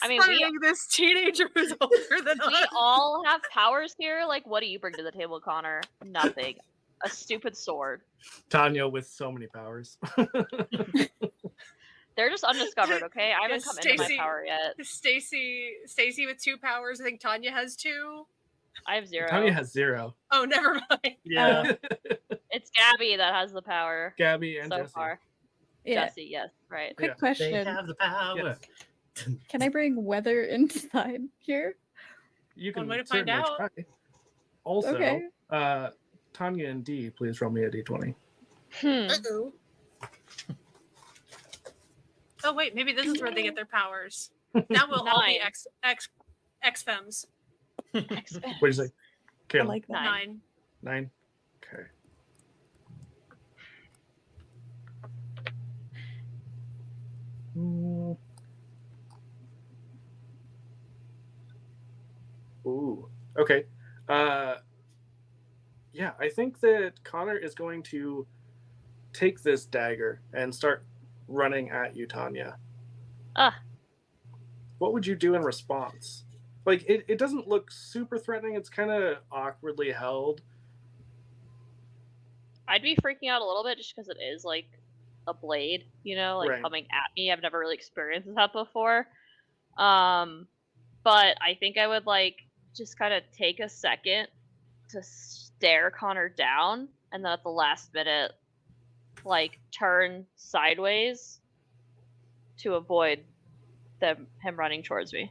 I mean, Gaslighting this teenager who's older than We us. all have powers here. Like, what do you bring to the table, Connor? Nothing. A stupid sword. Tanya with so many powers. They're just undiscovered, okay? I haven't Yes, come into my Stacey- power yet. Stacy with 2 powers. I think Tanya has 2. I have 0. Tanya has 0. Oh, never mind. Yeah. It's Gabby that has the power Gabby and so Jesse. far. Yeah. Jesse, yes, right. Quick Yeah. They question. have the power. Yes. Can I bring weather inside here? You One can way to find certainly out. try. Also, Okay. Tanya and D, please roll me a d20. Uh-oh. Oh wait, maybe this is where they get their powers. Now we'll all be 9. ex femmes. What do you say? I Kayla? like that. 9. 9? Okay. Mm. Ooh. Okay. Yeah, I think that Connor is going to take this dagger and start running at you, Tanya. Ah. What would you do in response? Like, it doesn't look super threatening. It's kind of awkwardly held. I'd be freaking out a little bit just because it is like a blade, you know, like Right. coming at me. I've never really experienced that before. But I think I would like just kind of take a second to stare Connor down, and then at the last minute, like turn sideways to avoid him running towards me.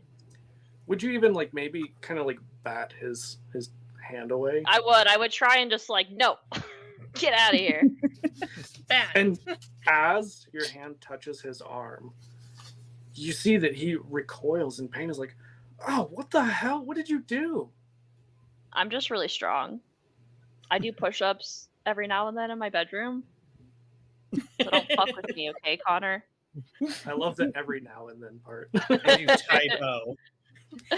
Would you even like maybe kind of like bat his hand away? I would try and just like, no, get out of here. Bad. And as your hand touches his arm, you see that he recoils in pain. Is like, oh, what the hell? What did you do? I'm just really strong. I do push-ups every now and then in my bedroom. So don't fuck with me, okay, Connor? I love the every now and then part. I do typo.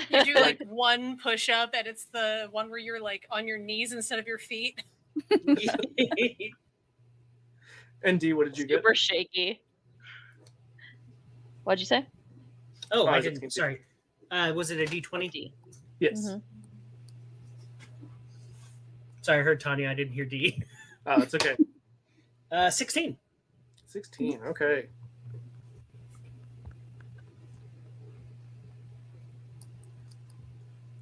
You do like one push up, and it's the one where you're like on your knees instead of your feet. And D, what did you get? Super shaky. What'd you say? Oh, I it's didn't. 16. Sorry. Was it a D20? D. Yes. Mhm. Sorry, I heard Tanya. I didn't hear D. Oh, it's okay. 16. 16. Okay.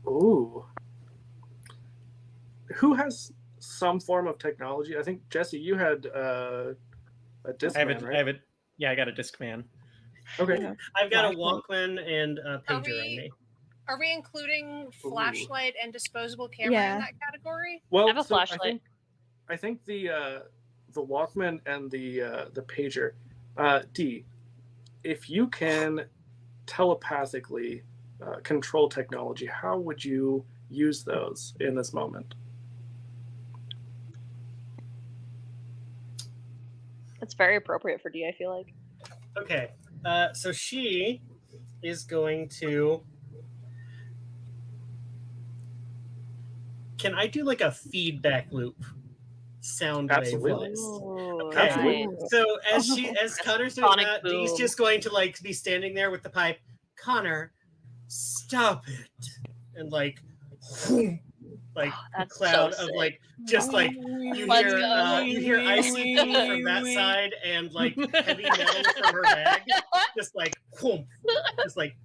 Ooh. Who has some form of technology? I think Jesse, you had a Discman, right? I have it. Yeah, I got a Discman. Okay. Yeah. I've got a Flashlight. Walkman and a pager on we- me. Are we including flashlight and disposable camera Yeah. in that category? Well, I have a so flashlight. I think the Walkman and the pager. D, if you can telepathically control technology, how would you use those in this moment? It's very appropriate for D, I feel like. Okay. So she is going to. Can I do like a feedback loop sound Absolutely. wave voice? Ooh, Okay. Absolutely. nice. So as Connor's doing Sonic that, Dee's boom. just going to like be standing there with the pipe. Connor, stop it! And like a That's cloud so of sick. like just like you Let's hear go. you hear ICP from that side and like heavy metal from her bag, just like whoom, just like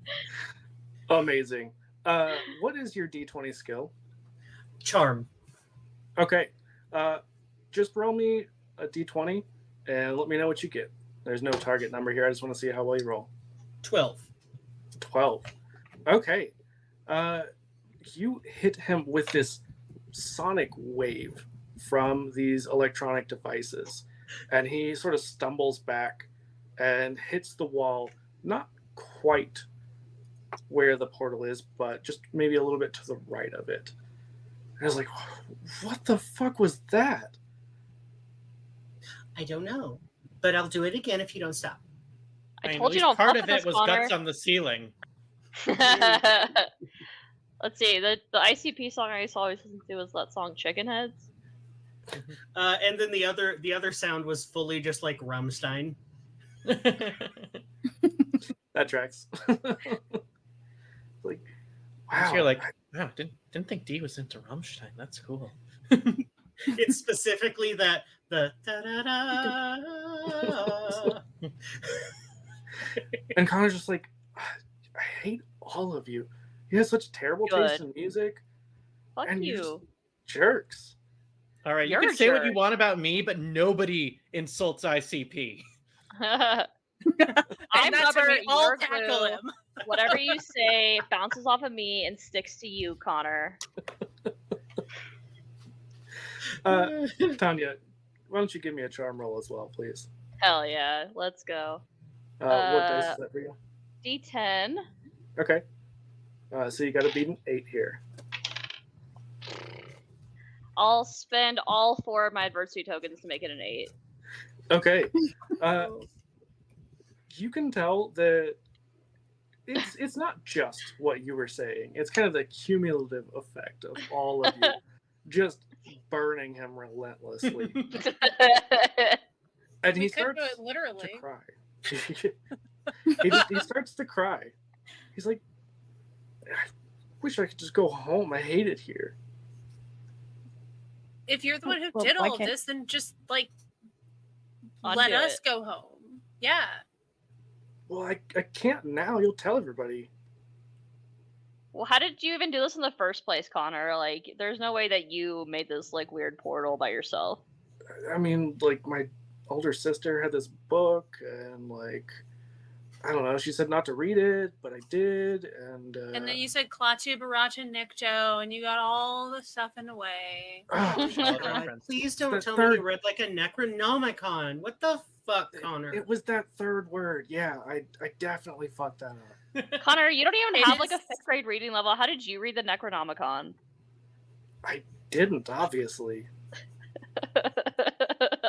Amazing. What is your D20 skill? charm. Okay. Just roll me a D20 and let me know what you get. There's no target number here. I just want to see how well you roll. 12. 12. Okay. You hit him with this sonic wave from these electronic devices, and he sort of stumbles back and hits the wall, not quite where the portal is, but just maybe a little bit to the right of it. And I was like, what the fuck was that? I don't know, but I'll do it again if you don't stop. I mean, told at you least don't part fuck of with it us, was Connor. guts on the ceiling. Let's see. The ICP song I used to always listen to was that song "Chicken Heads." And then the other sound was fully just like Rammstein. That tracks. Like, wow. You're like, wow, didn't think D was into Rammstein. That's cool. It's specifically the da-da-da. And Connor's just like, I hate all of you. You have such terrible taste in music. Fuck And you're you. Jerks. All right, You're you a can say what you jerk. want about me, but nobody insults ICP. I'm that's when rubber. we all You're tackle glue. him. Whatever you say bounces off of me and sticks to you, Connor. Tanya, why don't you give me a charm roll as well, please? Hell yeah. Let's go. What dice is that for you? D10. Okay. So you got to beat an 8 here. I'll spend all 4 of my adversity tokens to make it an 8. Okay. You can tell that it's not just what you were saying. It's kind of the cumulative effect of all of you just burning him relentlessly. And he We could starts do it to literally. cry. he starts to cry. He's like, I wish I could just go home. I hate it here. If you're the one who Well, did why all of can't- this, then just like Undo let us it. go home. Yeah. Well, I can't now. You'll tell everybody. Well, how did you even do this in the first place, Connor? Like, there's no way that you made this like weird portal by yourself. I mean, like, my older sister had this book, and like, I don't know. She said not to read it, but I did, and And then you said Klaatu, Barata, Nikto, and you got all the stuff in the way. oh, All of our God, friends. please don't The tell me third- you read like a Necronomicon. What the fuck, Connor? it was that third word. Yeah, I definitely fucked that up. Connor, you don't even It have like a is- 5th grade reading level. How did you read the Necronomicon? I didn't, obviously.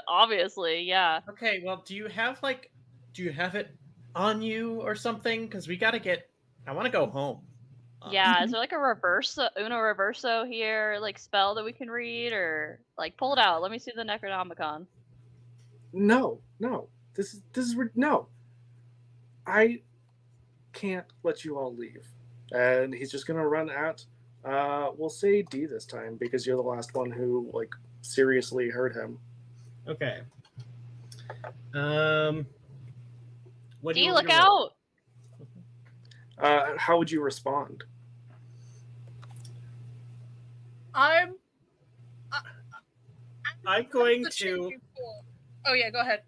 Obviously, yeah. Okay, well, do you have it on you or something? Because we gotta get. I want to go home. Yeah, is there like a Uno Reverso here, like spell that we can read, or like pull it out? Let me see the Necronomicon. No. This is no. I can't let you all leave, and he's just gonna run at. We'll say D this time because you're the last one who like seriously hurt him. Okay. What do D, you look want to roll? out! How would you respond? I'm going the to. chicken pool. Oh yeah, go ahead.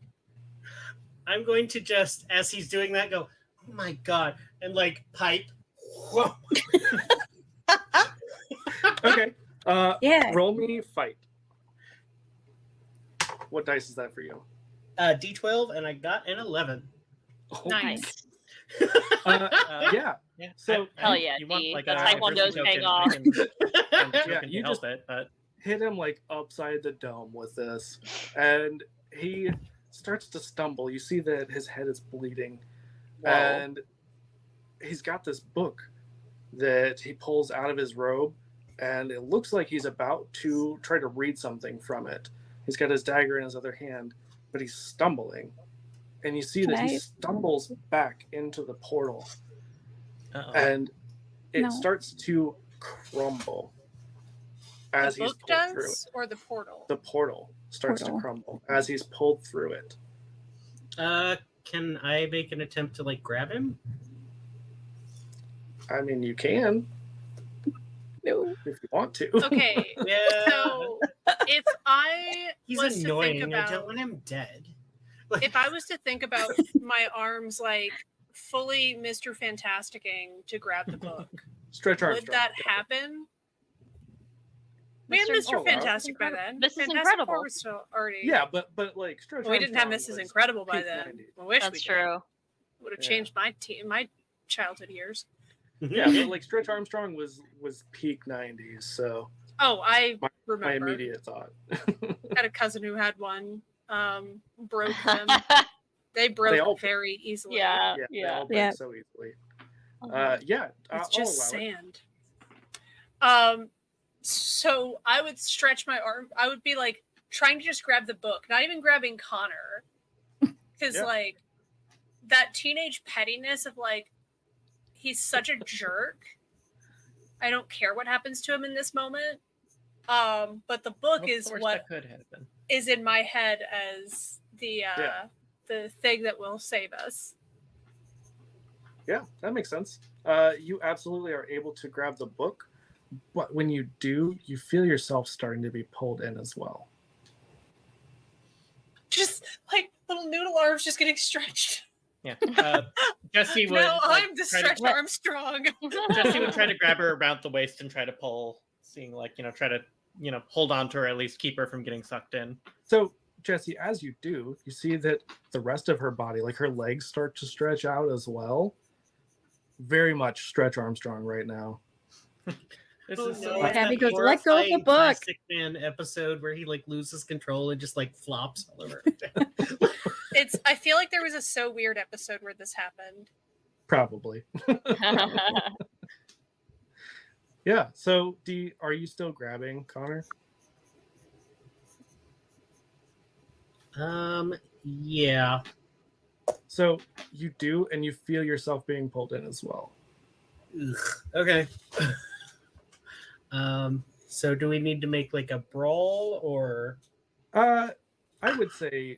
I'm going to just, as he's doing that, go, oh my god, and like pipe. Whoa. Okay. Yeah. Roll me fight. What dice is that for you? D12, and I got an 11. Oh, Nice. Yeah. Yeah. So Hell yeah, you want D. like The a Taekwondo's token, paying I off. can spend a Yeah, token you to just- help it, but hit him like upside the dome with this, and he starts to stumble. You see that his head is bleeding, Whoa. and he's got this book that he pulls out of his robe, and it looks like he's about to try to read something from it. He's got his dagger in his other hand, but he's stumbling, and you see that he Nice. stumbles back into the portal, uh-oh. and it No. starts to crumble as The he's book pulled through it. does, or the portal? The portal starts Portal. to crumble as he's pulled through it. Can I make an attempt to like grab him? I mean, you can No. if you want to. Okay, Yeah. so if I He's was to annoying. think I don't about, want him dead. if I was to think about my arms like fully Mr. Fantasticing to grab the book, Stretch Armstrong. would that Yeah. happen? We had Mr. Mr. Oh, wow. Fantastic by then. Mrs. Fantastic Incredible. Four was still already. Yeah, but like Stretch Well, we didn't have Armstrong Mrs. was Incredible by peak then. 90s. I wish That's we did. true. Would have Yeah. changed my childhood years. Yeah, but like Stretch Armstrong was peak 90s, so Oh, I my remember. immediate thought. Had a cousin who had one. Broke them. They broke all- very easily. yeah, yeah, they yeah. all break Yeah. so easily. Uh-huh. Yeah, It's I'll just allow it. sand. So I would stretch my arm. I would be like trying to just grab the book, not even grabbing Connor, because Yeah. like that teenage pettiness of like he's such a jerk. I don't care what happens to him in this moment. But the book Of is course what that could happen. is in my head as the Yeah. the thing that will save us. Yeah, that makes sense. You absolutely are able to grab the book, but when you do, you feel yourself starting to be pulled in as well. Just like little noodle arms just getting stretched. Yeah. Jesse would. No, like, I'm the try to- stretched Armstrong. Jesse would try to grab her around the waist and try to pull, seeing like try to hold on to her, at least keep her from getting sucked in. So, Jesse, as you do, you see that the rest of her body, like her legs, start to stretch out as well. Very much Stretch Armstrong right now. This Oh, is no. Like Abby that goes, "Let go of the horrifying book." Plastic Man episode where he like loses control and just like flops all over. I feel like there was a So Weird episode where this happened. Probably. Yeah. So, are you still grabbing Connor? Yeah. So you do, and you feel yourself being pulled in as well. Ugh. Okay. So do we need to make like a brawl or I would say,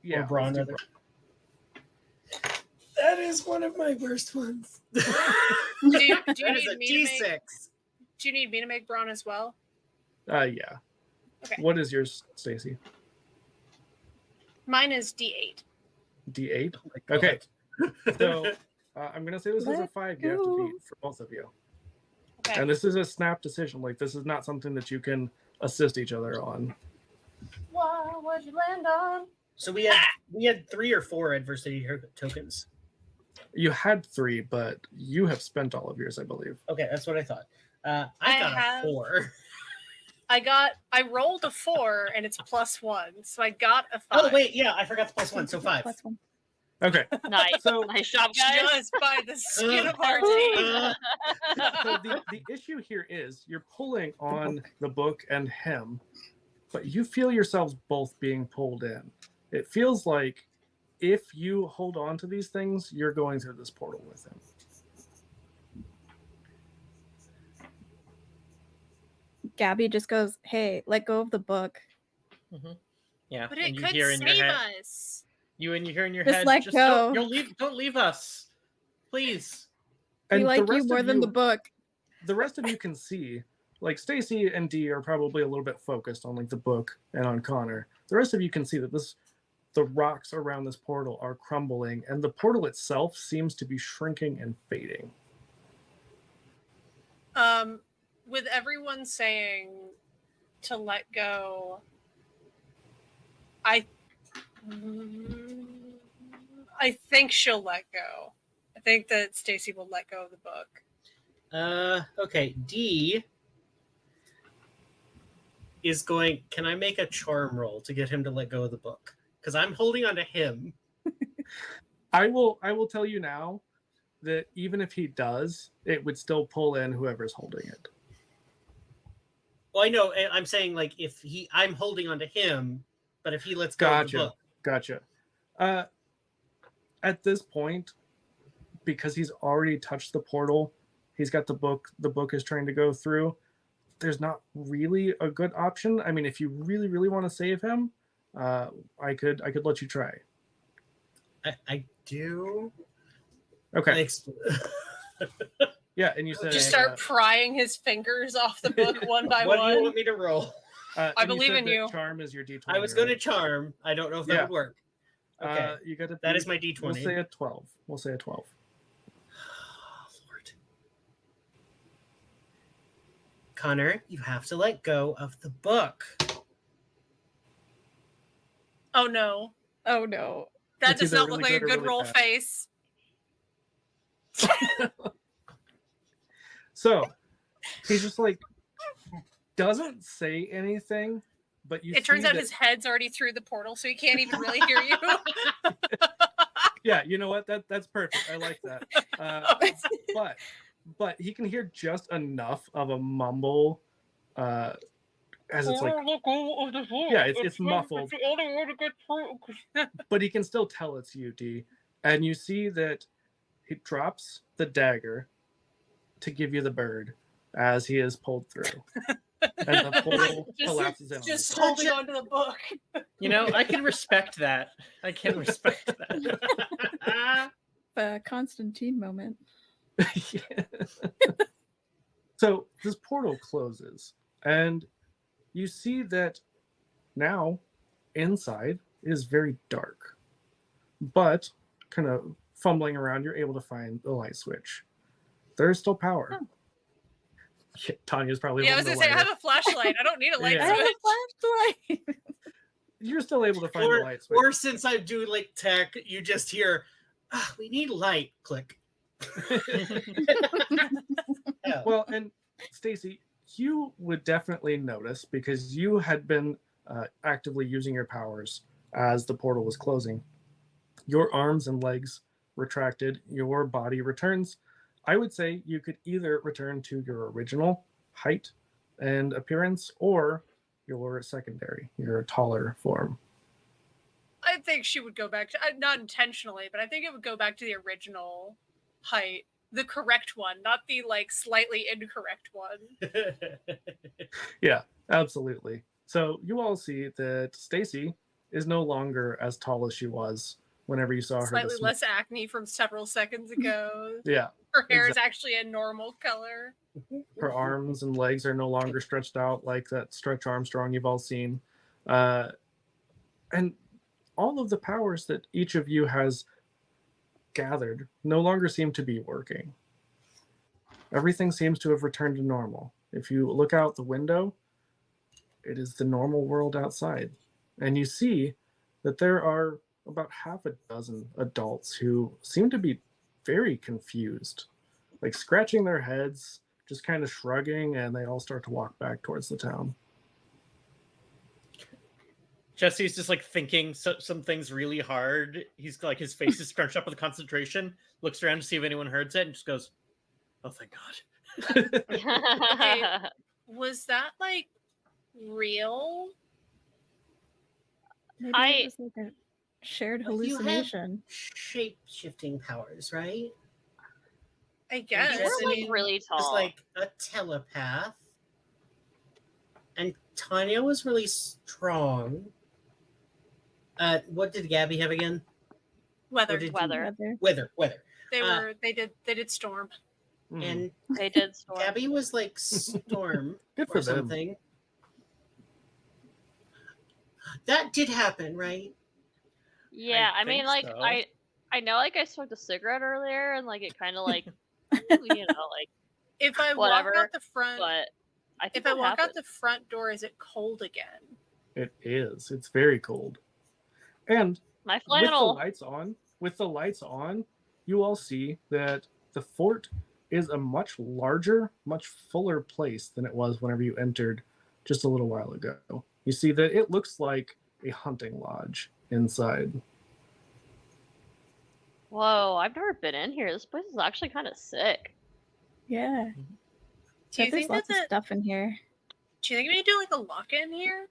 yeah. brawn? let's do Rather? That is one of my worst ones. Do you That is need a me to make? D6. Do you need me to make brawn as well? Yeah. Okay. What is yours, Stacy? Mine is D8. D8. Oh my God. Okay. So I'm gonna say this is a Let's 5 you have to go. beat for both of you, Okay. and this is a snap decision. Like this is not something that you can assist each other on. What'd you land on? So we had 3 or 4 adversity tokens. You had 3, but you have spent all of yours, I believe. Okay, that's what I thought. I I got have- a 4. I rolled a 4 and it's +1, so I got a 5. Oh wait, yeah, I forgot the +1, so 5. Plus one. Okay. Nice. So, Nice job, guys. Just by the skin of our teeth. so the issue here is you're pulling on the book and him, but you feel yourselves both being pulled in. It feels like if you hold on to these things, you're going through this portal with him. Gabby just goes, "Hey, let go of the book. Yeah, But and it you could hear in your save head, us. you hear in your Just head, let just go. don't leave us, please. We And the like you rest more of than the book." the rest of you can see, like Stacy and Dee are probably a little bit focused on like the book and on Connor. The rest of you can see that the rocks around this portal are crumbling, and the portal itself seems to be shrinking and fading. With everyone saying to let go, I think she'll let go. I think that Stacy will let go of the book. Okay. D is going. Can I make a charm roll to get him to let go of the book? Because I'm holding on to him. I will tell you now that even if he does, it would still pull in whoever's holding it. Well, I know. I'm saying like if I'm holding on to him, but if he lets go of the book, Gotcha. At this point, because he's already touched the portal, he's got the book is trying to go through. There's not really a good option. I mean, if you really, really want to save him, I could let you try. I do. Okay. Yeah, and you said Just start prying his fingers off the book one by what one. do you want me to roll? I believe in you. Charm is your D20. I was going to charm. I don't know if that would work. Okay. You got to. That is my D20. We'll say a 12. We'll say a 12. Oh, Lord. Connor, you have to let go of the book. Oh no. Oh no. That It's does either not look really like a good or good really roll bad. face. So he's just like doesn't say anything, but It turns out his head's already through the portal, so he can't even really hear you. Yeah, you know what? That's perfect. I like that. But he can hear just enough of a mumble, as it's like it's muffled. But he can still tell it's you, D. And you see that he drops the dagger to give you the bird as he is pulled through. And the portal collapses in. Just holding onto the book. You know, I can respect that. I can respect that. The Constantine moment. Yeah. So this portal closes, and you see that now inside is very dark. But kind of fumbling around, you're able to find the light switch. There's still power. Oh. Yeah, Tanya's probably. Yeah, I was gonna say I have a flashlight. I don't need a light I have switch. a flashlight. You're still able to find the light switch. Or since I do like tech, you just hear, we need light. Click. Yeah. Well, and Stacy, you would definitely notice because you had been actively using your powers as the portal was closing. Your arms and legs retracted, your body returns. I would say you could either return to your original height and appearance or your secondary, your taller form. I think she would go back to, not intentionally, but I think it would go back to the original height, the correct one, not the like slightly incorrect one. Yeah, absolutely. So you all see that Stacy is no longer as tall as she was whenever you saw her. Slightly less acne from several seconds ago. Yeah. Her hair is actually a normal color. Her arms and legs are no longer stretched out like that Stretch Armstrong you've all seen. And all of the powers that each of you has gathered no longer seem to be working. Everything seems to have returned to normal. If you look out the window, it is the normal world outside. And you see that there are about half a dozen adults who seem to be very confused, like scratching their heads, just kind of shrugging, and they all start to walk back towards the town. Jesse's just like thinking some things really hard. He's like, his face is scrunched up with concentration, looks around to see if anyone heard it, and just goes, "Oh, thank God." Okay. Was that like real? Maybe I- it was like a shared But you have hallucination. shape-shifting powers, right? I guess. Yes, We're I like mean, really It's tall. like a telepath. And Tanya was really strong. What did Gabby have again? Weather. Or did you- Weather. Weather. They did storm. Mhm. And They did storm. Gabby was like storm Good for or them. something. That did happen, right? Yeah, I mean, think like so. I know, like I smoked a cigarette earlier, and like it kind of like, you know, like If I Whatever, walk out the front, but I think if I that walk out happened. the front door, is it cold again? It is. It's very cold. And My with the flannel. lights on, you all see that the fort is a much larger, much fuller place than it was whenever you entered just a little while ago. You see that it looks like a hunting lodge inside. Whoa, I've never been in here. This place is actually kind of sick. Yeah. Do you There's think lots that of stuff in here. Do you think we need to do like a lock-in here?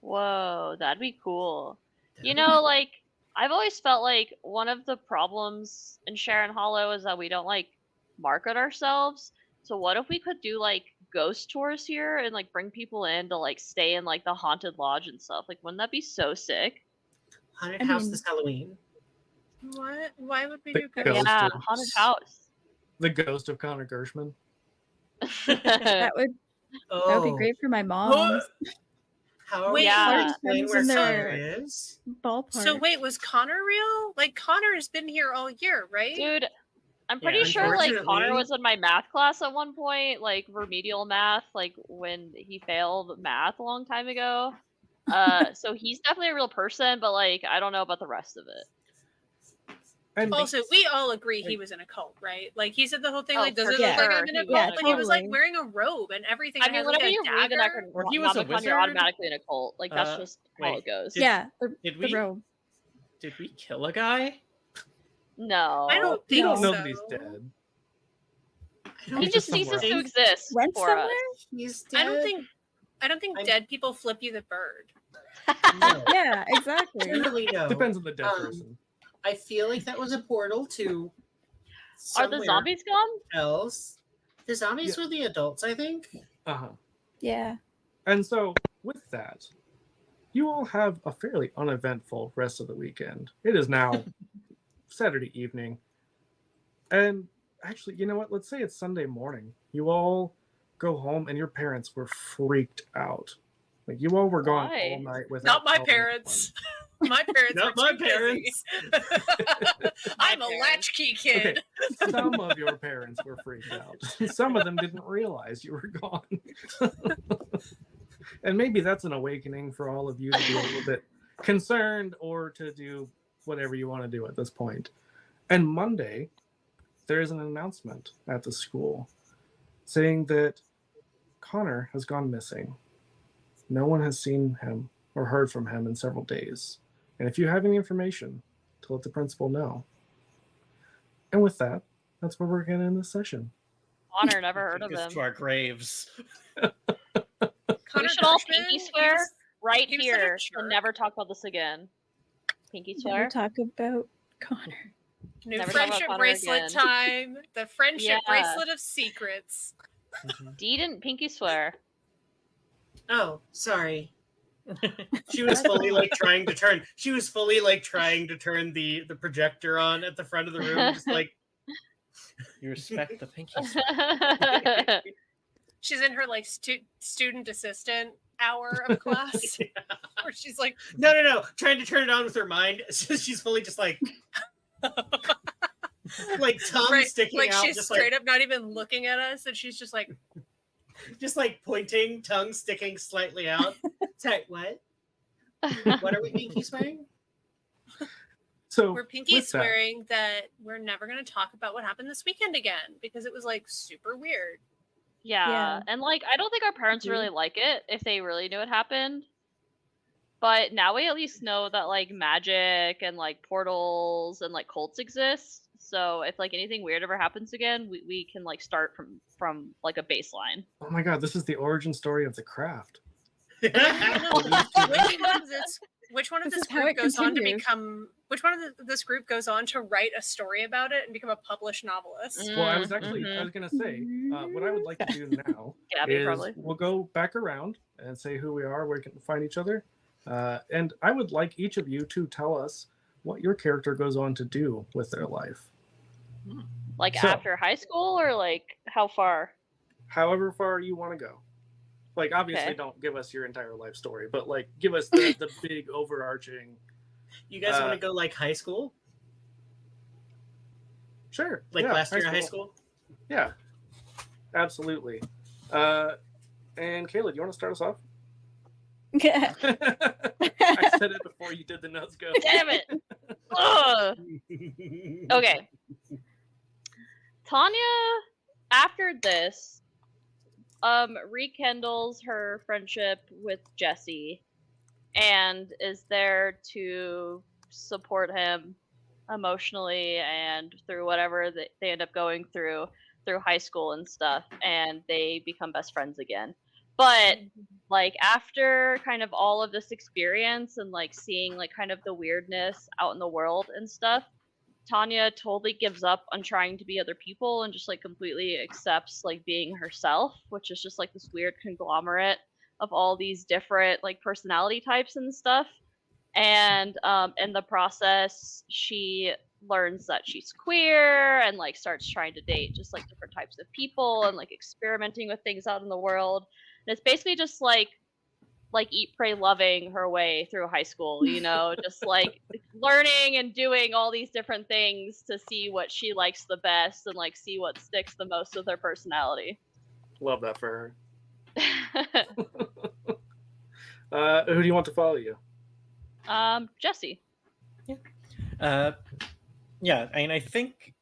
Whoa, that'd be cool. You know, like I've always felt like one of the problems in Sharon Hollow is that we don't like market ourselves. So what if we could do like ghost tours here and like bring people in to like stay in like the haunted lodge and stuff? Like, wouldn't that be so sick? Haunted I house mean- this Halloween. What? Why would we The do ghost? ghost Yeah, of- haunted house. The ghost of Connor Gershman. That would be great for my mom. How are Wait, we Yeah. going to explain where in Connor their- is? Ballpark. So wait, was Connor real? Like Connor's been here all year, right? Dude, I'm pretty Yeah, sure like Connor unfortunately- was in my math class at one point, like remedial math, like when he failed math a long time ago. So he's definitely a real person, but like I don't know about the rest of it. And Also, we all agree he was in a cult, right? Like he said the whole thing, Oh, like, does for it look like sure, I'm in a he cult? was in a But he was like cult. wearing a robe and everything. I and mean, had, like, whenever a you read an dagger. acronym, Or he was a you're wizard? automatically in a cult. Like that's just how wait, it goes. yeah, the we- robe. Did we kill a guy? No, I don't you think don't know so. that he's dead. He He's just just ceases to somewhere. exist Went for somewhere? us. He's dead. I don't think I'm- dead people flip you the bird. No. Yeah, exactly. Generally, no. Depends on the dead Um, person. I feel like that was a portal to Are the somewhere zombies gone? else. The zombies were the adults, I think. Uh-huh. Yeah. And so, with that, you all have a fairly uneventful rest of the weekend. It is now Saturday evening. And actually, you know what? Let's say it's Sunday morning. You all go home and your parents were freaked out. Like, you all were gone Why? all night without Not my telling parents. My parents Not were my too busy. parents. I'm a parents. latchkey kid. Okay, some of your parents were freaked out. Some of them didn't realize you were gone. And maybe that's an awakening for all of you to be a little bit concerned or to do whatever you want to do at this point. And Monday, there is an announcement at the school saying that Connor has gone missing. No one has seen him or heard from him in several days. And if you have any information, to let the principal know. And with that, that's where we're going to end this session. Honor, never heard of Take us him. to our graves. Connor We should all Gershman, pinky he swear was- right he was such a here to jerk. never talk about this again. Pinky Never swear. talk about Connor. New Never talk about friendship Connor bracelet again. time. The friendship Yeah. bracelet of secrets. Dee didn't pinky swear. Oh, sorry. She was fully like trying to turn. She was fully like trying to turn the projector on at the front of the room, just like You respect the pinky swear. She's in her like student assistant hour of class, where she's like, no, trying to turn it on with her mind. So she's fully just like tongue right, sticking like out, she's just straight up not even looking at us, and she's just like, like pointing, tongue sticking slightly out. Sorry, what? What are we pinky swearing? So we're pinky with that, swearing that we're never going to talk about what happened this weekend again because it was like super weird. Yeah. Yeah. And like I don't think our parents Agreed. really like it if they really knew it happened. But now we at least know that like magic and like portals and like cults exist. So if like anything weird ever happens again, we can like start from like a baseline. Oh my god, this is the origin story of the craft. Which one of This this is how group it goes on to continues. become? Which one of this group goes on to write a story about it and become a published novelist? Well, I was gonna say, what I would like to do now Gabby, is probably. we'll go back around and say who we are, where we can find each other, and I would like each of you to tell us what your character goes on to do with their life. Like So- after high school or like how far? However far you want to go. Like, obviously, Okay. don't give us your entire life story, but like, give us the big overarching. You guys want to go like high school? Sure. Like yeah, last year of high school? Yeah, absolutely. And Kayla, do you want to start us off? I said it before you did the nose go. Damn it! Ugh. Okay. Tanya, after this, rekindles her friendship with Jesse and is there to support him emotionally and through whatever they end up going through high school and stuff, and they become best friends again. But like after kind of all of this experience and like seeing like kind of the weirdness out in the world and stuff, Tanya totally gives up on trying to be other people and just like completely accepts like being herself, which is just like this weird conglomerate of all these different like personality types and stuff. And in the process, she learns that she's queer and like starts trying to date just like different types of people and like experimenting with things out in the world. And it's basically just like eat pray loving her way through high school, you know, just like learning and doing all these different things to see what she likes the best and like see what sticks the most with her personality. Love that for her. Who do you want to follow you? Jesse. Yeah, I mean, I think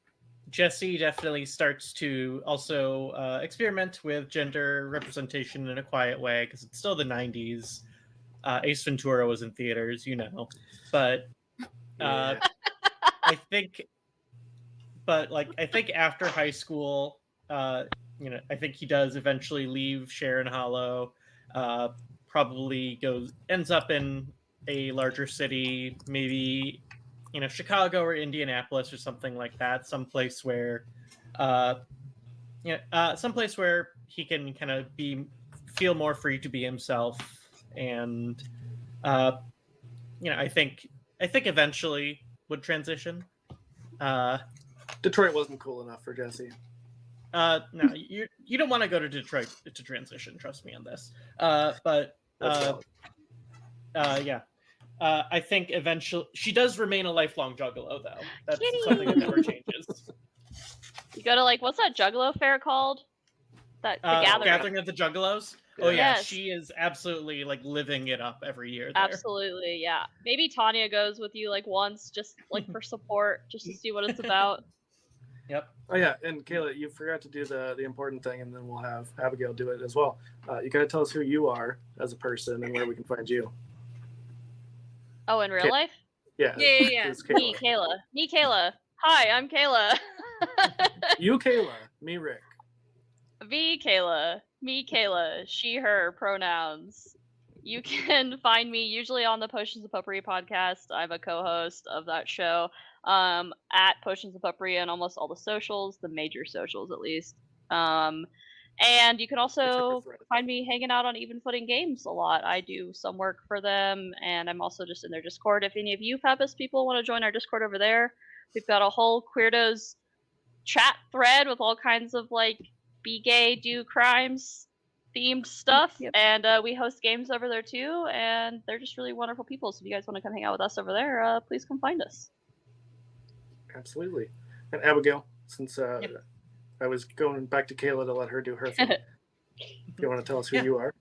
Jesse definitely starts to also experiment with gender representation in a quiet way because it's still the 90s. Ace Ventura was in theaters, you know, but Yeah. I think after high school, you know, I think he does eventually leave Sharon Hollow. Probably ends up in a larger city, maybe, you know, Chicago or Indianapolis or something like that, someplace where someplace where he can kind of feel more free to be himself. And you know, I think eventually would transition. Detroit wasn't cool enough for Jesse. No, you don't want to go to Detroit to transition, trust me on this. But yeah. I think eventually she does remain a lifelong juggalo, though. That's Kitty! something that never changes. You go to like, what's that Juggalo fair called? That the Gathering of the Juggalos. Oh yeah, Yes. she is absolutely like living it up every year. There. Absolutely, yeah. Maybe Tanya goes with you like once, just like for support, just to see what it's about. Yep. Oh yeah, and Kayla, you forgot to do the important thing, and then we'll have Abigail do it as well. You got to tell us who you are as a person and where we can find you. Oh, in real life? Yeah. Yeah. It's Me, Kayla. Kayla. Hi, I'm Kayla. You, Kayla. Me, Rick. Me, Kayla. She, her pronouns. You can find me usually on the Potions of Potpourri podcast. I'm a co-host of that show. At Potions of Potpourri on almost all the socials, the major socials at least. And you can also find me hanging out on Even Footing Games a lot. I do some work for them, and I'm also just in their Discord. If any of you Pappas people want to join our Discord over there, we've got a whole Queerdos chat thread with all kinds of like be gay, do crimes themed stuff. Yep. And we host games over there too, and they're just really wonderful people. So if you guys want to come hang out with us over there, please come find us. Absolutely. And Abigail, since I was going back to Kayla to let her do her thing, you want to tell us who you are?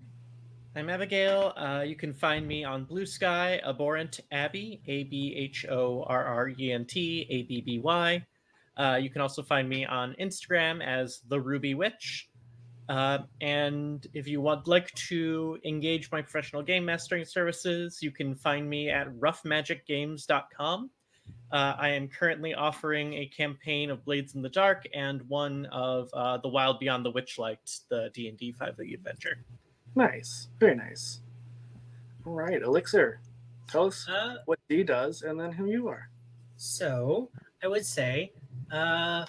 I'm Abigail. You can find me on Blue Sky, Abhorrent Abby, ABHORRENT ABBY. You can also find me on Instagram as The Ruby Witch. And if you would like to engage my professional game mastering services, you can find me at roughmagicgames.com. I am currently offering a campaign of Blades in the Dark and one of The Wild Beyond the Witchlight, the D&D 5e adventure. Nice. Very nice. All right, Elixir. Tell us what D does and then who you are. So I would say a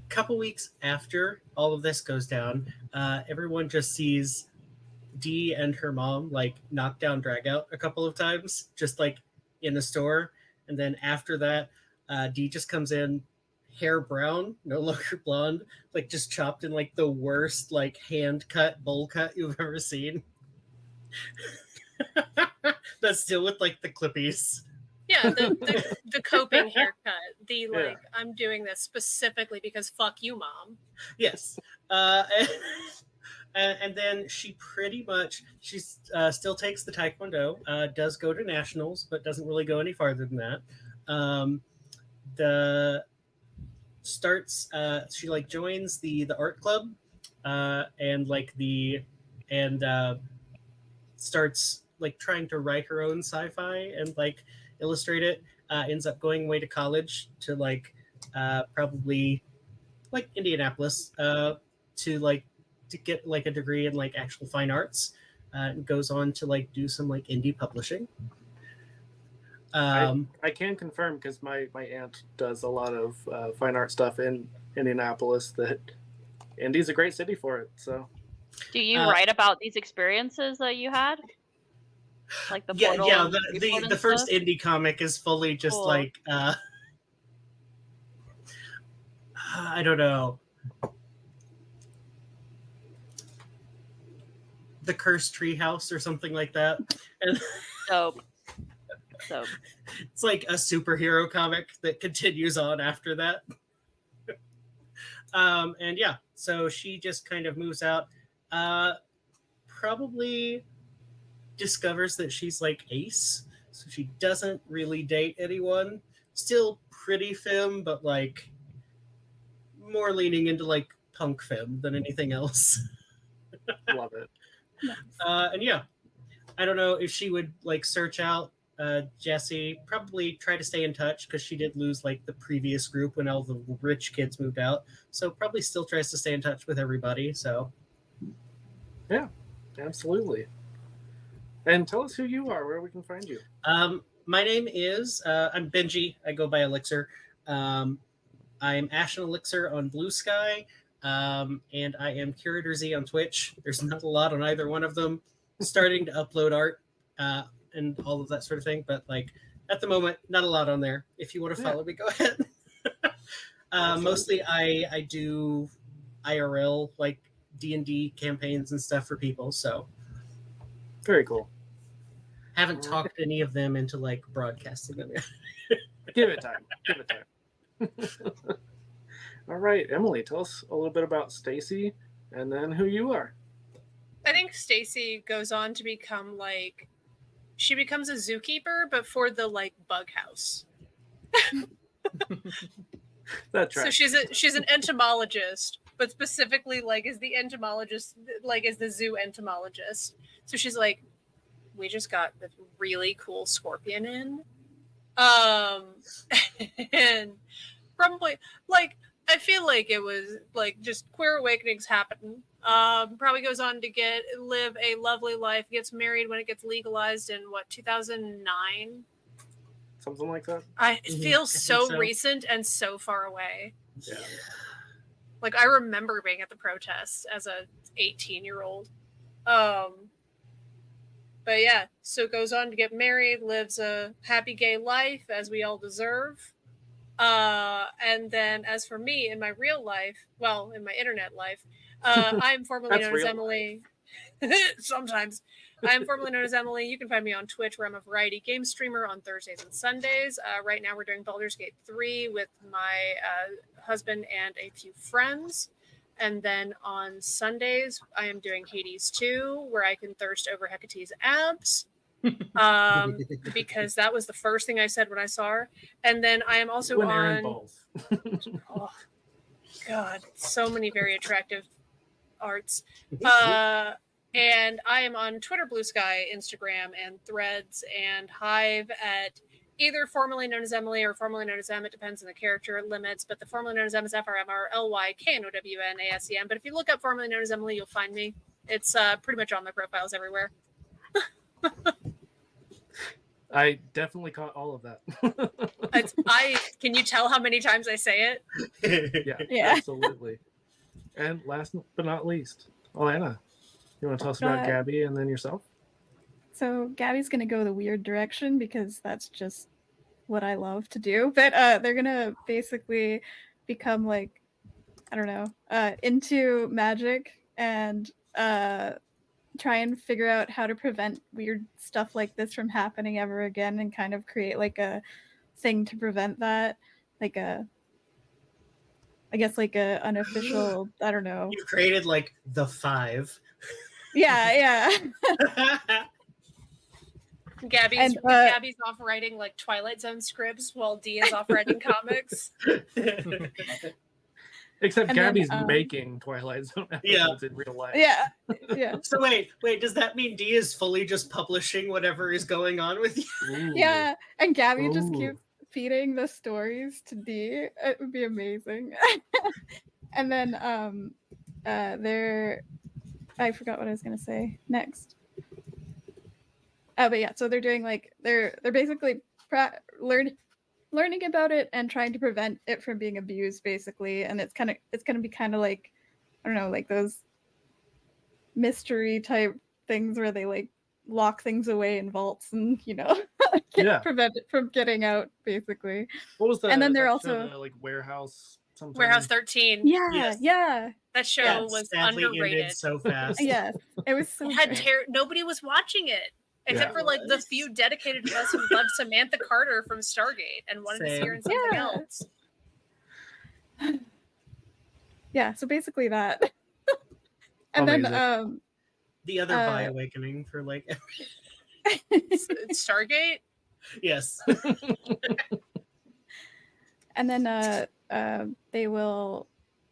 couple weeks after all of this goes down, everyone just sees Dee and her mom like knock down drag out a couple of times, just like in the store. And then after that, Dee just comes in hair brown, no longer blonde, like just chopped in like the worst like hand cut bowl cut you've ever seen. But still with like the clippies. Yeah, the coping haircut. The like, Yeah. I'm doing this specifically because fuck you, mom. Yes. And then she pretty much still takes the taekwondo, does go to nationals, but doesn't really go any farther than that. She like joins the art club, and starts like trying to write her own sci-fi and like illustrate it. Ends up going away to college to like probably like Indianapolis to get like a degree in like actual fine arts. And goes on to like do some like indie publishing. I can confirm because my aunt does a lot of fine art stuff in Indianapolis that Indy's a great city for it. So Do you write about these experiences that you had? Like the portal? The first indie comic is fully just Cool. like I don't know. The Cursed Treehouse or something like that. And Dope. it's like a superhero comic that continues on after that. And yeah, so she just kind of moves out. Probably discovers that she's like ace, so she doesn't really date anyone. Still pretty femme, but like more leaning into like punk femme than anything else. love it. And yeah, I don't know if she would like search out Jesse. Probably try to stay in touch because she did lose like the previous group when all the rich kids moved out. So probably still tries to stay in touch with everybody. So yeah, absolutely. And tell us who you are, where we can find you. My name is I'm Benji. I go by Elixir. I'm Ashen Elixir on Blue Sky. And I am Curator Z on Twitch. There's not a lot on either one of them. Starting to upload art and all of that sort of thing, but like at the moment, not a lot on there. If you want to follow me, go ahead. Mostly, I do IRL like D&D campaigns and stuff for people. So very cool. Haven't talked any of them into like broadcasting them yet. Give it time. All right, Emily, tell us a little bit about Stacy and then who you are. I think Stacy goes on to become like, she becomes a zookeeper, but for the like bug house. That's right. So she's an entomologist, but specifically like is the entomologist, like is the zoo entomologist. So she's like, we just got this really cool scorpion in. And probably like, I feel like it was like just queer awakenings happen. Probably goes on to live a lovely life, gets married when it gets legalized in 2009? Something like that. It feels so so. recent and so far away. Yeah. Like I remember being at the protests as a 18-year-old. But yeah, so goes on to get married, lives a happy gay life as we all deserve. And then as for me in my real life, well, in my internet life, I'm formerly known as Emily. Sometimes I'm formerly known as Emily. You can find me on Twitch where I'm a variety game streamer on Thursdays and Sundays. Right now we're doing Baldur's Gate 3 with my husband and a few friends. And then on Sundays, I am doing Hades 2, where I can thirst over Hecate's abs. Because that was the first thing I said when I saw her. And then I am also Aaron on... Balls. Oh, God, so many very attractive arts. And I am on Twitter, Blue Sky, Instagram, and Threads, and Hive at either formerly known as Emily or formerly known as M. It depends on the character limits, but the formerly known as M is FRMRLYKNOWNASEM. But if you look up formerly known as Emily, you'll find me. It's pretty much on the profiles everywhere. I definitely caught all of that. Can you tell how many times I say it? Yeah, absolutely. And last but not least, Alana, you want to tell us about Gabby and then yourself? So Gabby's going to go the weird direction because that's just what I love to do. But they're going to basically become like, I don't know, into magic and try and figure out how to prevent weird stuff like this from happening ever again and kind of create like a thing to prevent that. Like a unofficial, I don't know. You created like the 5. Yeah. Gabby's off writing like Twilight Zone scripts while Dee is off writing comics. Except Gabby's making Twilight Zone episodes in real life. Yeah. So wait, does that mean Dee is fully just publishing whatever is going on with you? Ooh. Yeah, and Gabby just keeps feeding the stories to Dee. It would be amazing. And then I forgot what I was gonna say next. But yeah, so they're doing like they're basically learning about it and trying to prevent it from being abused, basically. And it's gonna be kind of like, I don't know, like those mystery type things where they like lock things away in vaults and prevent it from getting out, basically. What was that? And then they're that also show, like Warehouse. Sometime? Warehouse 13. Yeah. That show was sadly underrated. ended so fast. Yes, it was so. Nobody was watching it. Except for like the few dedicated of us who loved Samantha Carter from Stargate and wanted to see her in something else. Yeah, so basically that. And Amazing. then the other Bioawakening for like Stargate? Yes. And then they will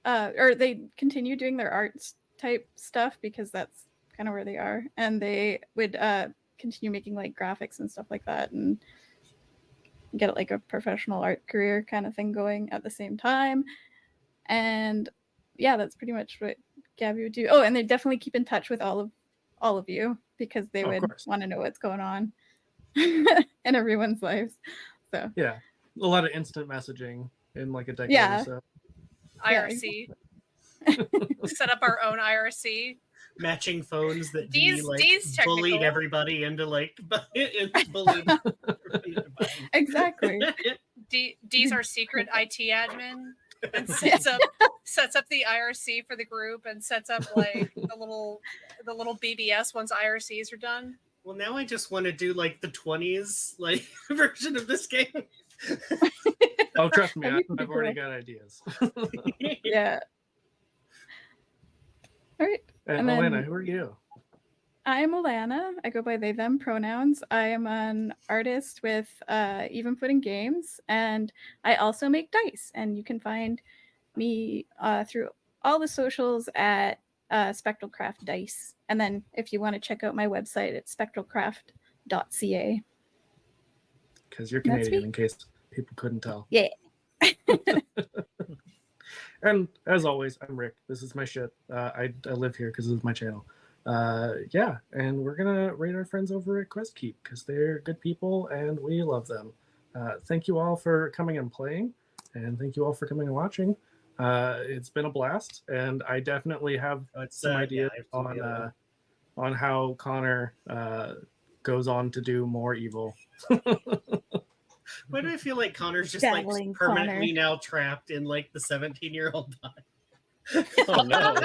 or they continue doing their arts type stuff because that's kind of where they are. And they would continue making like graphics and stuff like that and get like a professional art career kind of thing going at the same time. And yeah, that's pretty much what Gabby would do. Oh, and they definitely keep in touch with all of you because they would want to know what's going on in everyone's lives. So yeah, a lot of instant messaging in like a decade or so. IRC. Set up our own IRC. Matching phones that Dee's bullied everybody into like bullied. Exactly. Dee's our secret IT admin and sets up the IRC for the group and sets up like the little BBS once IRCs are done. Well, now I just want to do like the 20s like version of this game. Oh, trust me, I've already got ideas. Yeah. All right. And Alana, who are you? I am Alana. I go by they, them pronouns. I am an artist with Even Footing Games, and I also make dice. And you can find me through all the socials at Spectral Craft Dice. And then if you want to check out my website, it's spectralcraft.ca. Because you're Canadian, in case people couldn't tell. Yeah. And as always, I'm Rick. This is my shit. I live here because this is my channel. Yeah, and we're gonna rate our friends over at Questkeep because they're good people and we love them. Thank you all for coming and playing, and thank you all for coming and watching. It's been a blast, and I definitely have some ideas on how Connor goes on to do more evil. Why do I feel like Connor's just like permanently now trapped in like the 17-year-old body? Oh no.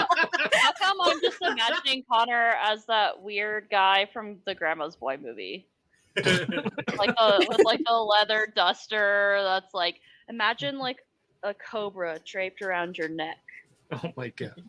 How come I'm just imagining Connor as that weird guy from the Grandma's Boy movie? With like the leather duster that's like, imagine like a cobra draped around your neck. Oh my god.